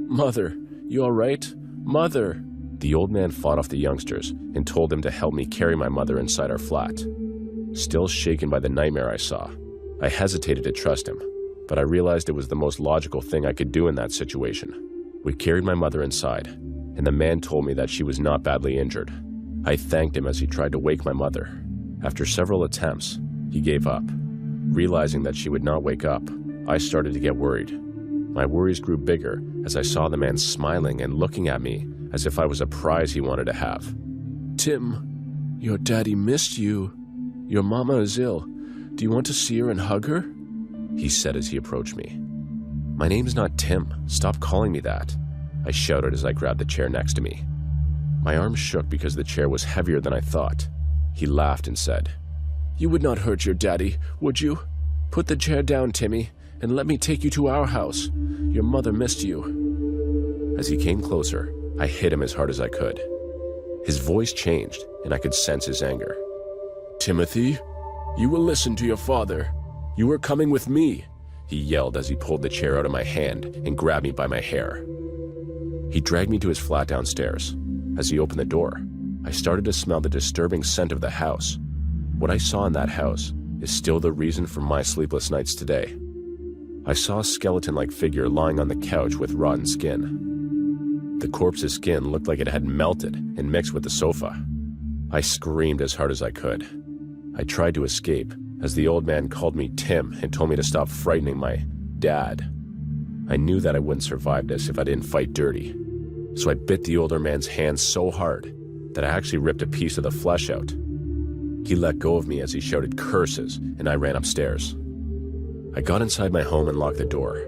"Mother, you all right? Mother!" The old man fought off the youngsters and told them to help me carry my mother inside our flat. Still shaken by the nightmare I saw, I hesitated to trust him, but I realized it was the most logical thing I could do in that situation. We carried my mother inside, and the man told me that she was not badly injured. I thanked him as he tried to wake my mother. After several attempts, he gave up. Realizing that she would not wake up, I started to get worried. My worries grew bigger as I saw the man smiling and looking at me as if I was a prize he wanted to have. "Tim, your daddy missed you. Your mama is ill. Do you want to see her and hug her?" he said as he approached me. "My name's not Tim. Stop calling me that," I shouted as I grabbed the chair next to me. My arms shook because the chair was heavier than I thought. He laughed and said, "You would not hurt your daddy, would you? Put the chair down, Timmy, and let me take you to our house. Your mother missed you." As he came closer, I hit him as hard as I could. His voice changed, and I could sense his anger. "Timothy, you will listen to your father. You are coming with me," he yelled as he pulled the chair out of my hand and grabbed me by my hair. He dragged me to his flat downstairs. As he opened the door, I started to smell the disturbing scent of the house. What I saw in that house is still the reason for my sleepless nights today. I saw a skeleton-like figure lying on the couch with rotten skin. The corpse's skin looked like it had melted and mixed with the sofa. I screamed as hard as I could. I tried to escape as the old man called me Tim and told me to stop frightening my dad. I knew that I wouldn't survive this if I didn't fight dirty. So I bit the older man's hand so hard that I actually ripped a piece of the flesh out. He let go of me as he shouted curses, and I ran upstairs. I got inside my home and locked the door.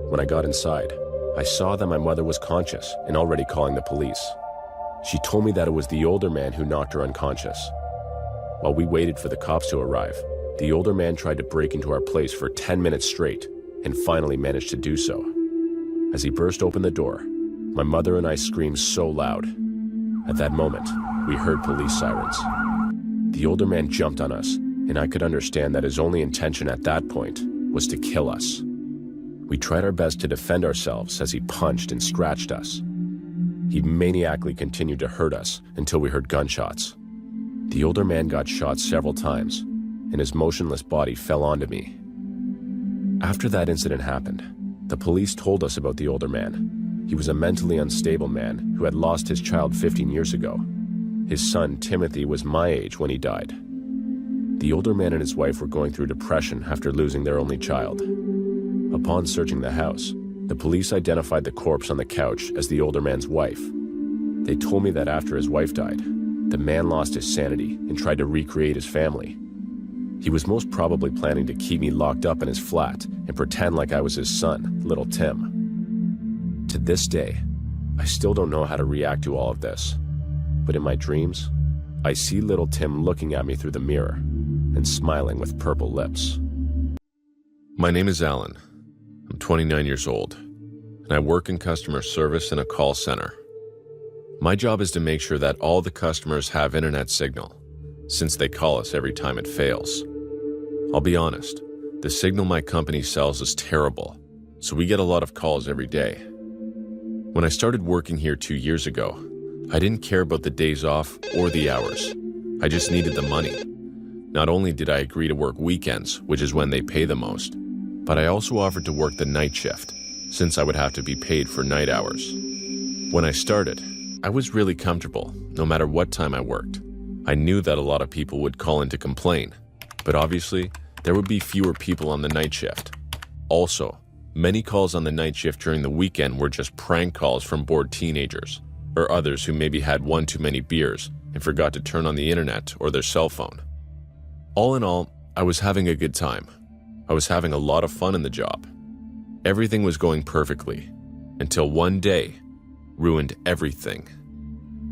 When I got inside, I saw that my mother was conscious and already calling the police. She told me that it was the older man who knocked her unconscious. While we waited for the cops to arrive, the older man tried to break into our place for 10 minutes straight and finally managed to do so. As he burst open the door, my mother and I screamed so loud. At that moment, we heard police sirens. The older man jumped on us, and I could understand that his only intention at that point was to kill us. We tried our best to defend ourselves as he punched and scratched us. He maniacally continued to hurt us until we heard gunshots. The older man got shot several times, and his motionless body fell onto me. After that incident happened, the police told us about the older man. He was a mentally unstable man who had lost his child 15 years ago. His son, Timothy, was my age when he died. The older man and his wife were going through depression after losing their only child. Upon searching the house, the police identified the corpse on the couch as the older man's wife. They told me that after his wife died, the man lost his sanity and tried to recreate his family. He was most probably planning to keep me locked up in his flat and pretend like I was his son, little Tim. To this day, I still don't know how to react to all of this. But in my dreams, I see little Tim looking at me through the mirror and smiling with purple lips. My name is Alan. I'm 29 years old, and I work in customer service in a call center. My job is to make sure that all the customers have internet signal, since they call us every time it fails. I'll be honest, the signal my company sells is terrible, so we get a lot of calls every day. When I started working here 2 years ago, I didn't care about the days off or the hours. I just needed the money. Not only did I agree to work weekends, which is when they pay the most, but I also offered to work the night shift, since I would have to be paid for night hours. When I started, I was really comfortable, no matter what time I worked. I knew that a lot of people would call in to complain, but obviously, there would be fewer people on the night shift. Also, many calls on the night shift during the weekend were just prank calls from bored teenagers, or others who maybe had one too many beers and forgot to turn on the internet or their cell phone. All in all, I was having a good time. I was having a lot of fun in the job. Everything was going perfectly, until one day ruined everything.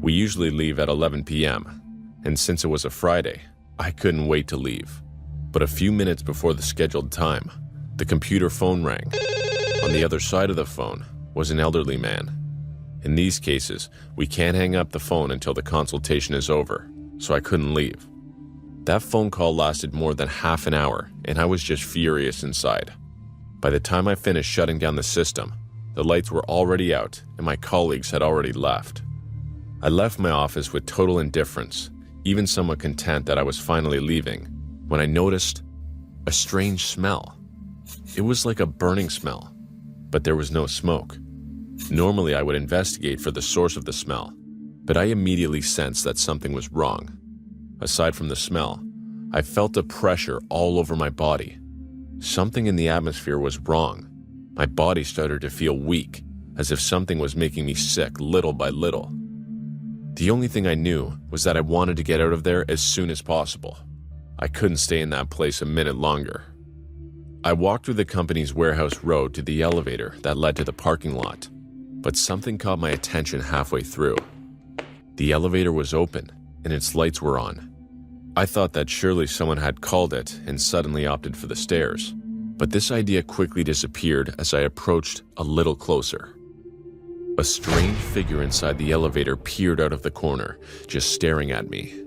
We usually leave at 11 p.m., and since it was a Friday, I couldn't wait to leave. But a few minutes before the scheduled time, the computer phone rang. On the other side of the phone was an elderly man. In these cases, we can't hang up the phone until the consultation is over, so I couldn't leave. That phone call lasted more than half an hour, and I was just furious inside. By the time I finished shutting down the system, the lights were already out and my colleagues had already left. I left my office with total indifference, even somewhat content that I was finally leaving, when I noticed a strange smell. It was like a burning smell, but there was no smoke. Normally I would investigate for the source of the smell, but I immediately sensed that something was wrong. Aside from the smell, I felt a pressure all over my body. Something in the atmosphere was wrong. My body started to feel weak, as if something was making me sick little by little. The only thing I knew was that I wanted to get out of there as soon as possible. I couldn't stay in that place a minute longer. I walked through the company's warehouse road to the elevator that led to the parking lot, but something caught my attention halfway through. The elevator was open, and its lights were on. I thought that surely someone had called it and suddenly opted for the stairs, but this idea quickly disappeared as I approached a little closer. A strange figure inside the elevator peered out of the corner, just staring at me.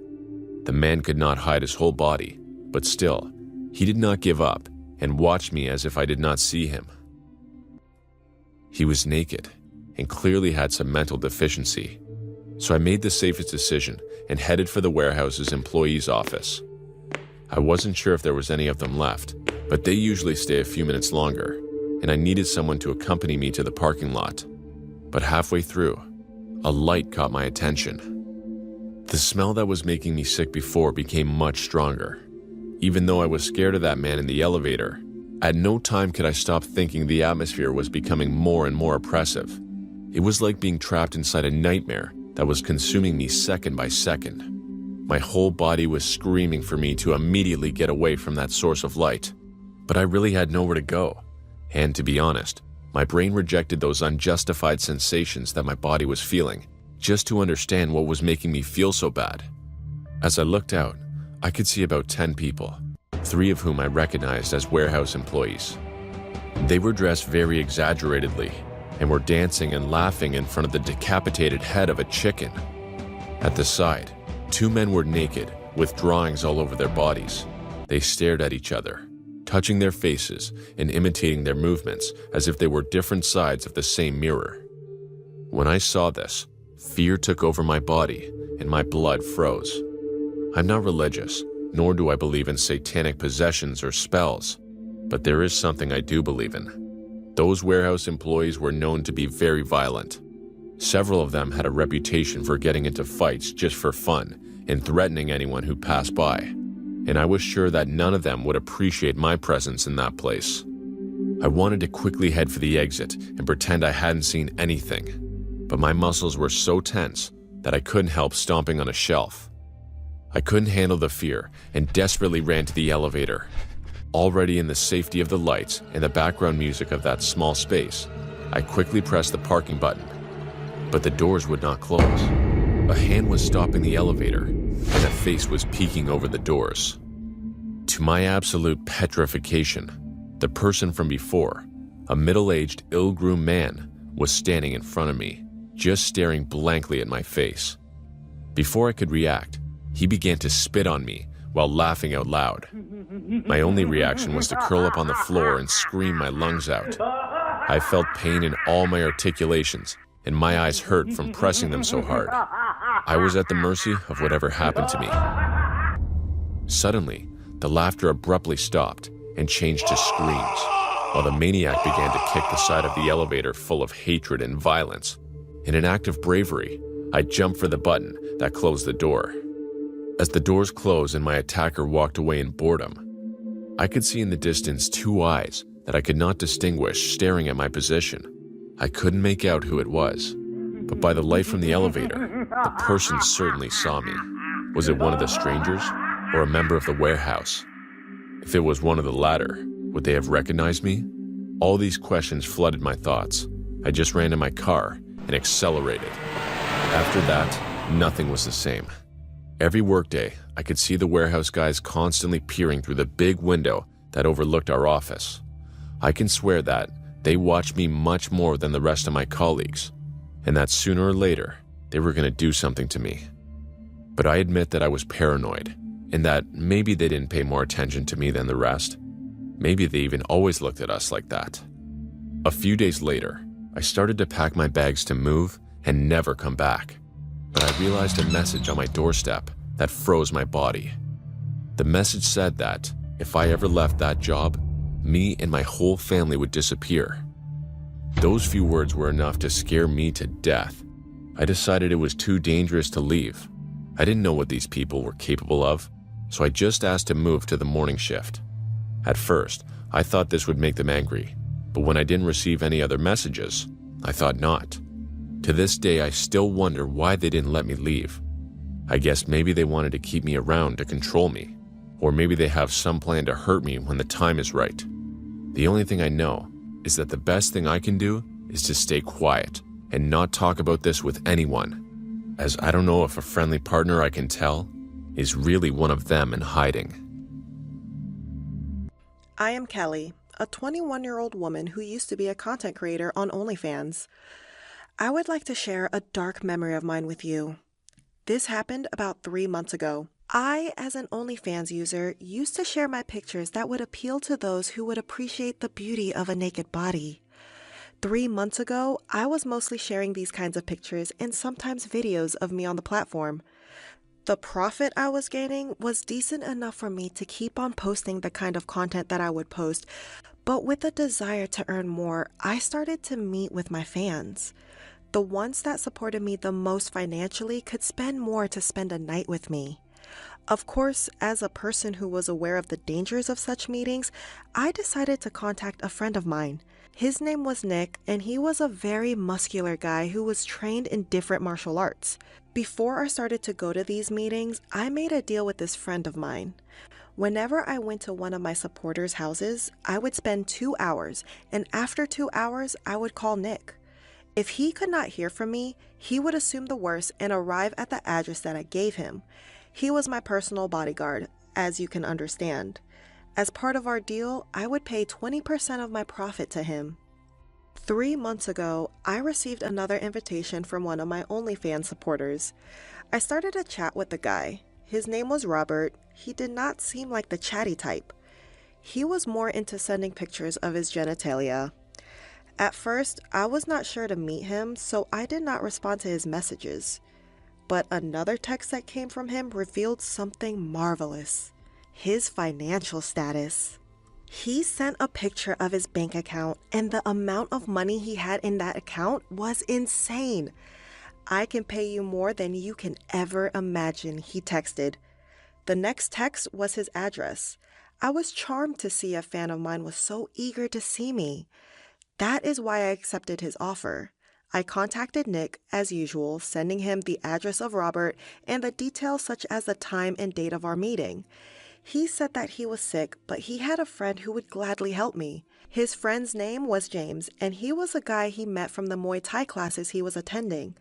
The man could not hide his whole body, but still, he did not give up and watched me as if I did not see him. He was naked and clearly had some mental deficiency, so I made the safest decision and headed for the warehouse's employee's office. I wasn't sure if there was any of them left, but they usually stay a few minutes longer, and I needed someone to accompany me to the parking lot. But halfway through, a light caught my attention. The smell that was making me sick before became much stronger. Even though I was scared of that man in the elevator, at no time could I stop thinking the atmosphere was becoming more and more oppressive. It was like being trapped inside a nightmare that was consuming me second by second. My whole body was screaming for me to immediately get away from that source of light, but I really had nowhere to go. And to be honest, my brain rejected those unjustified sensations that my body was feeling, just to understand what was making me feel so bad. As I looked out, I could see about 10 people, 3 of whom I recognized as warehouse employees. They were dressed very exaggeratedly and were dancing and laughing in front of the decapitated head of a chicken. At the side, 2 men were naked with drawings all over their bodies. They stared at each other, touching their faces and imitating their movements as if they were different sides of the same mirror. When I saw this, fear took over my body and my blood froze. I'm not religious, nor do I believe in satanic possessions or spells. But there is something I do believe in. Those warehouse employees were known to be very violent. Several of them had a reputation for getting into fights just for fun and threatening anyone who passed by. And I was sure that none of them would appreciate my presence in that place. I wanted to quickly head for the exit and pretend I hadn't seen anything, but my muscles were so tense that I couldn't help stomping on a shelf. I couldn't handle the fear and desperately ran to the elevator. Already in the safety of the lights and the background music of that small space, I quickly pressed the parking button, but the doors would not close. A hand was stopping the elevator, and a face was peeking over the doors. To my absolute petrification, the person from before, a middle-aged, ill-groomed man, was standing in front of me, just staring blankly at my face. Before I could react, he began to spit on me while laughing out loud. My only reaction was to curl up on the floor and scream my lungs out. I felt pain in all my articulations, and my eyes hurt from pressing them so hard. I was at the mercy of whatever happened to me. Suddenly, the laughter abruptly stopped and changed to screams, while the maniac began to kick the side of the elevator full of hatred and violence. In an act of bravery, I jumped for the button that closed the door. As the doors closed and my attacker walked away in boredom, I could see in the distance two eyes that I could not distinguish staring at my position. I couldn't make out who it was, but by the light from the elevator, the person certainly saw me. Was it one of the strangers or a member of the warehouse? If it was one of the latter, would they have recognized me? All these questions flooded my thoughts. I just ran to my car and accelerated. After that, nothing was the same. Every workday, I could see the warehouse guys constantly peering through the big window that overlooked our office. I can swear that they watched me much more than the rest of my colleagues, and that sooner or later, they were going to do something to me. But I admit that I was paranoid, and that maybe they didn't pay more attention to me than the rest. Maybe they even always looked at us like that. A few days later, I started to pack my bags to move and never come back. But I realized a message on my doorstep that froze my body. The message said that if I ever left that job, me and my whole family would disappear. Those few words were enough to scare me to death. I decided it was too dangerous to leave. I didn't know what these people were capable of, so I just asked to move to the morning shift. At first, I thought this would make them angry, but when I didn't receive any other messages, I thought not. To this day, I still wonder why they didn't let me leave. I guess maybe they wanted to keep me around to control me, or maybe they have some plan to hurt me when the time is right. The only thing I know is that the best thing I can do is to stay quiet and not talk about this with anyone, as I don't know if a friendly partner I can tell is really one of them in hiding. I am Kelly, a 21-year-old woman who used to be a content creator on OnlyFans. I would like to share a dark memory of mine with you. This happened about 3 months ago. I, as an OnlyFans user, used to share my pictures that would appeal to those who would appreciate the beauty of a naked body. 3 months ago, I was mostly sharing these kinds of pictures and sometimes videos of me on the platform. The profit I was gaining was decent enough for me to keep on posting the kind of content that I would post, but with a desire to earn more, I started to meet with my fans. The ones that supported me the most financially could spend more to spend a night with me. Of course, as a person who was aware of the dangers of such meetings, I decided to contact a friend of mine. His name was Nick, and he was a very muscular guy who was trained in different martial arts. Before I started to go to these meetings, I made a deal with this friend of mine. Whenever I went to one of my supporters' houses, I would spend 2 hours, and after 2 hours, I would call Nick. If he could not hear from me, he would assume the worst and arrive at the address that I gave him. He was my personal bodyguard, as you can understand. As part of our deal, I would pay 20% of my profit to him. 3 months ago, I received another invitation from one of my OnlyFans supporters. I started a chat with the guy. His name was Robert. He did not seem like the chatty type. He was more into sending pictures of his genitalia. At first, I was not sure to meet him, so I did not respond to his messages. But another text that came from him revealed something marvelous. his financial status. He sent a picture of his bank account, and the amount of money he had in that account was insane. I can pay you more than you can ever imagine, he texted. The next text was his address. I was charmed to see a fan of mine was so eager to see me. That is why I accepted his offer. I contacted Nick, as usual, sending him the address of Robert and the details such as the time and date of our meeting. He said that he was sick, but he had a friend who would gladly help me. His friend's name was James, and he was a guy he met from the Muay Thai classes he was attending.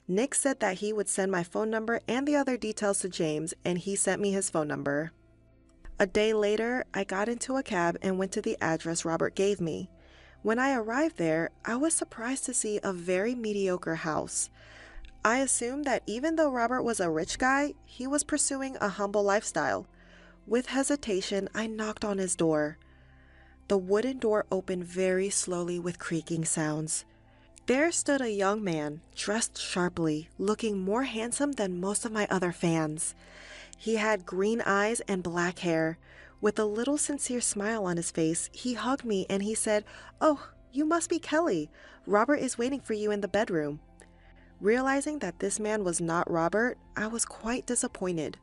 Nick said that he would send my phone number and the other details to James, and he sent me his phone number. A day later, I got into a cab and went to the address Robert gave me. When I arrived there, I was surprised to see a very mediocre house. I assumed that even though Robert was a rich guy, he was pursuing a humble lifestyle. With hesitation, I knocked on his door. The wooden door opened very slowly with creaking sounds. There stood a young man, dressed sharply, looking more handsome than most of my other fans. He had green eyes and black hair. With a little sincere smile on his face, he hugged me and he said, "Oh, you must be Kelly. Robert is waiting for you in the bedroom." Realizing that this man was not Robert, I was quite disappointed.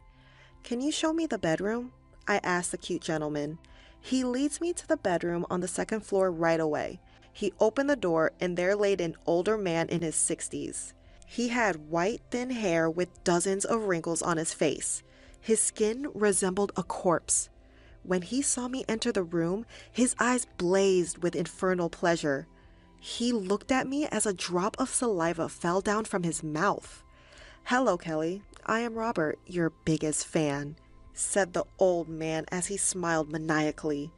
"Can you show me the bedroom?" I asked the cute gentleman. He leads me to the bedroom on the second floor right away. He opened the door and there laid an older man in his 60s. He had white, thin hair with dozens of wrinkles on his face. His skin resembled a corpse. When he saw me enter the room, his eyes blazed with infernal pleasure. He looked at me as a drop of saliva fell down from his mouth. "Hello, Kelly. I am Robert, your biggest fan," said the old man as he smiled maniacally.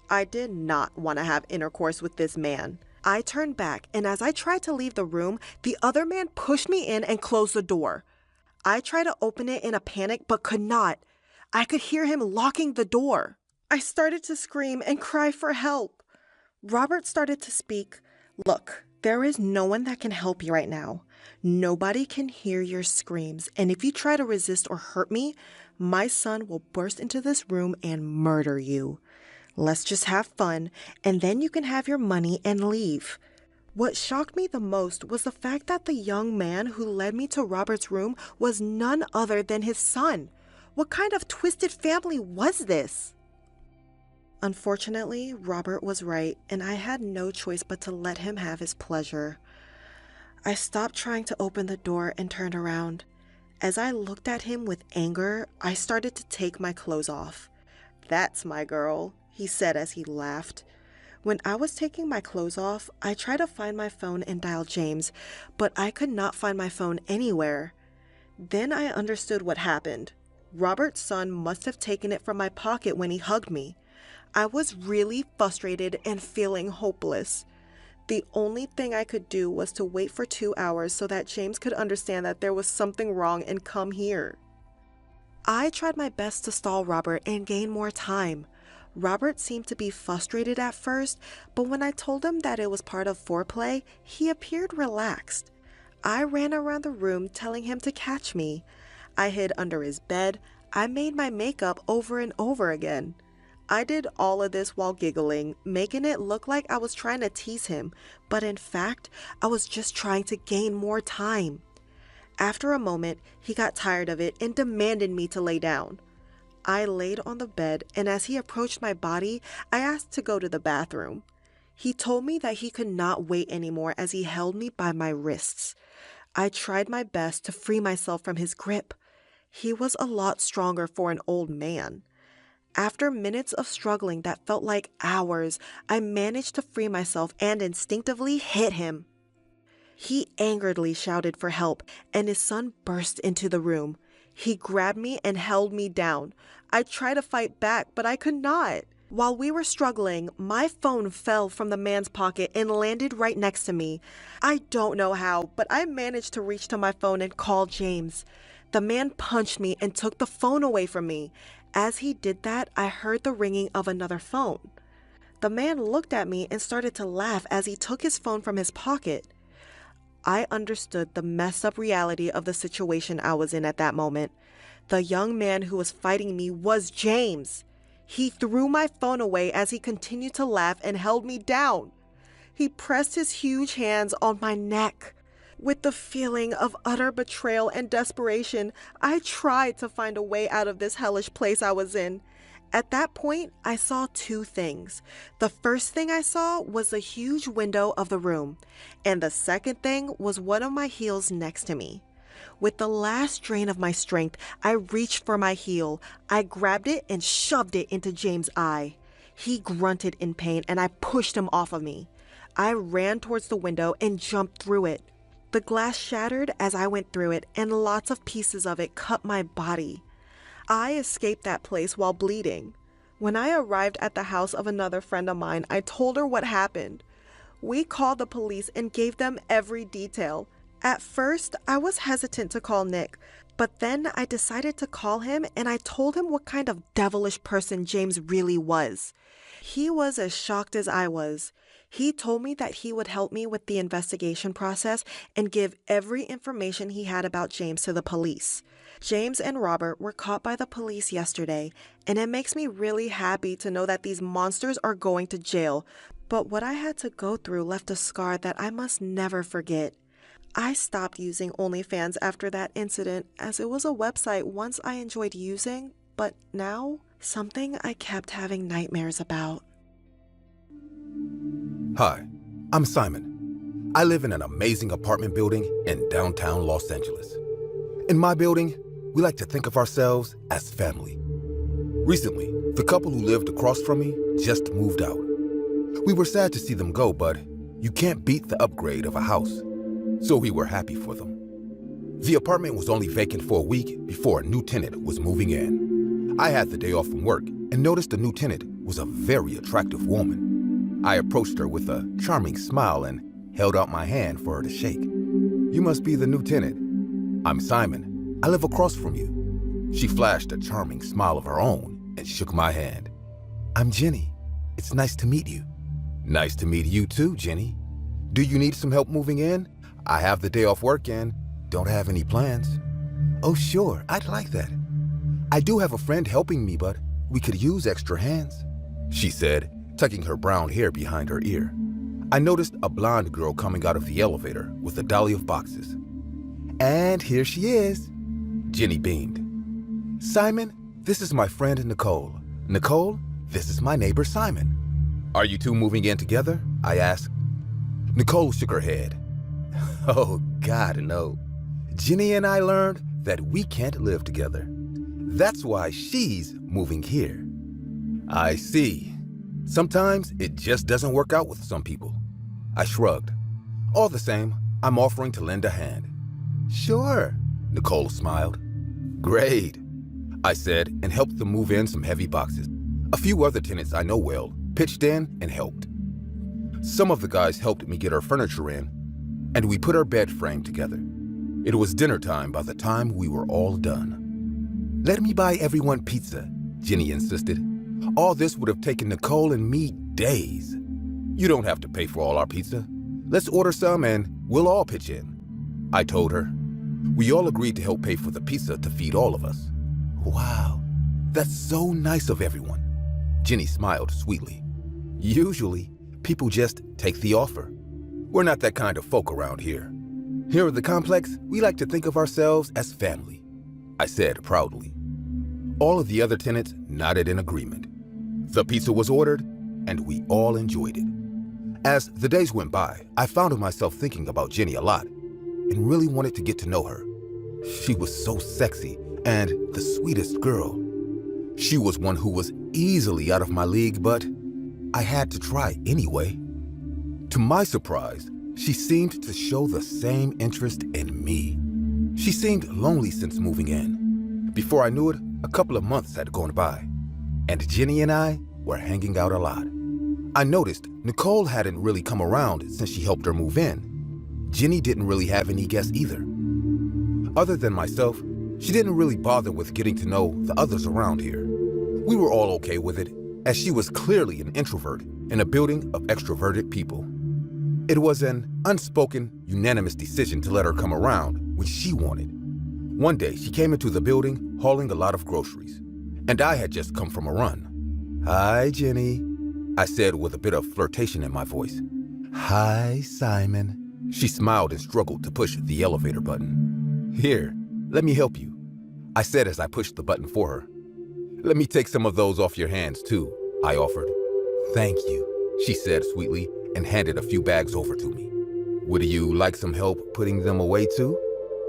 I did not want to have intercourse with this man. I turned back, and as I tried to leave the room, the other man pushed me in and closed the door. I tried to open it in a panic, but could not. I could hear him locking the door. I started to scream and cry for help. Robert started to speak. "Look, there is no one that can help you right now. Nobody can hear your screams, and if you try to resist or hurt me, my son will burst into this room and murder you. Let's just have fun, and then you can have your money and leave." What shocked me the most was the fact that the young man who led me to Robert's room was none other than his son. What kind of twisted family was this? Unfortunately, Robert was right, and I had no choice but to let him have his pleasure. I stopped trying to open the door and turned around. As I looked at him with anger, I started to take my clothes off. "That's my girl," he said as he laughed. When I was taking my clothes off, I tried to find my phone and dial James, but I could not find my phone anywhere. Then I understood what happened. Robert's son must have taken it from my pocket when he hugged me. I was really frustrated and feeling hopeless. The only thing I could do was to wait for 2 hours so that James could understand that there was something wrong and come here. I tried my best to stall Robert and gain more time. Robert seemed to be frustrated at first, but when I told him that it was part of foreplay, he appeared relaxed. I ran around the room telling him to catch me. I hid under his bed. I made my makeup over and over again. I did all of this while giggling, making it look like I was trying to tease him, but in fact, I was just trying to gain more time. After a moment, he got tired of it and demanded me to lay down. I laid on the bed, and as he approached my body, I asked to go to the bathroom. He told me that he could not wait anymore as he held me by my wrists. I tried my best to free myself from his grip. He was a lot stronger for an old man. After minutes of struggling that felt like hours, I managed to free myself and instinctively hit him. He angeredly shouted for help, and his son burst into the room. He grabbed me and held me down. I tried to fight back, but I could not. While we were struggling, my phone fell from the man's pocket and landed right next to me. I don't know how, but I managed to reach to my phone and call James. The man punched me and took the phone away from me. As he did that, I heard the ringing of another phone. The man looked at me and started to laugh as he took his phone from his pocket. I understood the messed up reality of the situation I was in at that moment. The young man who was fighting me was James. He threw my phone away as he continued to laugh and held me down. He pressed his huge hands on my neck. With the feeling of utter betrayal and desperation, I tried to find a way out of this hellish place I was in. At that point, I saw two things. The first thing I saw was the huge window of the room, and the second thing was one of my heels next to me. With the last drain of my strength, I reached for my heel. I grabbed it and shoved it into James' eye. He grunted in pain, and I pushed him off of me. I ran towards the window and jumped through it. The glass shattered as I went through it, and lots of pieces of it cut my body. I escaped that place while bleeding. When I arrived at the house of another friend of mine, I told her what happened. We called the police and gave them every detail. At first, I was hesitant to call Nick, but then I decided to call him and I told him what kind of devilish person James really was. He was as shocked as I was. He told me that he would help me with the investigation process and give every information he had about James to the police. James and Robert were caught by the police yesterday, and it makes me really happy to know that these monsters are going to jail. But what I had to go through left a scar that I must never forget. I stopped using OnlyFans after that incident, as it was a website once I enjoyed using, but now something I kept having nightmares about. Hi, I'm Simon. I live in an amazing apartment building in downtown Los Angeles. In my building, we like to think of ourselves as family. Recently, the couple who lived across from me just moved out. We were sad to see them go, but you can't beat the upgrade of a house, so we were happy for them. The apartment was only vacant for a week before a new tenant was moving in. I had the day off from work and noticed the new tenant was a very attractive woman. I approached her with a charming smile and held out my hand for her to shake. "You must be the new tenant." "I'm Simon. I live across from you." She flashed a charming smile of her own and shook my hand. "I'm Jenny. It's nice to meet you." "Nice to meet you too, Jenny. Do you need some help moving in? I have the day off work and don't have any plans." "Oh, sure. I'd like that. I do have a friend helping me, but we could use extra hands," she said, tucking her brown hair behind her ear. I noticed a blonde girl coming out of the elevator with a dolly of boxes. "And here she is." Jenny beamed. "Simon, this is my friend Nicole. Nicole, this is my neighbor Simon." "Are you two moving in together?" I asked. Nicole shook her head. "Oh, God, no. Jenny and I learned that we can't live together. That's why she's moving here." "I see. Sometimes it just doesn't work out with some people." I shrugged. "All the same, I'm offering to lend a hand." "Sure," Nicole smiled. "Great," I said, and helped them move in some heavy boxes. A few other tenants I know well pitched in and helped. Some of the guys helped me get our furniture in, and we put our bed frame together. It was dinner time by the time we were all done. "Let me buy everyone pizza," Jenny insisted. "All this would have taken Nicole and me days." "You don't have to pay for all our pizza. Let's order some and we'll all pitch in," I told her. We all agreed to help pay for the pizza to feed all of us. "Wow, that's so nice of everyone." Jenny smiled sweetly. "Usually, people just take the offer. We're not that kind of folk around here. Here at the complex, we like to think of ourselves as family," I said proudly. All of the other tenants nodded in agreement. The pizza was ordered, and we all enjoyed it. As the days went by, I found myself thinking about Jenny a lot and really wanted to get to know her. She was so sexy and the sweetest girl. She was one who was easily out of my league, but I had to try anyway. To my surprise, she seemed to show the same interest in me. She seemed lonely since moving in. Before I knew it, a couple of months had gone by, and Jenny and I were hanging out a lot. I noticed Nicole hadn't really come around since she helped her move in. Jenny didn't really have any guests either. Other than myself, she didn't really bother with getting to know the others around here. We were all okay with it, as she was clearly an introvert in a building of extroverted people. It was an unspoken, unanimous decision to let her come around when she wanted. One day, she came into the building hauling a lot of groceries, and I had just come from a run. "Hi, Jenny," I said with a bit of flirtation in my voice. "Hi, Simon." She smiled and struggled to push the elevator button. "Here, let me help you," I said as I pushed the button for her. "Let me take some of those off your hands, too," I offered. "Thank you," she said sweetly and handed a few bags over to me. "Would you like some help putting them away, too?"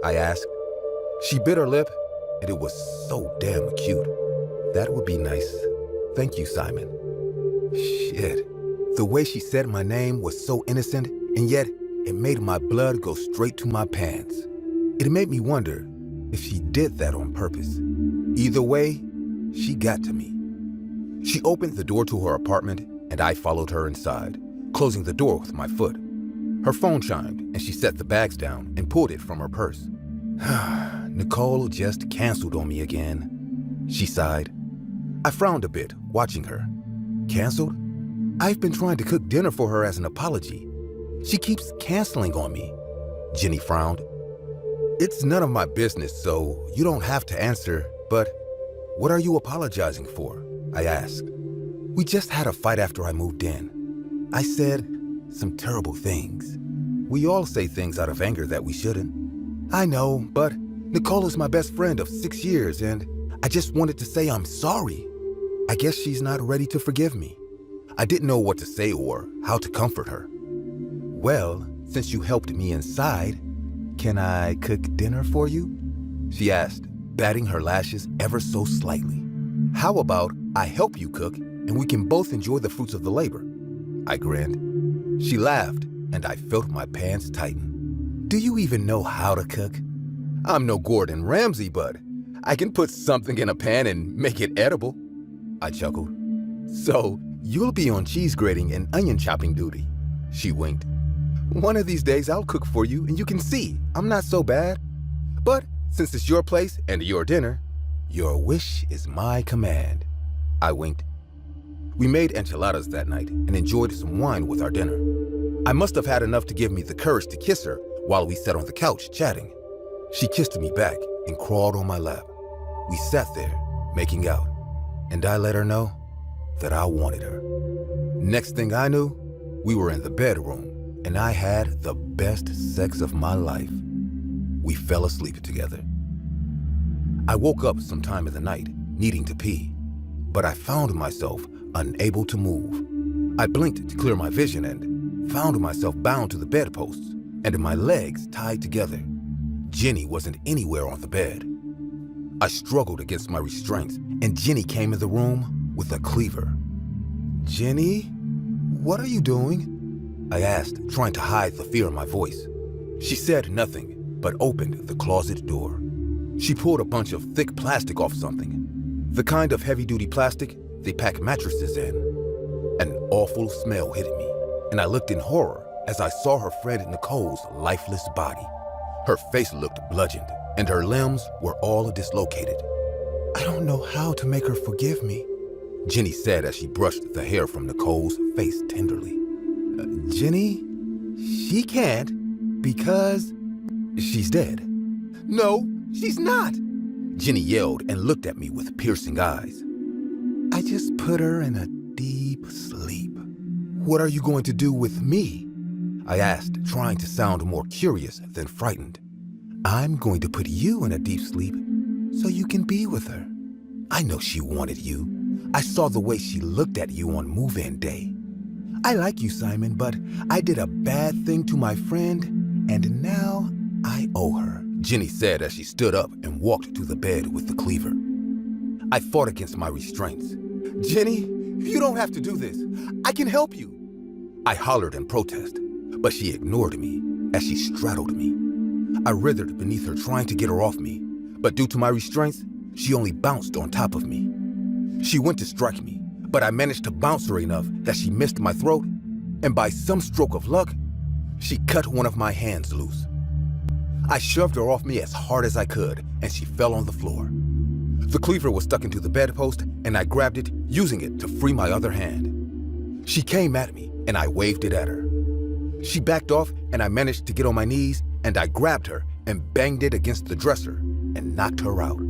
I asked. She bit her lip, and it was so damn cute. "That would be nice. Thank you, Simon." Shit. The way she said my name was so innocent, and yet it made my blood go straight to my pants. It made me wonder if she did that on purpose. Either way, she got to me. She opened the door to her apartment, and I followed her inside, closing the door with my foot. Her phone chimed, and she set the bags down and pulled it from her purse. Nicole just canceled on me again, she sighed. I frowned a bit, watching her. Canceled? I've been trying to cook dinner for her as an apology. She keeps canceling on me. Jenny frowned. It's none of my business, so you don't have to answer, but what are you apologizing for? I asked. We just had a fight after I moved in. I said some terrible things. We all say things out of anger that we shouldn't. I know, but Nicole is my best friend of 6 years, and I just wanted to say I'm sorry. I guess she's not ready to forgive me. I didn't know what to say or how to comfort her. Well, since you helped me inside, can I cook dinner for you? She asked, batting her lashes ever so slightly. How about I help you cook and we can both enjoy the fruits of the labor? I grinned. She laughed, and I felt my pants tighten. Do you even know how to cook? I'm no Gordon Ramsay, but I can put something in a pan and make it edible. I chuckled. So, you'll be on cheese grating and onion chopping duty. She winked. One of these days I'll cook for you and you can see I'm not so bad. But since it's your place and your dinner, your wish is my command. I winked. We made enchiladas that night and enjoyed some wine with our dinner. I must have had enough to give me the courage to kiss her while we sat on the couch chatting. She kissed me back and crawled on my lap. We sat there, making out, and I let her know that I wanted her. Next thing I knew, we were in the bedroom, and I had the best sex of my life. We fell asleep together. I woke up sometime in the night, needing to pee, but I found myself unable to move. I blinked to clear my vision and found myself bound to the bedposts and my legs tied together. Jenny wasn't anywhere on the bed. I struggled against my restraints, and Jenny came in the room with a cleaver. Jenny, what are you doing? I asked, trying to hide the fear in my voice. She said nothing, but opened the closet door. She pulled a bunch of thick plastic off something, the kind of heavy-duty plastic they pack mattresses in. An awful smell hit me, and I looked in horror as I saw her friend Nicole's lifeless body. Her face looked bludgeoned, and her limbs were all dislocated. I don't know how to make her forgive me, Jenny said as she brushed the hair from Nicole's face tenderly. Jenny, she can't because she's dead. No, she's not, Jenny yelled and looked at me with piercing eyes. I just put her in a deep sleep. What are you going to do with me? I asked, trying to sound more curious than frightened. I'm going to put you in a deep sleep so you can be with her. I know she wanted you. I saw the way she looked at you on move-in day. I like you, Simon, but I did a bad thing to my friend, and now I owe her, Jenny said as she stood up and walked to the bed with the cleaver. I fought against my restraints. Jenny, you don't have to do this. I can help you. I hollered in protest, but she ignored me as she straddled me. I writhed beneath her, trying to get her off me, but due to my restraints, she only bounced on top of me. She went to strike me, but I managed to bounce her enough that she missed my throat, and by some stroke of luck, she cut one of my hands loose. I shoved her off me as hard as I could, and she fell on the floor. The cleaver was stuck into the bedpost, and I grabbed it, using it to free my other hand. She came at me, and I waved it at her. She backed off, and I managed to get on my knees, and I grabbed her and banged it against the dresser and knocked her out.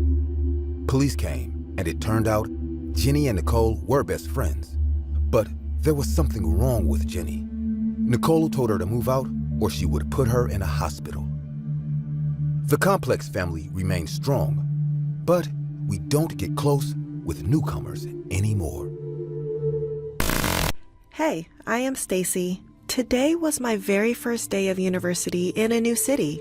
Police came, and it turned out Jenny and Nicole were best friends. But there was something wrong with Jenny. Nicole told her to move out or she would put her in a hospital. The Complex family remains strong, but we don't get close with newcomers anymore. Hey, I am Stacy. Today was my very first day of university in a new city.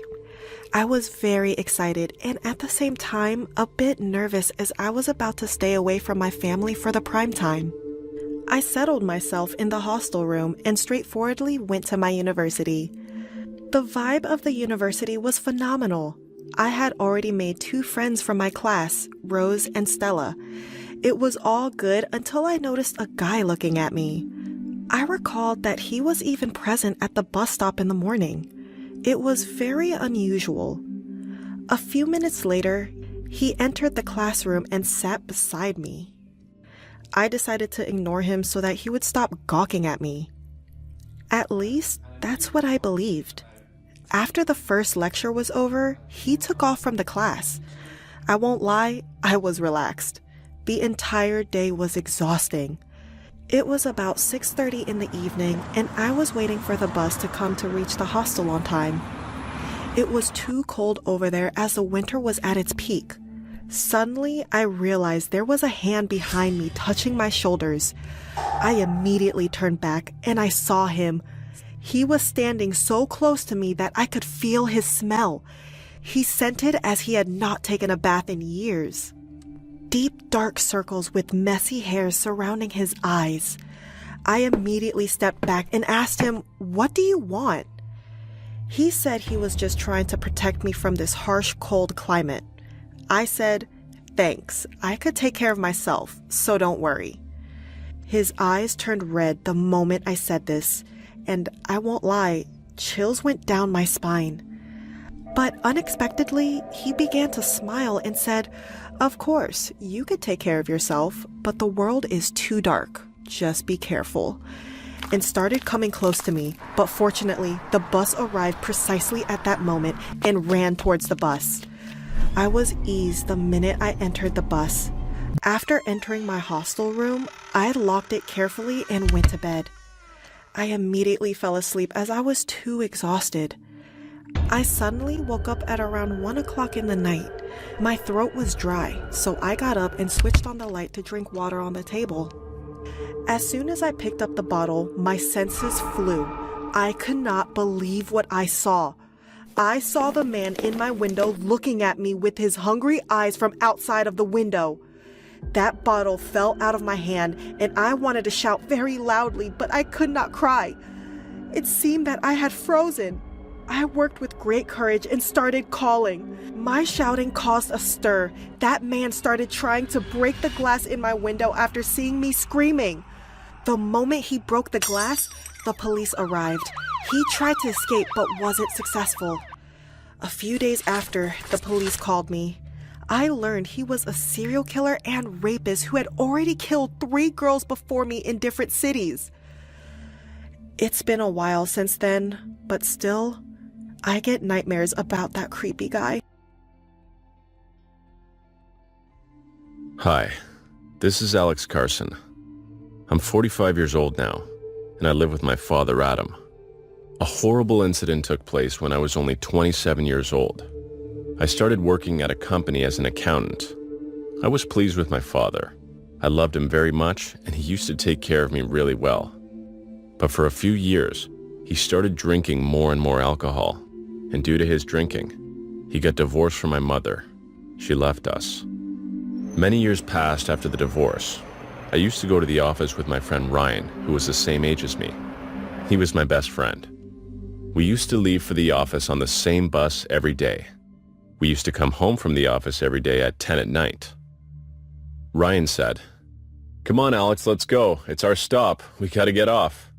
I was very excited and at the same time a bit nervous as I was about to stay away from my family for the prime time. I settled myself in the hostel room and straightforwardly went to my university. The vibe of the university was phenomenal. I had already made 2 friends from my class, Rose and Stella. It was all good until I noticed a guy looking at me. I recalled that he was even present at the bus stop in the morning. It was very unusual. A few minutes later, he entered the classroom and sat beside me. I decided to ignore him so that he would stop gawking at me. At least, that's what I believed. After the first lecture was over, he took off from the class. I won't lie, I was relaxed. The entire day was exhausting. It was about 6:30 in the evening, and I was waiting for the bus to come to reach the hostel on time. It was too cold over there as the winter was at its peak. Suddenly, I realized there was a hand behind me touching my shoulders. I immediately turned back, and I saw him. He was standing so close to me that I could feel his smell. He scented as he had not taken a bath in years. Deep, dark circles with messy hair surrounding his eyes. I immediately stepped back and asked him, "What do you want?" He said he was just trying to protect me from this harsh, cold climate. I said, "Thanks, I could take care of myself, so don't worry." His eyes turned red the moment I said this, and I won't lie, chills went down my spine. But unexpectedly, he began to smile and said, "Of course, you could take care of yourself, but the world is too dark. Just be careful." And started coming close to me, but fortunately, the bus arrived precisely at that moment and ran towards the bus. I was eased the minute I entered the bus. After entering my hostel room, I locked it carefully and went to bed. I immediately fell asleep as I was too exhausted. I suddenly woke up at around 1 o'clock in the night. My throat was dry, so I got up and switched on the light to drink water on the table. As soon as I picked up the bottle, my senses flew. I could not believe what I saw. I saw the man in my window looking at me with his hungry eyes from outside of the window. That bottle fell out of my hand, and I wanted to shout very loudly, but I could not cry. It seemed that I had frozen. I worked with great courage and started calling. My shouting caused a stir. That man started trying to break the glass in my window after seeing me screaming. The moment he broke the glass, the police arrived. He tried to escape but wasn't successful. A few days after, the police called me. I learned he was a serial killer and rapist who had already killed 3 girls before me in different cities. It's been a while since then, but still, I get nightmares about that creepy guy. Hi, this is Alex Carson. I'm 45 years old now, and I live with my father, Adam. A horrible incident took place when I was only 27 years old. I started working at a company as an accountant. I was pleased with my father. I loved him very much, and he used to take care of me really well. But for a few years, he started drinking more and more alcohol, and due to his drinking, he got divorced from my mother. She left us. Many years passed after the divorce. I used to go to the office with my friend Ryan, who was the same age as me. He was my best friend. We used to leave for the office on the same bus every day. We used to come home from the office every day at 10 at night. Ryan said, "Come on, Alex, let's go. It's our stop. We gotta get off."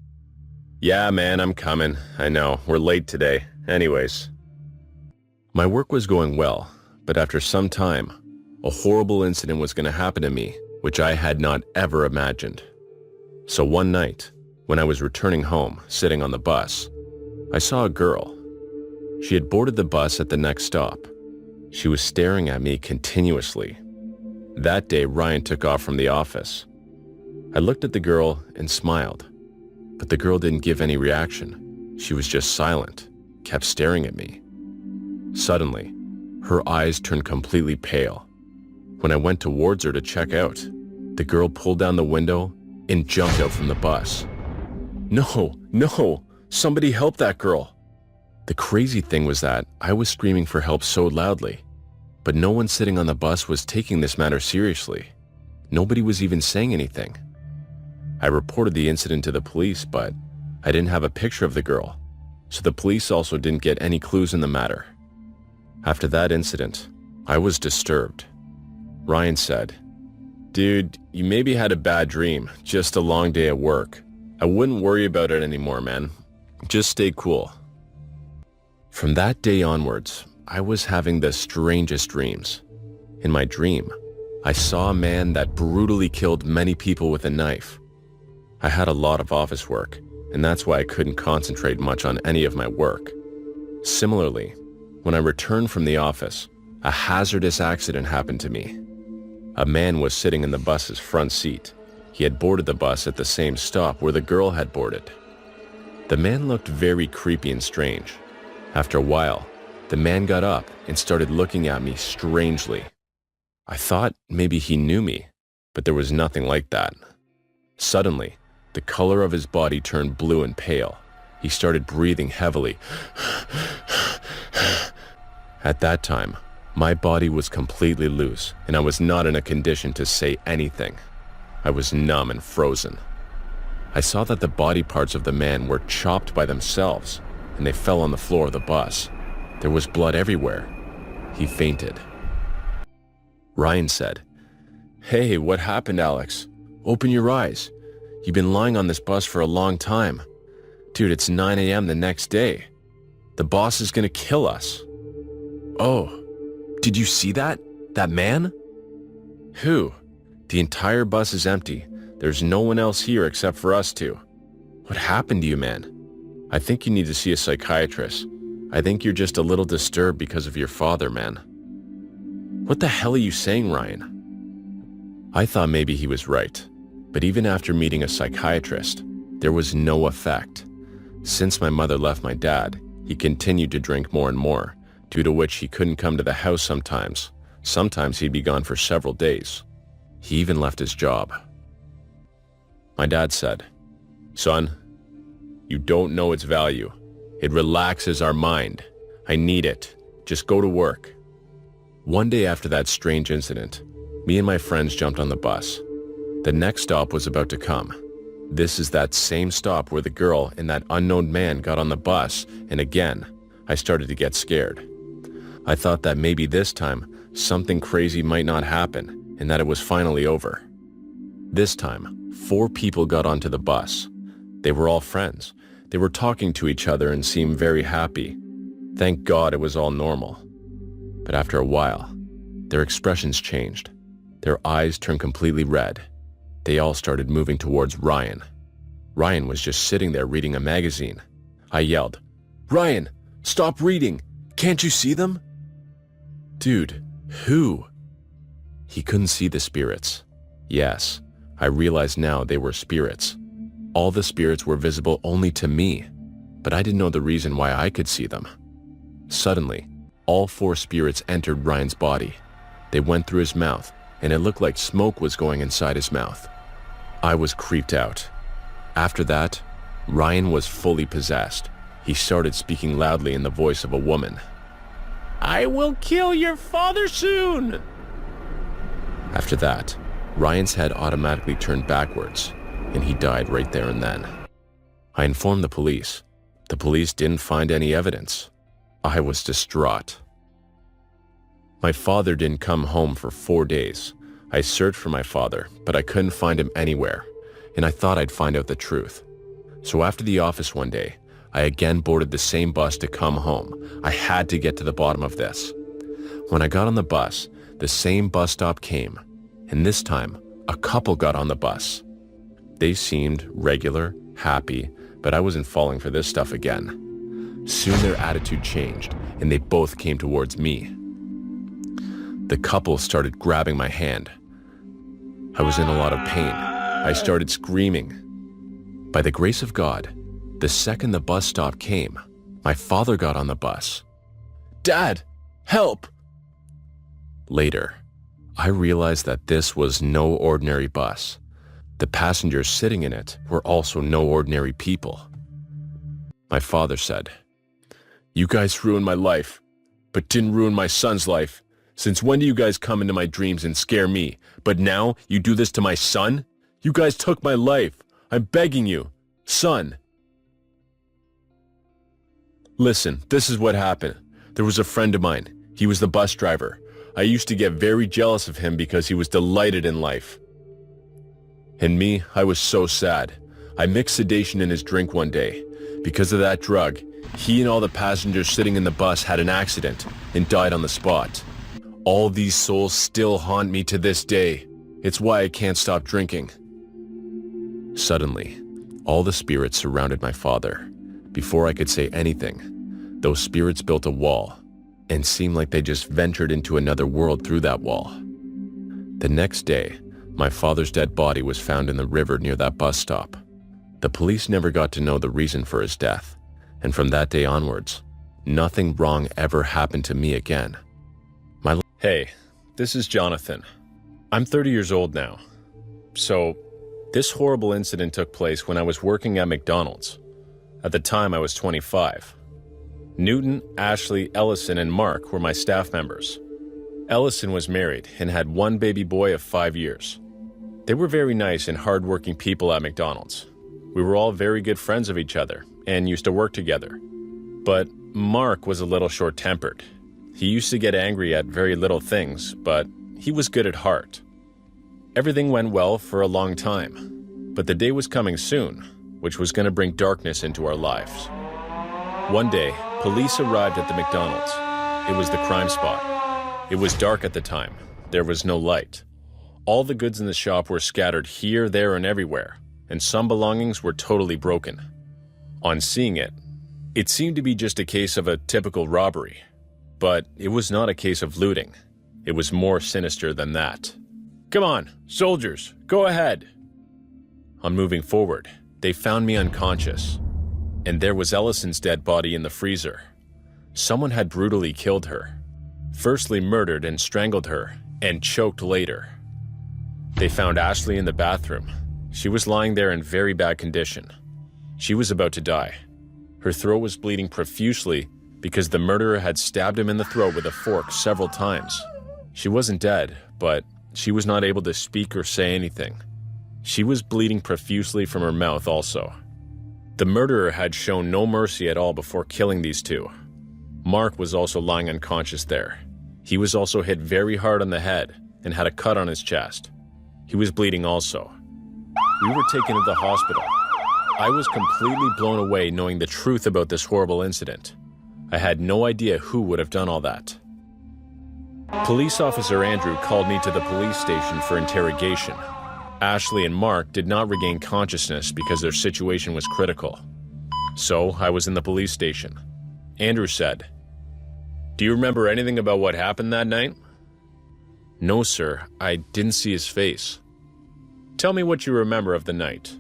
"Yeah, man, I'm coming. I know, we're late today. Anyways." My work was going well, but after some time, a horrible incident was going to happen to me, which I had not ever imagined. So one night, when I was returning home, sitting on the bus, I saw a girl. She had boarded the bus at the next stop. She was staring at me continuously. That day, Ryan took off from the office. I looked at the girl and smiled, but the girl didn't give any reaction. She was just silent, kept staring at me. Suddenly, her eyes turned completely pale. When I went towards her to check out, the girl pulled down the window and jumped out from the bus. No, somebody help that girl. The crazy thing was that I was screaming for help so loudly, but no one sitting on the bus was taking this matter seriously. Nobody was even saying anything. I reported the incident to the police, but I didn't have a picture of the girl, so the police also didn't get any clues in the matter. After that incident, I was disturbed. Ryan said, "Dude, you maybe had a bad dream, just a long day at work. I wouldn't worry about it anymore, man. Just stay cool." From that day onwards, I was having the strangest dreams. In my dream, I saw a man that brutally killed many people with a knife. I had a lot of office work, and that's why I couldn't concentrate much on any of my work. Similarly, when I returned from the office, a hazardous accident happened to me. A man was sitting in the bus's front seat. He had boarded the bus at the same stop where the girl had boarded. The man looked very creepy and strange. After a while, the man got up and started looking at me strangely. I thought maybe he knew me, but there was nothing like that. Suddenly, the color of his body turned blue and pale. He started breathing heavily. At that time, my body was completely loose, and I was not in a condition to say anything. I was numb and frozen. I saw that the body parts of the man were chopped by themselves, and they fell on the floor of the bus. There was blood everywhere. He fainted. Ryan said, "Hey, what happened, Alex? Open your eyes. You've been lying on this bus for a long time. Dude, it's 9 a.m. the next day. The boss is gonna kill us." "Oh, did you see that? That man?" "Who? The entire bus is empty. There's no one else here except for us two. What happened to you, man? I think you need to see a psychiatrist. I think you're just a little disturbed because of your father, man." "What the hell are you saying, Ryan?" I thought maybe he was right, but even after meeting a psychiatrist, there was no effect. Since my mother left my dad, he continued to drink more and more, due to which he couldn't come to the house sometimes. Sometimes he'd be gone for several days. He even left his job. My dad said, "Son, you don't know its value. It relaxes our mind. I need it. Just go to work." One day after that strange incident, me and my friends jumped on the bus. The next stop was about to come. This is that same stop where the girl and that unknown man got on the bus, and again, I started to get scared. I thought that maybe this time, something crazy might not happen, and that it was finally over. This time, 4 people got onto the bus. They were all friends. They were talking to each other and seemed very happy. Thank God it was all normal. But after a while, their expressions changed. Their eyes turned completely red. They all started moving towards Ryan. Ryan was just sitting there reading a magazine. I yelled, "Ryan, stop reading! Can't you see them?" "Dude, who?" He couldn't see the spirits. Yes, I realize now they were spirits. All the spirits were visible only to me, but I didn't know the reason why I could see them. Suddenly, all 4 spirits entered Ryan's body. They went through his mouth, and it looked like smoke was going inside his mouth. I was creeped out. After that, Ryan was fully possessed. He started speaking loudly in the voice of a woman. "I will kill your father soon!" After that, Ryan's head automatically turned backwards, and he died right there and then. I informed the police. The police didn't find any evidence. I was distraught. My father didn't come home for 4 days. I searched for my father, but I couldn't find him anywhere, and I thought I'd find out the truth. So after the office one day, I again boarded the same bus to come home. I had to get to the bottom of this. When I got on the bus, the same bus stop came, and this time, a couple got on the bus. They seemed regular, happy, but I wasn't falling for this stuff again. Soon their attitude changed, and they both came towards me. The couple started grabbing my hand. I was in a lot of pain. I started screaming. By the grace of God, the second the bus stop came, my father got on the bus. "Dad, help!" Later, I realized that this was no ordinary bus. The passengers sitting in it were also no ordinary people. My father said, "You guys ruined my life, but didn't ruin my son's life. Since when do you guys come into my dreams and scare me? But now you do this to my son? You guys took my life. I'm begging you, son." Listen, this is what happened. There was a friend of mine. He was the bus driver. I used to get very jealous of him because he was delighted in life. And me, I was so sad. I mixed sedation in his drink one day. Because of that drug, he and all the passengers sitting in the bus had an accident and died on the spot. All these souls still haunt me to this day. It's why I can't stop drinking. Suddenly, all the spirits surrounded my father. Before I could say anything, those spirits built a wall and seemed like they just ventured into another world through that wall. The next day, my father's dead body was found in the river near that bus stop. The police never got to know the reason for his death, and from that day onwards, nothing wrong ever happened to me again. Hey, this is Jonathan. I'm 30 years old now. So, this horrible incident took place when I was working at McDonald's. At the time, I was 25. Newton, Ashley, Ellison, and Mark were my staff members. Ellison was married and had one baby boy of 5 years. They were very nice and hardworking people at McDonald's. We were all very good friends of each other and used to work together. But Mark was a little short-tempered. He used to get angry at very little things, but he was good at heart. Everything went well for a long time, but the day was coming soon, which was going to bring darkness into our lives. One day, police arrived at the McDonald's. It was the crime spot. It was dark at the time. There was no light. All the goods in the shop were scattered here, there, and everywhere, and some belongings were totally broken. On seeing it, it seemed to be just a case of a typical robbery. But it was not a case of looting. It was more sinister than that. "Come on, soldiers, go ahead." On moving forward, they found me unconscious. And there was Ellison's dead body in the freezer. Someone had brutally killed her. Firstly murdered and strangled her, and choked later. They found Ashley in the bathroom. She was lying there in very bad condition. She was about to die. Her throat was bleeding profusely because the murderer had stabbed him in the throat with a fork several times. She wasn't dead, but she was not able to speak or say anything. She was bleeding profusely from her mouth also. The murderer had shown no mercy at all before killing these two. Mark was also lying unconscious there. He was also hit very hard on the head and had a cut on his chest. He was bleeding also. We were taken to the hospital. I was completely blown away knowing the truth about this horrible incident. I had no idea who would have done all that. Police officer Andrew called me to the police station for interrogation. Ashley and Mark did not regain consciousness because their situation was critical. So I was in the police station. Andrew said, "Do you remember anything about what happened that night?" "No, sir. I didn't see his face." "Tell me what you remember of the night."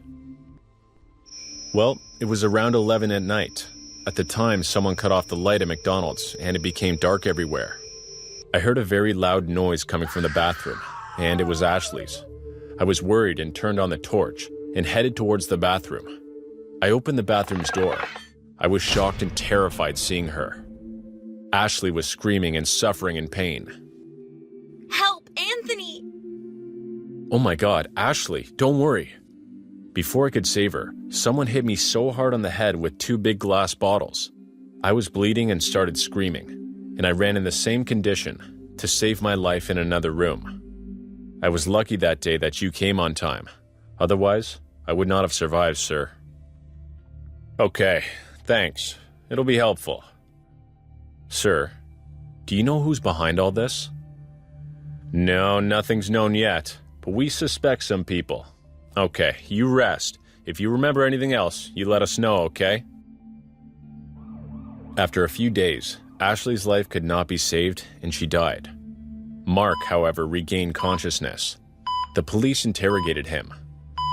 "Well, it was around 11 at night. At the time, someone cut off the light at McDonald's, and it became dark everywhere. I heard a very loud noise coming from the bathroom, and it was Ashley's. I was worried and turned on the torch and headed towards the bathroom. I opened the bathroom's door. I was shocked and terrified seeing her. Ashley was screaming and suffering in pain. Help, Anthony! Oh my God, Ashley, don't worry. Before I could save her, someone hit me so hard on the head with 2 big glass bottles. I was bleeding and started screaming, and I ran in the same condition to save my life in another room. I was lucky that day that you came on time. Otherwise, I would not have survived, sir." "Okay, thanks. It'll be helpful." "Sir, do you know who's behind all this?" "No, nothing's known yet, but we suspect some people." "Okay, you rest. If you remember anything else, you let us know, okay?" After a few days, Ashley's life could not be saved and she died. Mark, however, regained consciousness. The police interrogated him,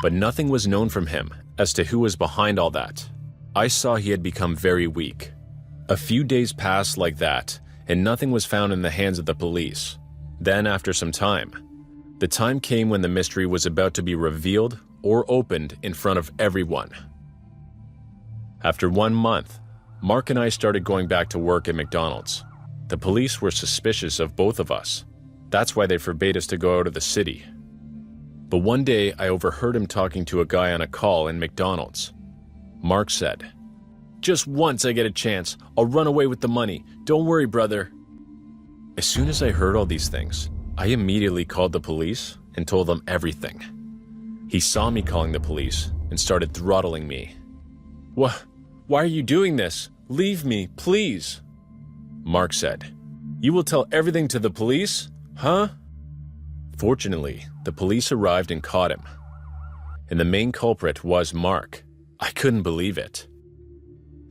but nothing was known from him as to who was behind all that. I saw he had become very weak. A few days passed like that, and nothing was found in the hands of the police. Then, after some time, the time came when the mystery was about to be revealed or opened in front of everyone. After 1 month, Mark and I started going back to work at McDonald's. The police were suspicious of both of us. That's why they forbade us to go out of the city. But one day, I overheard him talking to a guy on a call in McDonald's. Mark said, "Just once I get a chance, I'll run away with the money. Don't worry, brother." As soon as I heard all these things, I immediately called the police and told them everything. He saw me calling the police and started throttling me. Why are you doing this? Leave me, please." Mark said, "You will tell everything to the police? Huh?" Fortunately, the police arrived and caught him. And the main culprit was Mark. I couldn't believe it.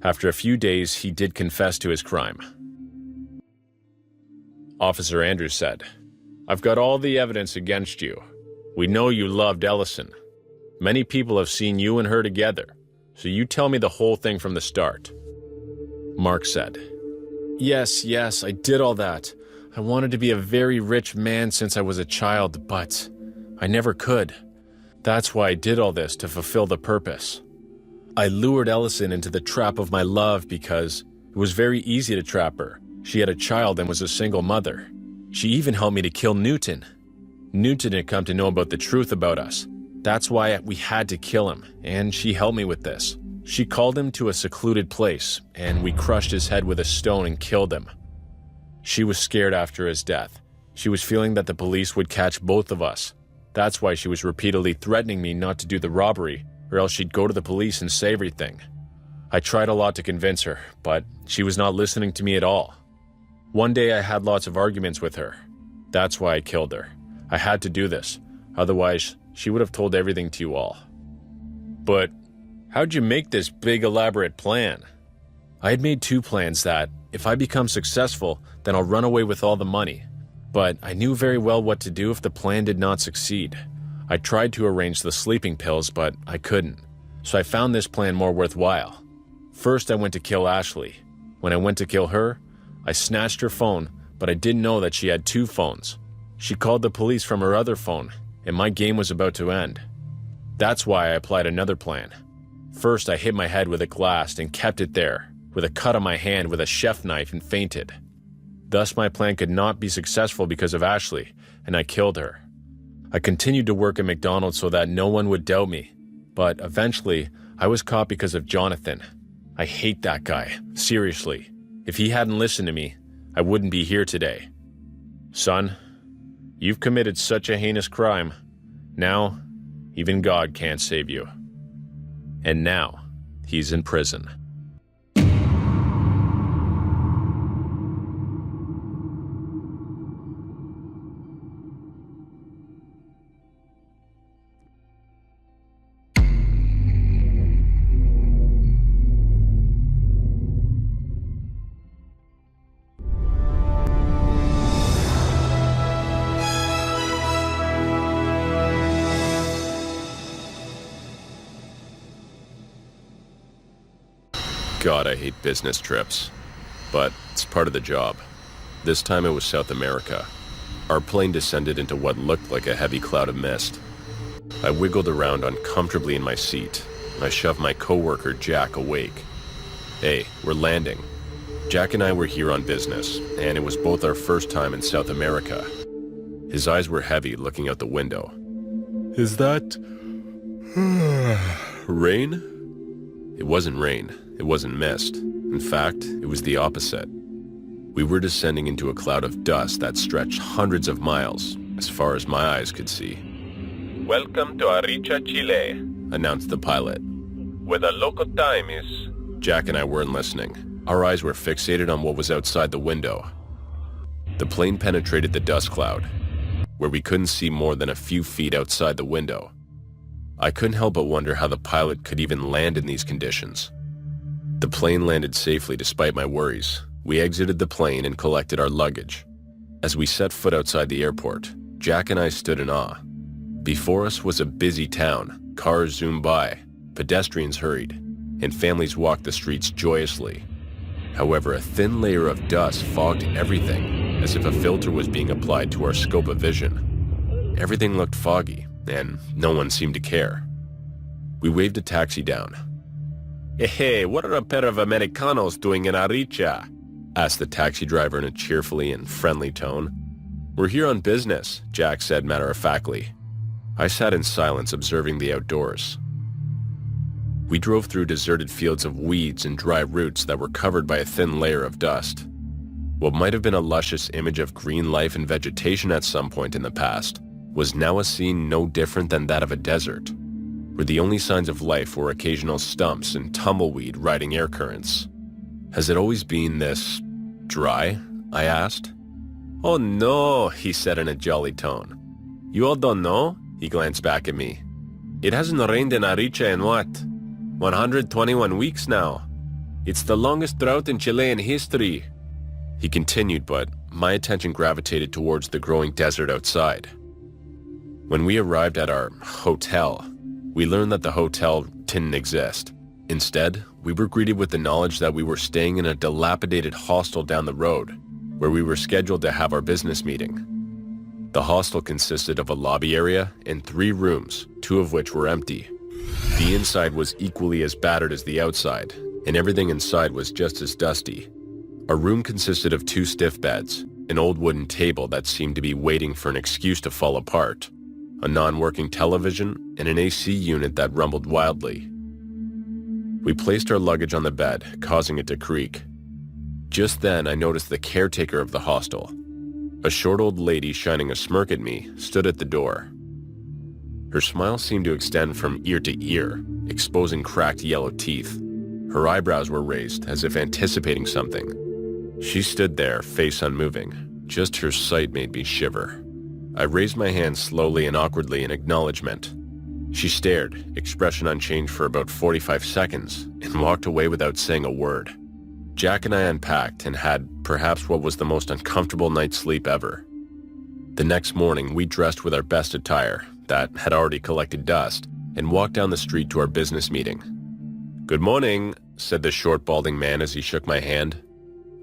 After a few days, he did confess to his crime. Officer Andrews said, "I've got all the evidence against you. We know you loved Ellison. Many people have seen you and her together, so you tell me the whole thing from the start." Mark said, Yes, I did all that. I wanted to be a very rich man since I was a child, but I never could. That's why I did all this, to fulfill the purpose. I lured Ellison into the trap of my love because it was very easy to trap her. She had a child and was a single mother. She even helped me to kill Newton. Newton had come to know about the truth about us. That's why we had to kill him, and she helped me with this. She called him to a secluded place, and we crushed his head with a stone and killed him. She was scared after his death. She was feeling that the police would catch both of us. That's why she was repeatedly threatening me not to do the robbery, or else she'd go to the police and say everything. I tried a lot to convince her, but she was not listening to me at all. One day I had lots of arguments with her. That's why I killed her. I had to do this, otherwise she would have told everything to you all. But how'd you make this big elaborate plan? I had made 2 plans that, if I become successful, then I'll run away with all the money. But I knew very well what to do if the plan did not succeed. I tried to arrange the sleeping pills, but I couldn't. So I found this plan more worthwhile. First, I went to kill Ashley. When I went to kill her, I snatched her phone, but I didn't know that she had 2 phones. She called the police from her other phone, and my game was about to end. That's why I applied another plan. First, I hit my head with a glass and kept it there, with a cut on my hand with a chef knife, and fainted. Thus, my plan could not be successful because of Ashley, and I killed her. I continued to work at McDonald's so that no one would doubt me, but eventually, I was caught because of Jonathan. I hate that guy, seriously. If he hadn't listened to me, I wouldn't be here today. Son, you've committed such a heinous crime. Now, even God can't save you. And now, he's in prison. God, I hate business trips. But it's part of the job. This time it was South America. Our plane descended into what looked like a heavy cloud of mist. I wiggled around uncomfortably in my seat. I shoved my coworker Jack awake. Hey, we're landing. Jack and I were here on business, and it was both our first time in South America. His eyes were heavy, looking out the window. Is that rain? It wasn't rain. It wasn't mist. In fact, it was the opposite. We were descending into a cloud of dust that stretched hundreds of miles, as far as my eyes could see. "Welcome to Arica, Chile," announced the pilot. "Where the local time is..." Jack and I weren't listening. Our eyes were fixated on what was outside the window. The plane penetrated the dust cloud, where we couldn't see more than a few feet outside the window. I couldn't help but wonder how the pilot could even land in these conditions. The plane landed safely despite my worries. We exited the plane and collected our luggage. As we set foot outside the airport, Jack and I stood in awe. Before us was a busy town. Cars zoomed by, pedestrians hurried, and families walked the streets joyously. However, a thin layer of dust fogged everything, as if a filter was being applied to our scope of vision. Everything looked foggy, and no one seemed to care. We waved a taxi down. "Hey, what are a pair of Americanos doing in Arica?" asked the taxi driver in a cheerfully and friendly tone. "We're here on business," Jack said matter-of-factly. I sat in silence observing the outdoors. We drove through deserted fields of weeds and dry roots that were covered by a thin layer of dust. What might have been a luscious image of green life and vegetation at some point in the past was now a scene no different than that of a desert, where the only signs of life were occasional stumps and tumbleweed riding air currents. "Has it always been this dry?" I asked. "Oh no," he said in a jolly tone. "You all don't know?" He glanced back at me. "It hasn't rained in Arica in what? 121 weeks now. It's the longest drought in Chilean history." He continued, but my attention gravitated towards the growing desert outside. When we arrived at our hotel, we learned that the hotel didn't exist. Instead, we were greeted with the knowledge that we were staying in a dilapidated hostel down the road, where we were scheduled to have our business meeting. The hostel consisted of a lobby area and 3 rooms, 2 of which were empty. The inside was equally as battered as the outside, and everything inside was just as dusty. Our room consisted of 2 stiff beds, an old wooden table that seemed to be waiting for an excuse to fall apart, a non-working television, and an AC unit that rumbled wildly. We placed our luggage on the bed, causing it to creak. Just then, I noticed the caretaker of the hostel. A short old lady shining a smirk at me stood at the door. Her smile seemed to extend from ear to ear, exposing cracked yellow teeth. Her eyebrows were raised as if anticipating something. She stood there, face unmoving. Just her sight made me shiver. I raised my hand slowly and awkwardly in acknowledgement. She stared, expression unchanged for about 45 seconds, and walked away without saying a word. Jack and I unpacked and had perhaps what was the most uncomfortable night's sleep ever. The next morning, we dressed with our best attire that had already collected dust and walked down the street to our business meeting. "Good morning," said the short, balding man as he shook my hand.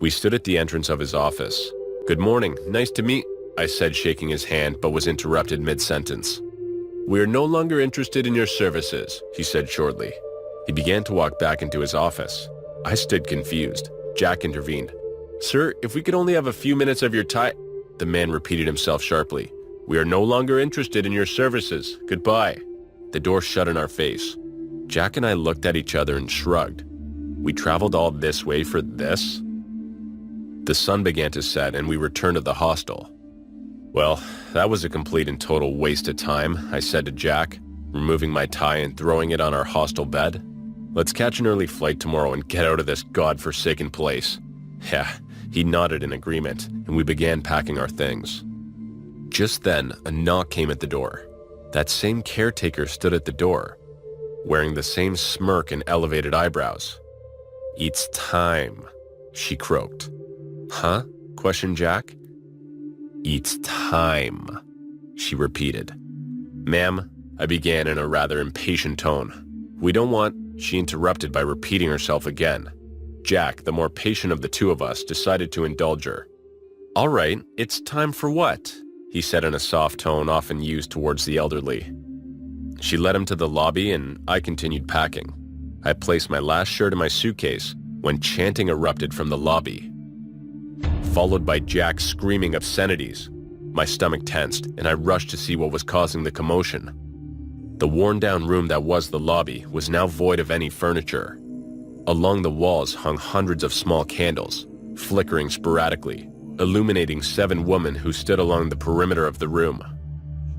We stood at the entrance of his office. "Good morning, nice to meet," I said, shaking his hand, but was interrupted mid-sentence. "We are no longer interested in your services," he said shortly. He began to walk back into his office. I stood confused. Jack intervened. "Sir, if we could only have a few minutes of your time—" The man repeated himself sharply. "We are no longer interested in your services. Goodbye." The door shut in our face. Jack and I looked at each other and shrugged. We traveled all this way for this? The sun began to set and we returned to the hostel. "Well, that was a complete and total waste of time," I said to Jack, removing my tie and throwing it on our hostel bed. "Let's catch an early flight tomorrow and get out of this godforsaken place." Yeah, he nodded in agreement, and we began packing our things. Just then, a knock came at the door. That same caretaker stood at the door, wearing the same smirk and elevated eyebrows. "It's time," she croaked. "Huh?" questioned Jack. "It's time," she repeated. "Ma'am," I began in a rather impatient tone. "We don't want—" She interrupted by repeating herself again. Jack, the more patient of the two of us, decided to indulge her. "All right, it's time for what?" he said in a soft tone often used towards the elderly. She led him to the lobby and I continued packing. I placed my last shirt in my suitcase when chanting erupted from the lobby, followed by Jack screaming obscenities. My stomach tensed and I rushed to see what was causing the commotion. The worn-down room that was the lobby was now void of any furniture. Along the walls hung hundreds of small candles, flickering sporadically, illuminating 7 women who stood along the perimeter of the room.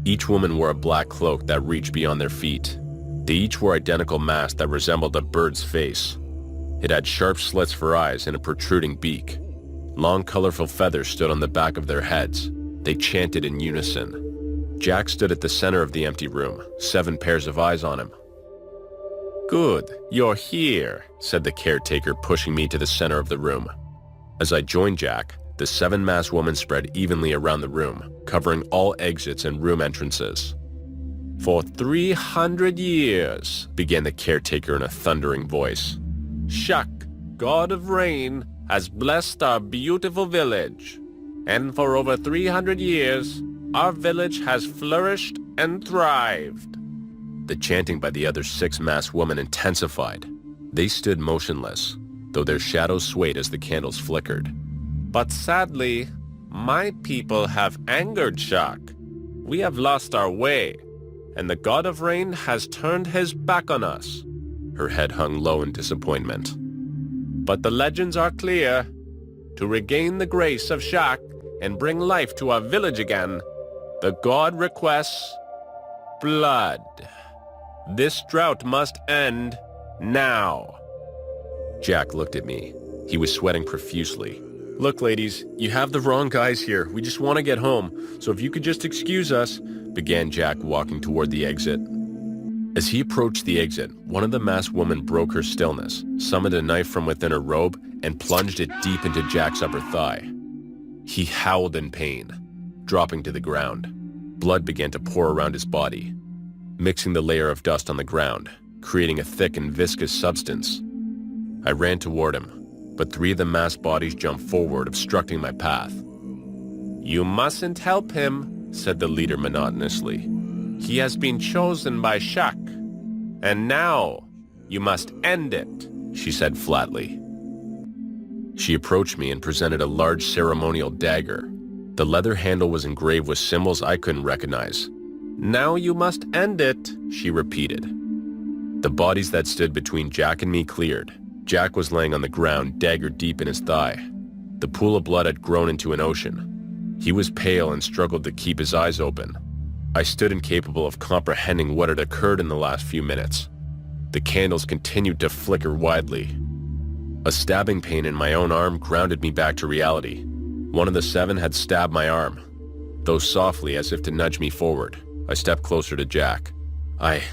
Each woman wore a black cloak that reached beyond their feet. They each wore identical masks that resembled a bird's face. It had sharp slits for eyes and a protruding beak. Long, colorful feathers stood on the back of their heads. They chanted in unison. Jack stood at the center of the empty room, 7 pairs of eyes on him. "Good, you're here," said the caretaker, pushing me to the center of the room. As I joined Jack, The 7 masked women spread evenly around the room, covering all exits and room entrances. "For 300 years," began the caretaker in a thundering voice, "Shak, god of rain, has blessed our beautiful village. And for over 300 years, our village has flourished and thrived." The chanting by the other 6 masked women intensified. They stood motionless, though their shadows swayed as the candles flickered. "But sadly, my people have angered Shak. We have lost our way, and the god of rain has turned his back on us." Her head hung low in disappointment. "But the legends are clear. To regain the grace of Shak and bring life to our village again, the god requests blood. This drought must end now." Jack looked at me. He was sweating profusely. "Look, ladies, you have the wrong guys here. We just want to get home, so if you could just excuse us," began Jack, walking toward the exit. As he approached the exit, one of the masked women broke her stillness, summoned a knife from within her robe, and plunged it deep into Jack's upper thigh. He howled in pain, dropping to the ground. Blood began to pour around his body, mixing the layer of dust on the ground, creating a thick and viscous substance. I ran toward him, but 3 of the masked bodies jumped forward, obstructing my path. "You mustn't help him," said the leader monotonously. "He has been chosen by Shak. And now, you must end it," she said flatly. She approached me and presented a large ceremonial dagger. The leather handle was engraved with symbols I couldn't recognize. "Now you must end it," she repeated. The bodies that stood between Jack and me cleared. Jack was laying on the ground, dagger deep in his thigh. The pool of blood had grown into an ocean. He was pale and struggled to keep his eyes open. I stood incapable of comprehending what had occurred in the last few minutes. The candles continued to flicker widely. A stabbing pain in my own arm grounded me back to reality. One of the 7 had stabbed my arm. Though softly, as if to nudge me forward, I stepped closer to Jack. I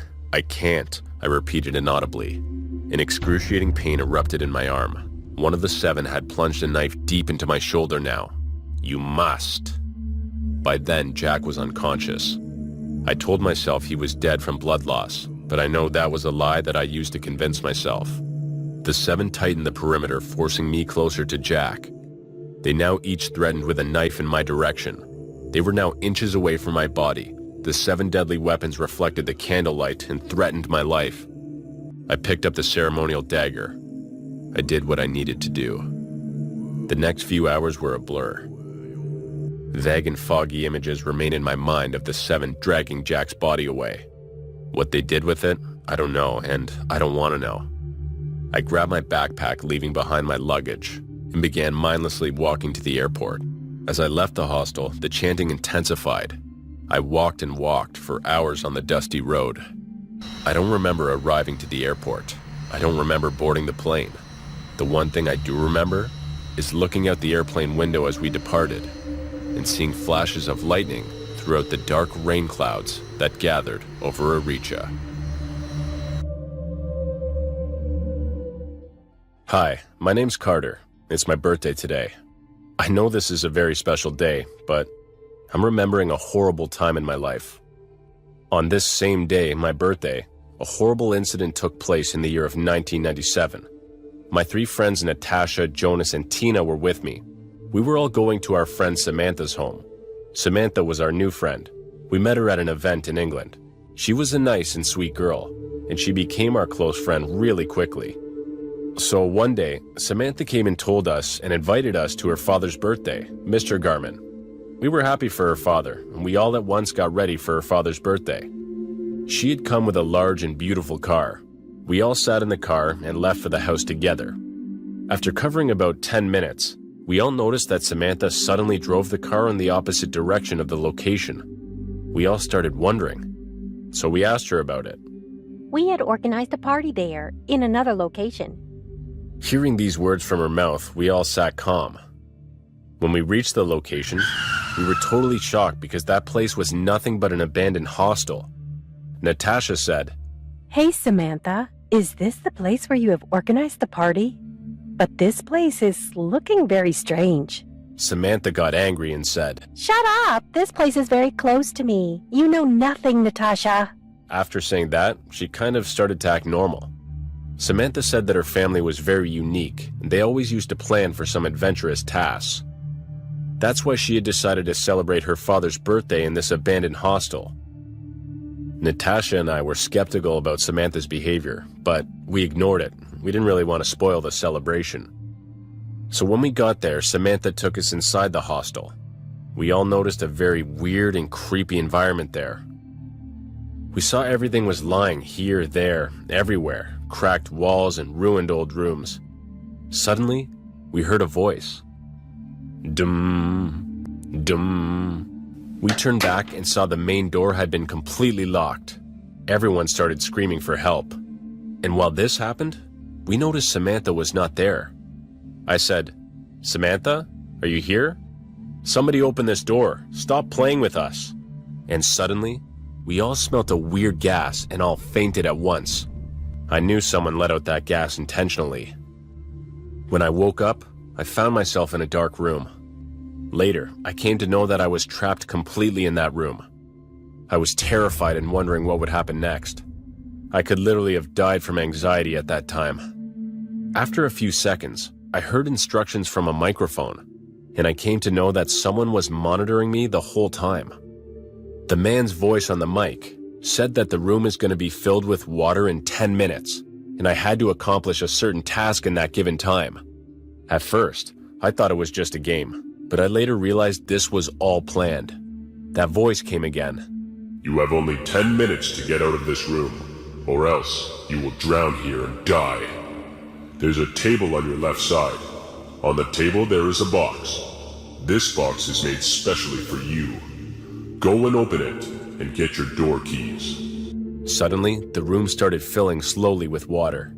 can't," I repeated inaudibly. An excruciating pain erupted in my arm. One of the 7 had plunged a knife deep into my shoulder now. "You must." By then, Jack was unconscious. I told myself he was dead from blood loss, but I know that was a lie that I used to convince myself. The 7 tightened the perimeter, forcing me closer to Jack. They now each threatened with a knife in my direction. They were now inches away from my body. The 7 deadly weapons reflected the candlelight and threatened my life. I picked up the ceremonial dagger. I did what I needed to do. The next few hours were a blur. Vague and foggy images remain in my mind of the 7 dragging Jack's body away. What they did with it, I don't know, and I don't want to know. I grabbed my backpack, leaving behind my luggage, and began mindlessly walking to the airport. As I left the hostel, the chanting intensified. I walked and walked for hours on the dusty road. I don't remember arriving to the airport. I don't remember boarding the plane. The one thing I do remember is looking out the airplane window as we departed and seeing flashes of lightning throughout the dark rain clouds that gathered over Aricha. Hi, my name's Carter. It's my birthday today. I know this is a very special day, but I'm remembering a horrible time in my life. On this same day, my birthday, a horrible incident took place in the year of 1997. My 3 friends, Natasha, Jonas, and Tina, were with me. We were all going to our friend Samantha's home. Samantha was our new friend. We met her at an event in England. She was a nice and sweet girl, and she became our close friend really quickly. So one day, Samantha came and told us and invited us to her father's birthday, Mr. Garman. We were happy for her father, and we all at once got ready for her father's birthday. She had come with a large and beautiful car. We all sat in the car and left for the house together. After covering about 10 minutes, we all noticed that Samantha suddenly drove the car in the opposite direction of the location. We all started wondering, so we asked her about it. We had organized a party there, in another location. Hearing these words from her mouth, we all sat calm. When we reached the location, we were totally shocked because that place was nothing but an abandoned hostel. Natasha said, "Hey, Samantha, is this the place where you have organized the party? But this place is looking very strange." Samantha got angry and said, "Shut up! This place is very close to me. You know nothing, Natasha." After saying that, she kind of started to act normal. Samantha said that her family was very unique, and they always used to plan for some adventurous tasks. That's why she had decided to celebrate her father's birthday in this abandoned hostel. Natasha and I were skeptical about Samantha's behavior, but we ignored it. We didn't really want to spoil the celebration. So when we got there, Samantha took us inside the hostel. We all noticed a very weird and creepy environment there. We saw everything was lying here, there, everywhere, cracked walls and ruined old rooms. Suddenly, we heard a voice. Dum, dum. We turned back and saw the main door had been completely locked. Everyone started screaming for help. And while this happened, we noticed Samantha was not there. I said, "Samantha, are you here? Somebody open this door. Stop playing with us." And suddenly, we all smelt a weird gas and all fainted at once. I knew someone let out that gas intentionally. When I woke up, I found myself in a dark room. Later, I came to know that I was trapped completely in that room. I was terrified and wondering what would happen next. I could literally have died from anxiety at that time. After a few seconds, I heard instructions from a microphone, and I came to know that someone was monitoring me the whole time. The man's voice on the mic said that the room is going to be filled with water in 10 minutes, and I had to accomplish a certain task in that given time. At first, I thought it was just a game, but I later realized this was all planned. That voice came again. "You have only 10 minutes to get out of this room, or else you will drown here and die. There's a table on your left side. On the table there is a box. This box is made specially for you. Go and open it, and get your door keys." Suddenly, the room started filling slowly with water.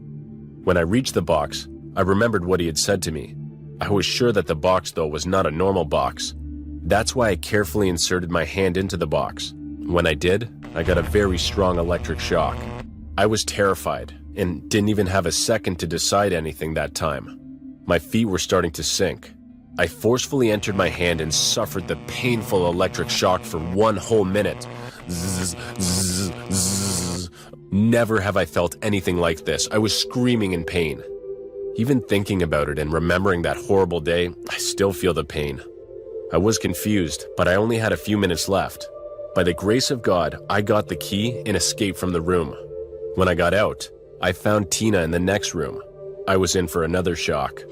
When I reached the box, I remembered what he had said to me. I was sure that the box, though, was not a normal box. That's why I carefully inserted my hand into the box. When I did, I got a very strong electric shock. I was terrified, and didn't even have a second to decide anything that time. My feet were starting to sink. I forcefully entered my hand and suffered the painful electric shock for 1 whole minute. Zzz, zzz, zzz. Never have I felt anything like this. I was screaming in pain. Even thinking about it and remembering that horrible day, I still feel the pain. I was confused, but I only had a few minutes left. By the grace of God, I got the key and escaped from the room. When I got out, I found Tina in the next room. I was in for another shock.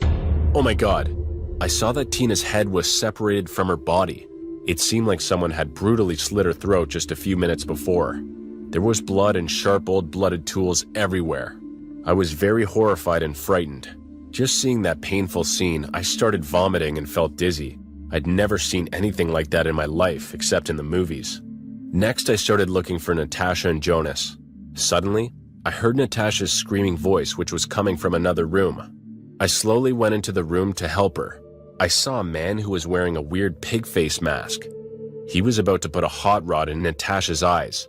Oh my God! I saw that Tina's head was separated from her body. It seemed like someone had brutally slit her throat just a few minutes before. There was blood and sharp old blooded tools everywhere. I was very horrified and frightened. Just seeing that painful scene, I started vomiting and felt dizzy. I'd never seen anything like that in my life, except in the movies. Next, I started looking for Natasha and Jonas. Suddenly, I heard Natasha's screaming voice, which was coming from another room. I slowly went into the room to help her. I saw a man who was wearing a weird pig face mask. He was about to put a hot rod in Natasha's eyes.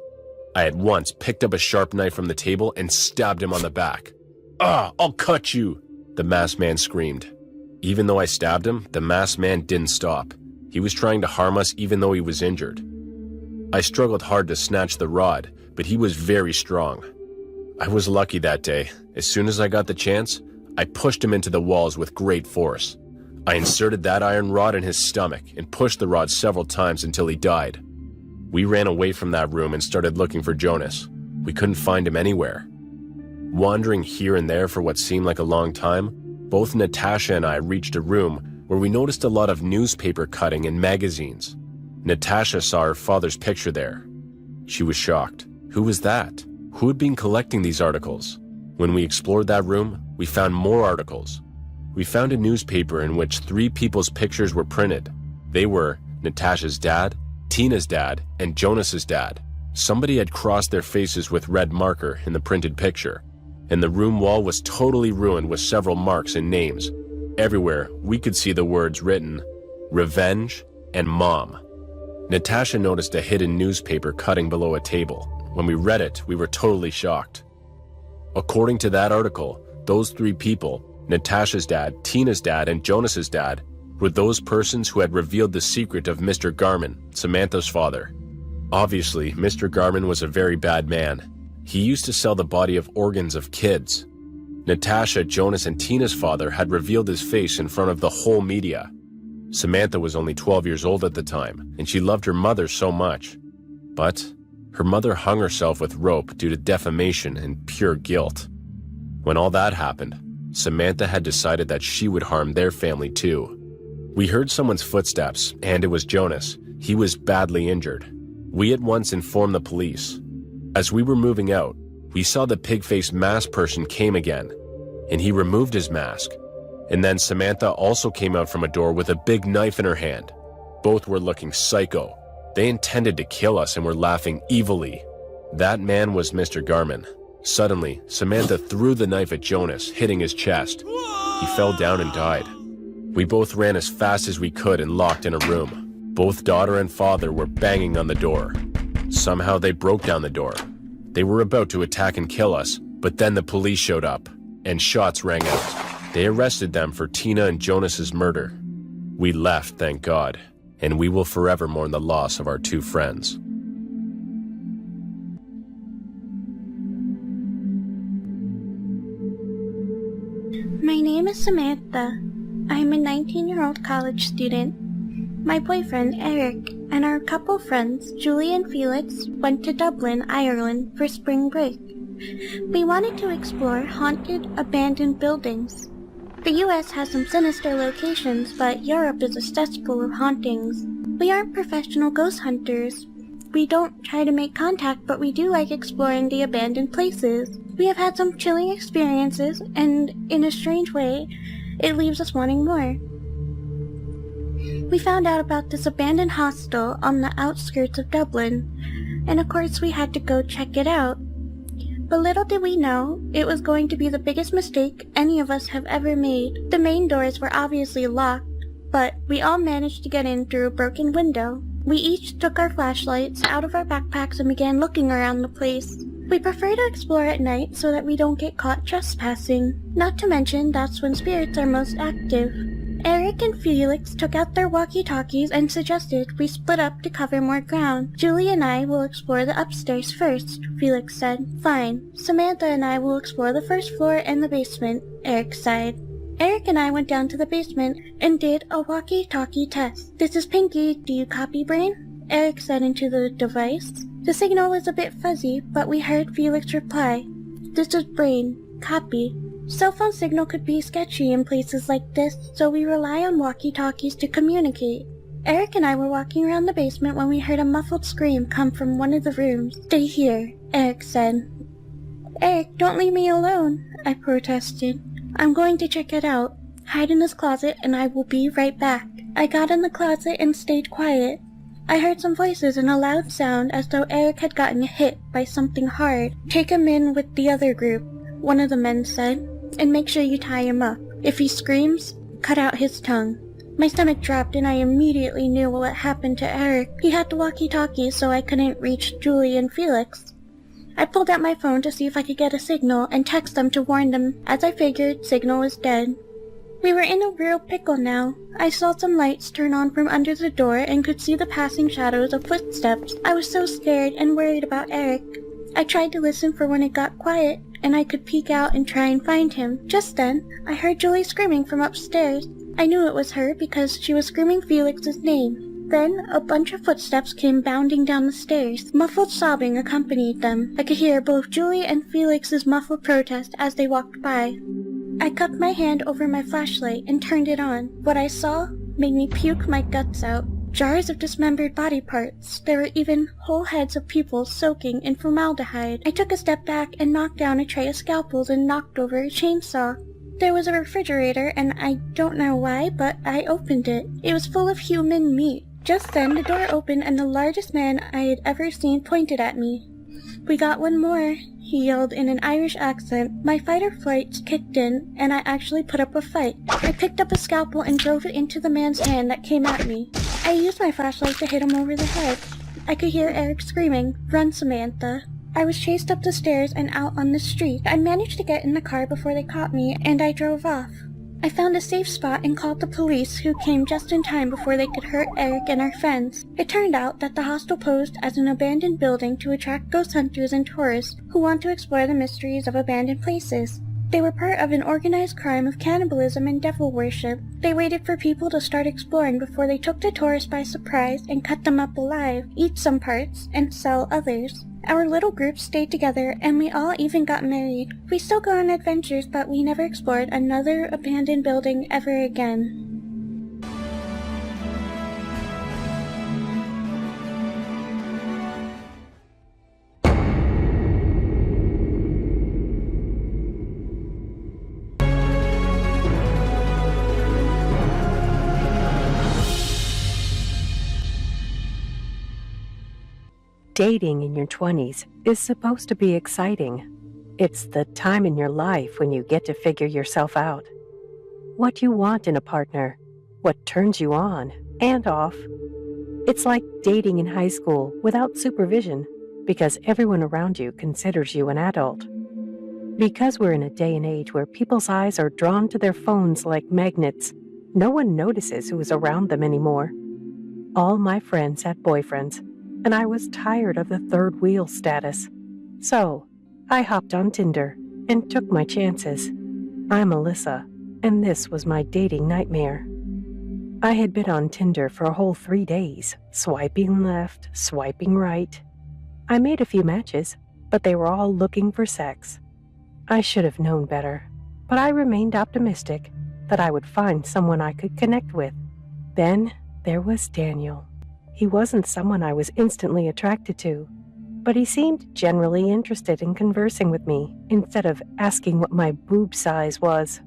I at once picked up a sharp knife from the table and stabbed him on the back. "Ah, I'll cut you!" the masked man screamed. Even though I stabbed him, the masked man didn't stop. He was trying to harm us even though he was injured. I struggled hard to snatch the rod, but he was very strong. I was lucky that day. As soon as I got the chance, I pushed him into the walls with great force. I inserted that iron rod in his stomach and pushed the rod several times until he died. We ran away from that room and started looking for Jonas. We couldn't find him anywhere. Wandering here and there for what seemed like a long time, both Natasha and I reached a room where we noticed a lot of newspaper cutting and magazines. Natasha saw her father's picture there. She was shocked. Who was that? Who had been collecting these articles? When we explored that room, we found more articles. We found a newspaper in which 3 people's pictures were printed. They were Natasha's dad, Tina's dad, and Jonas's dad. Somebody had crossed their faces with red marker in the printed picture, and the room wall was totally ruined with several marks and names. Everywhere, we could see the words written, "Revenge" and "Mom." Natasha noticed a hidden newspaper cutting below a table. When we read it, we were totally shocked. According to that article, those 3 people, Natasha's dad, Tina's dad, and Jonas's dad, were those persons who had revealed the secret of Mr. Garman, Samantha's father. Obviously, Mr. Garman was a very bad man. He used to sell the body of organs of kids. Natasha, Jonas, and Tina's father had revealed his face in front of the whole media. Samantha was only 12 years old at the time, and she loved her mother so much. But her mother hung herself with rope due to defamation and pure guilt. When all that happened, Samantha had decided that she would harm their family too. We heard someone's footsteps, and it was Jonas. He was badly injured. We at once informed the police. As we were moving out, we saw the pig-faced masked person came again, and he removed his mask. And then Samantha also came out from a door with a big knife in her hand. Both were looking psycho. They intended to kill us and were laughing evilly. That man was Mr. Garman. Suddenly, Samantha threw the knife at Jonas, hitting his chest. He fell down and died. We both ran as fast as we could and locked in a room. Both daughter and father were banging on the door. Somehow they broke down the door. They were about to attack and kill us, but then the police showed up, and shots rang out. They arrested them for Tina and Jonas's murder. We left, thank God, and we will forever mourn the loss of our two friends. My name is Samantha. I'm a 19-year-old college student. My boyfriend, Eric, and our couple friends, Julie and Felix, went to Dublin, Ireland for spring break. We wanted to explore haunted, abandoned buildings. The US has some sinister locations, but Europe is a cesspool of hauntings. We aren't professional ghost hunters. We don't try to make contact, but we do like exploring the abandoned places. We have had some chilling experiences, and in a strange way, it leaves us wanting more. We found out about this abandoned hostel on the outskirts of Dublin, and of course we had to go check it out. But little did we know, it was going to be the biggest mistake any of us have ever made. The main doors were obviously locked, but we all managed to get in through a broken window. We each took our flashlights out of our backpacks and began looking around the place. We prefer to explore at night so that we don't get caught trespassing. Not to mention, that's when spirits are most active. Eric and Felix took out their walkie-talkies and suggested we split up to cover more ground. Julie and I will explore the upstairs first, Felix said. Fine. Samantha and I will explore the first floor and the basement, Eric sighed. Eric and I went down to the basement and did a walkie-talkie test. This is Pinky, do you copy, Brain? Eric said into the device. The signal was a bit fuzzy, but we heard Felix reply. This is Brain, copy. Cell phone signal could be sketchy in places like this, so we rely on walkie-talkies to communicate. Eric and I were walking around the basement when we heard a muffled scream come from one of the rooms. Stay here, Eric said. Eric, don't leave me alone, I protested. I'm going to check it out. Hide in this closet and I will be right back. I got in the closet and stayed quiet. I heard some voices and a loud sound as though Eric had gotten hit by something hard. Take him in with the other group, one of the men said. And make sure you tie him up. If he screams, cut out his tongue. My stomach dropped and I immediately knew what happened to Eric. He had the walkie-talkie so I couldn't reach Julie and Felix. I pulled out my phone to see if I could get a signal and text them to warn them. As I figured, signal was dead. We were in a real pickle now. I saw some lights turn on from under the door and could see the passing shadows of footsteps. I was so scared and worried about Eric. I tried to listen for when it got quiet, and I could peek out and try and find him. Just then, I heard Julie screaming from upstairs. I knew it was her because she was screaming Felix's name. Then, a bunch of footsteps came bounding down the stairs. Muffled sobbing accompanied them. I could hear both Julie and Felix's muffled protest as they walked by. I cupped my hand over my flashlight and turned it on. What I saw made me puke my guts out. Jars of dismembered body parts. There were even whole heads of people soaking in formaldehyde. I took a step back and knocked down a tray of scalpels and knocked over a chainsaw. There was a refrigerator, and I don't know why, but I opened it. It was full of human meat. Just then, the door opened and the largest man I had ever seen pointed at me. We got one more, he yelled in an Irish accent. My fight or flight kicked in, and I actually put up a fight. I picked up a scalpel and drove it into the man's hand that came at me. I used my flashlight to hit him over the head. I could hear Eric screaming, "Run, Samantha." I was chased up the stairs and out on the street. I managed to get in the car before they caught me, and I drove off. I found a safe spot and called the police, who came just in time before they could hurt Eric and our friends. It turned out that the hostel posed as an abandoned building to attract ghost hunters and tourists who want to explore the mysteries of abandoned places. They were part of an organized crime of cannibalism and devil worship. They waited for people to start exploring before they took the tourists by surprise and cut them up alive, eat some parts, and sell others. Our little group stayed together, and we all even got married. We still go on adventures, but we never explored another abandoned building ever again. Dating in your 20s is supposed to be exciting. It's the time in your life when you get to figure yourself out. What you want in a partner, what turns you on and off. It's like dating in high school without supervision, because everyone around you considers you an adult. Because we're in a day and age where people's eyes are drawn to their phones like magnets, no one notices who is around them anymore. All my friends had boyfriends, and I was tired of the third wheel status. So, I hopped on Tinder and took my chances. I'm Alyssa, and this was my dating nightmare. I had been on Tinder for a whole 3 days, swiping left, swiping right. I made a few matches, but they were all looking for sex. I should have known better, but I remained optimistic that I would find someone I could connect with. Then there was Daniel. He wasn't someone I was instantly attracted to, but he seemed generally interested in conversing with me instead of asking what my boob size was.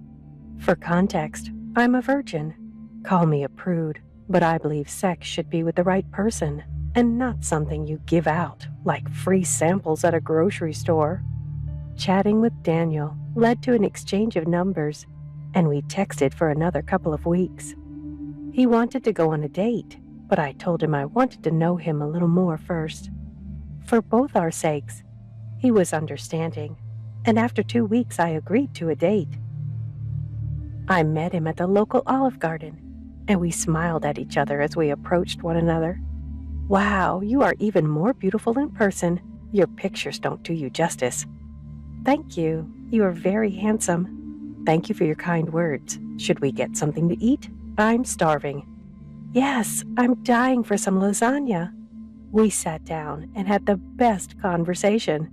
For context, I'm a virgin. Call me a prude, but I believe sex should be with the right person and not something you give out like free samples at a grocery store. Chatting with Daniel led to an exchange of numbers, and we texted for another couple of weeks. He wanted to go on a date, but I told him I wanted to know him a little more first. For both our sakes, he was understanding, and after 2 weeks I agreed to a date. I met him at the local Olive Garden, and we smiled at each other as we approached one another. Wow, you are even more beautiful in person. Your pictures don't do you justice. Thank you. You are very handsome. Thank you for your kind words. Should we get something to eat? I'm starving. Yes, I'm dying for some lasagna. We sat down and had the best conversation.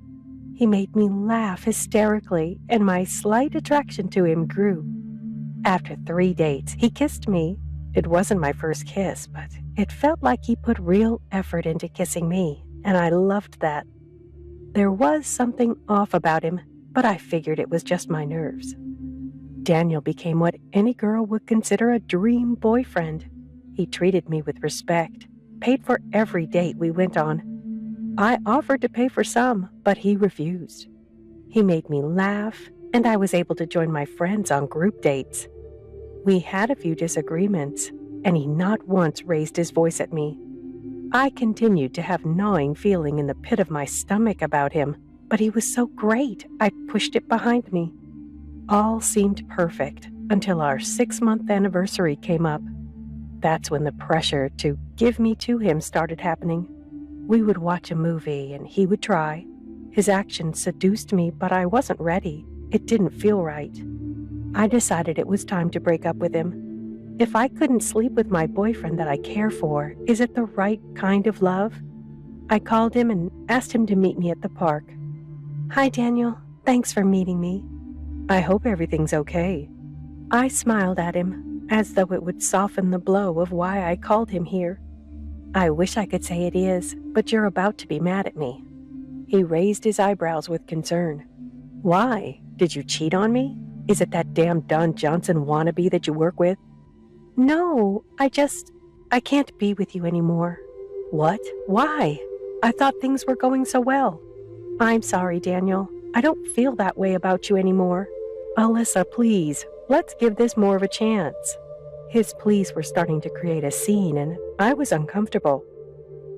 He made me laugh hysterically, and my slight attraction to him grew. After 3 dates, he kissed me. It wasn't my first kiss, but it felt like he put real effort into kissing me, and I loved that. There was something off about him, but I figured it was just my nerves. Daniel became what any girl would consider a dream boyfriend. He treated me with respect, paid for every date we went on. I offered to pay for some, but he refused. He made me laugh, and I was able to join my friends on group dates. We had a few disagreements, and he not once raised his voice at me. I continued to have gnawing feeling in the pit of my stomach about him, but he was so great, I pushed it behind me. All seemed perfect until our 6-month anniversary came up. That's when the pressure to give me to him started happening. We would watch a movie and he would try. His actions seduced me, but I wasn't ready. It didn't feel right. I decided it was time to break up with him. If I couldn't sleep with my boyfriend that I care for, is it the right kind of love? I called him and asked him to meet me at the park. Hi, Daniel. Thanks for meeting me. I hope everything's okay. I smiled at him, as though it would soften the blow of why I called him here. I wish I could say it is, but you're about to be mad at me. He raised his eyebrows with concern. Why? Did you cheat on me? Is it that damn Don Johnson wannabe that you work with? No, I can't be with you anymore. What? Why? I thought things were going so well. I'm sorry, Daniel. I don't feel that way about you anymore. Alyssa, please, let's give this more of a chance. His pleas were starting to create a scene, and I was uncomfortable.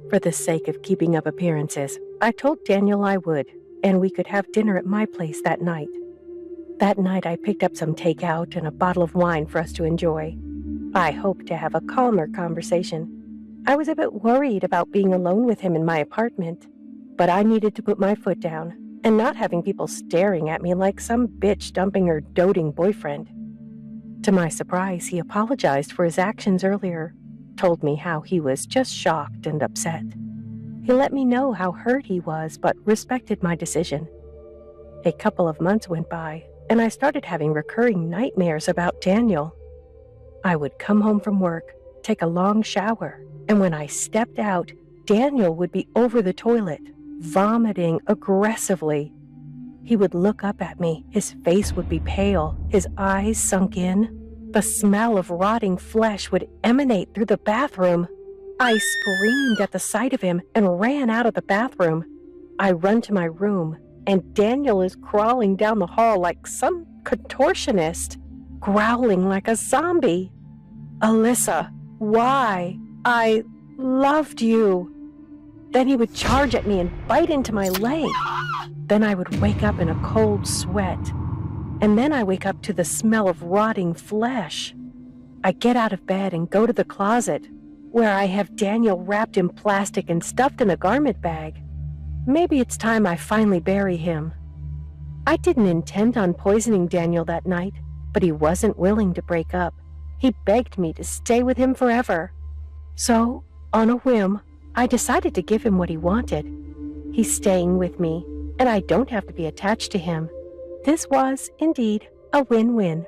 For the sake of keeping up appearances, I told Daniel I would, and we could have dinner at my place that night. That night I picked up some takeout and a bottle of wine for us to enjoy. I hoped to have a calmer conversation. I was a bit worried about being alone with him in my apartment, but I needed to put my foot down and not having people staring at me like some bitch dumping her doting boyfriend. To my surprise, he apologized for his actions earlier, told me how he was just shocked and upset. He let me know how hurt he was, but respected my decision. A couple of months went by, and I started having recurring nightmares about Daniel. I would come home from work, take a long shower, and when I stepped out, Daniel would be over the toilet, vomiting aggressively. He would look up at me, his face would be pale, his eyes sunk in. The smell of rotting flesh would emanate through the bathroom. I screamed at the sight of him and ran out of the bathroom. I run to my room, and Daniel is crawling down the hall like some contortionist, growling like a zombie. Alyssa, why? I loved you. Then he would charge at me and bite into my leg. Then I would wake up in a cold sweat. And then I wake up to the smell of rotting flesh. I get out of bed and go to the closet, where I have Daniel wrapped in plastic and stuffed in a garment bag. Maybe it's time I finally bury him. I didn't intend on poisoning Daniel that night, but he wasn't willing to break up. He begged me to stay with him forever. So, on a whim, I decided to give him what he wanted. He's staying with me, and I don't have to be attached to him. This was, indeed, a win-win.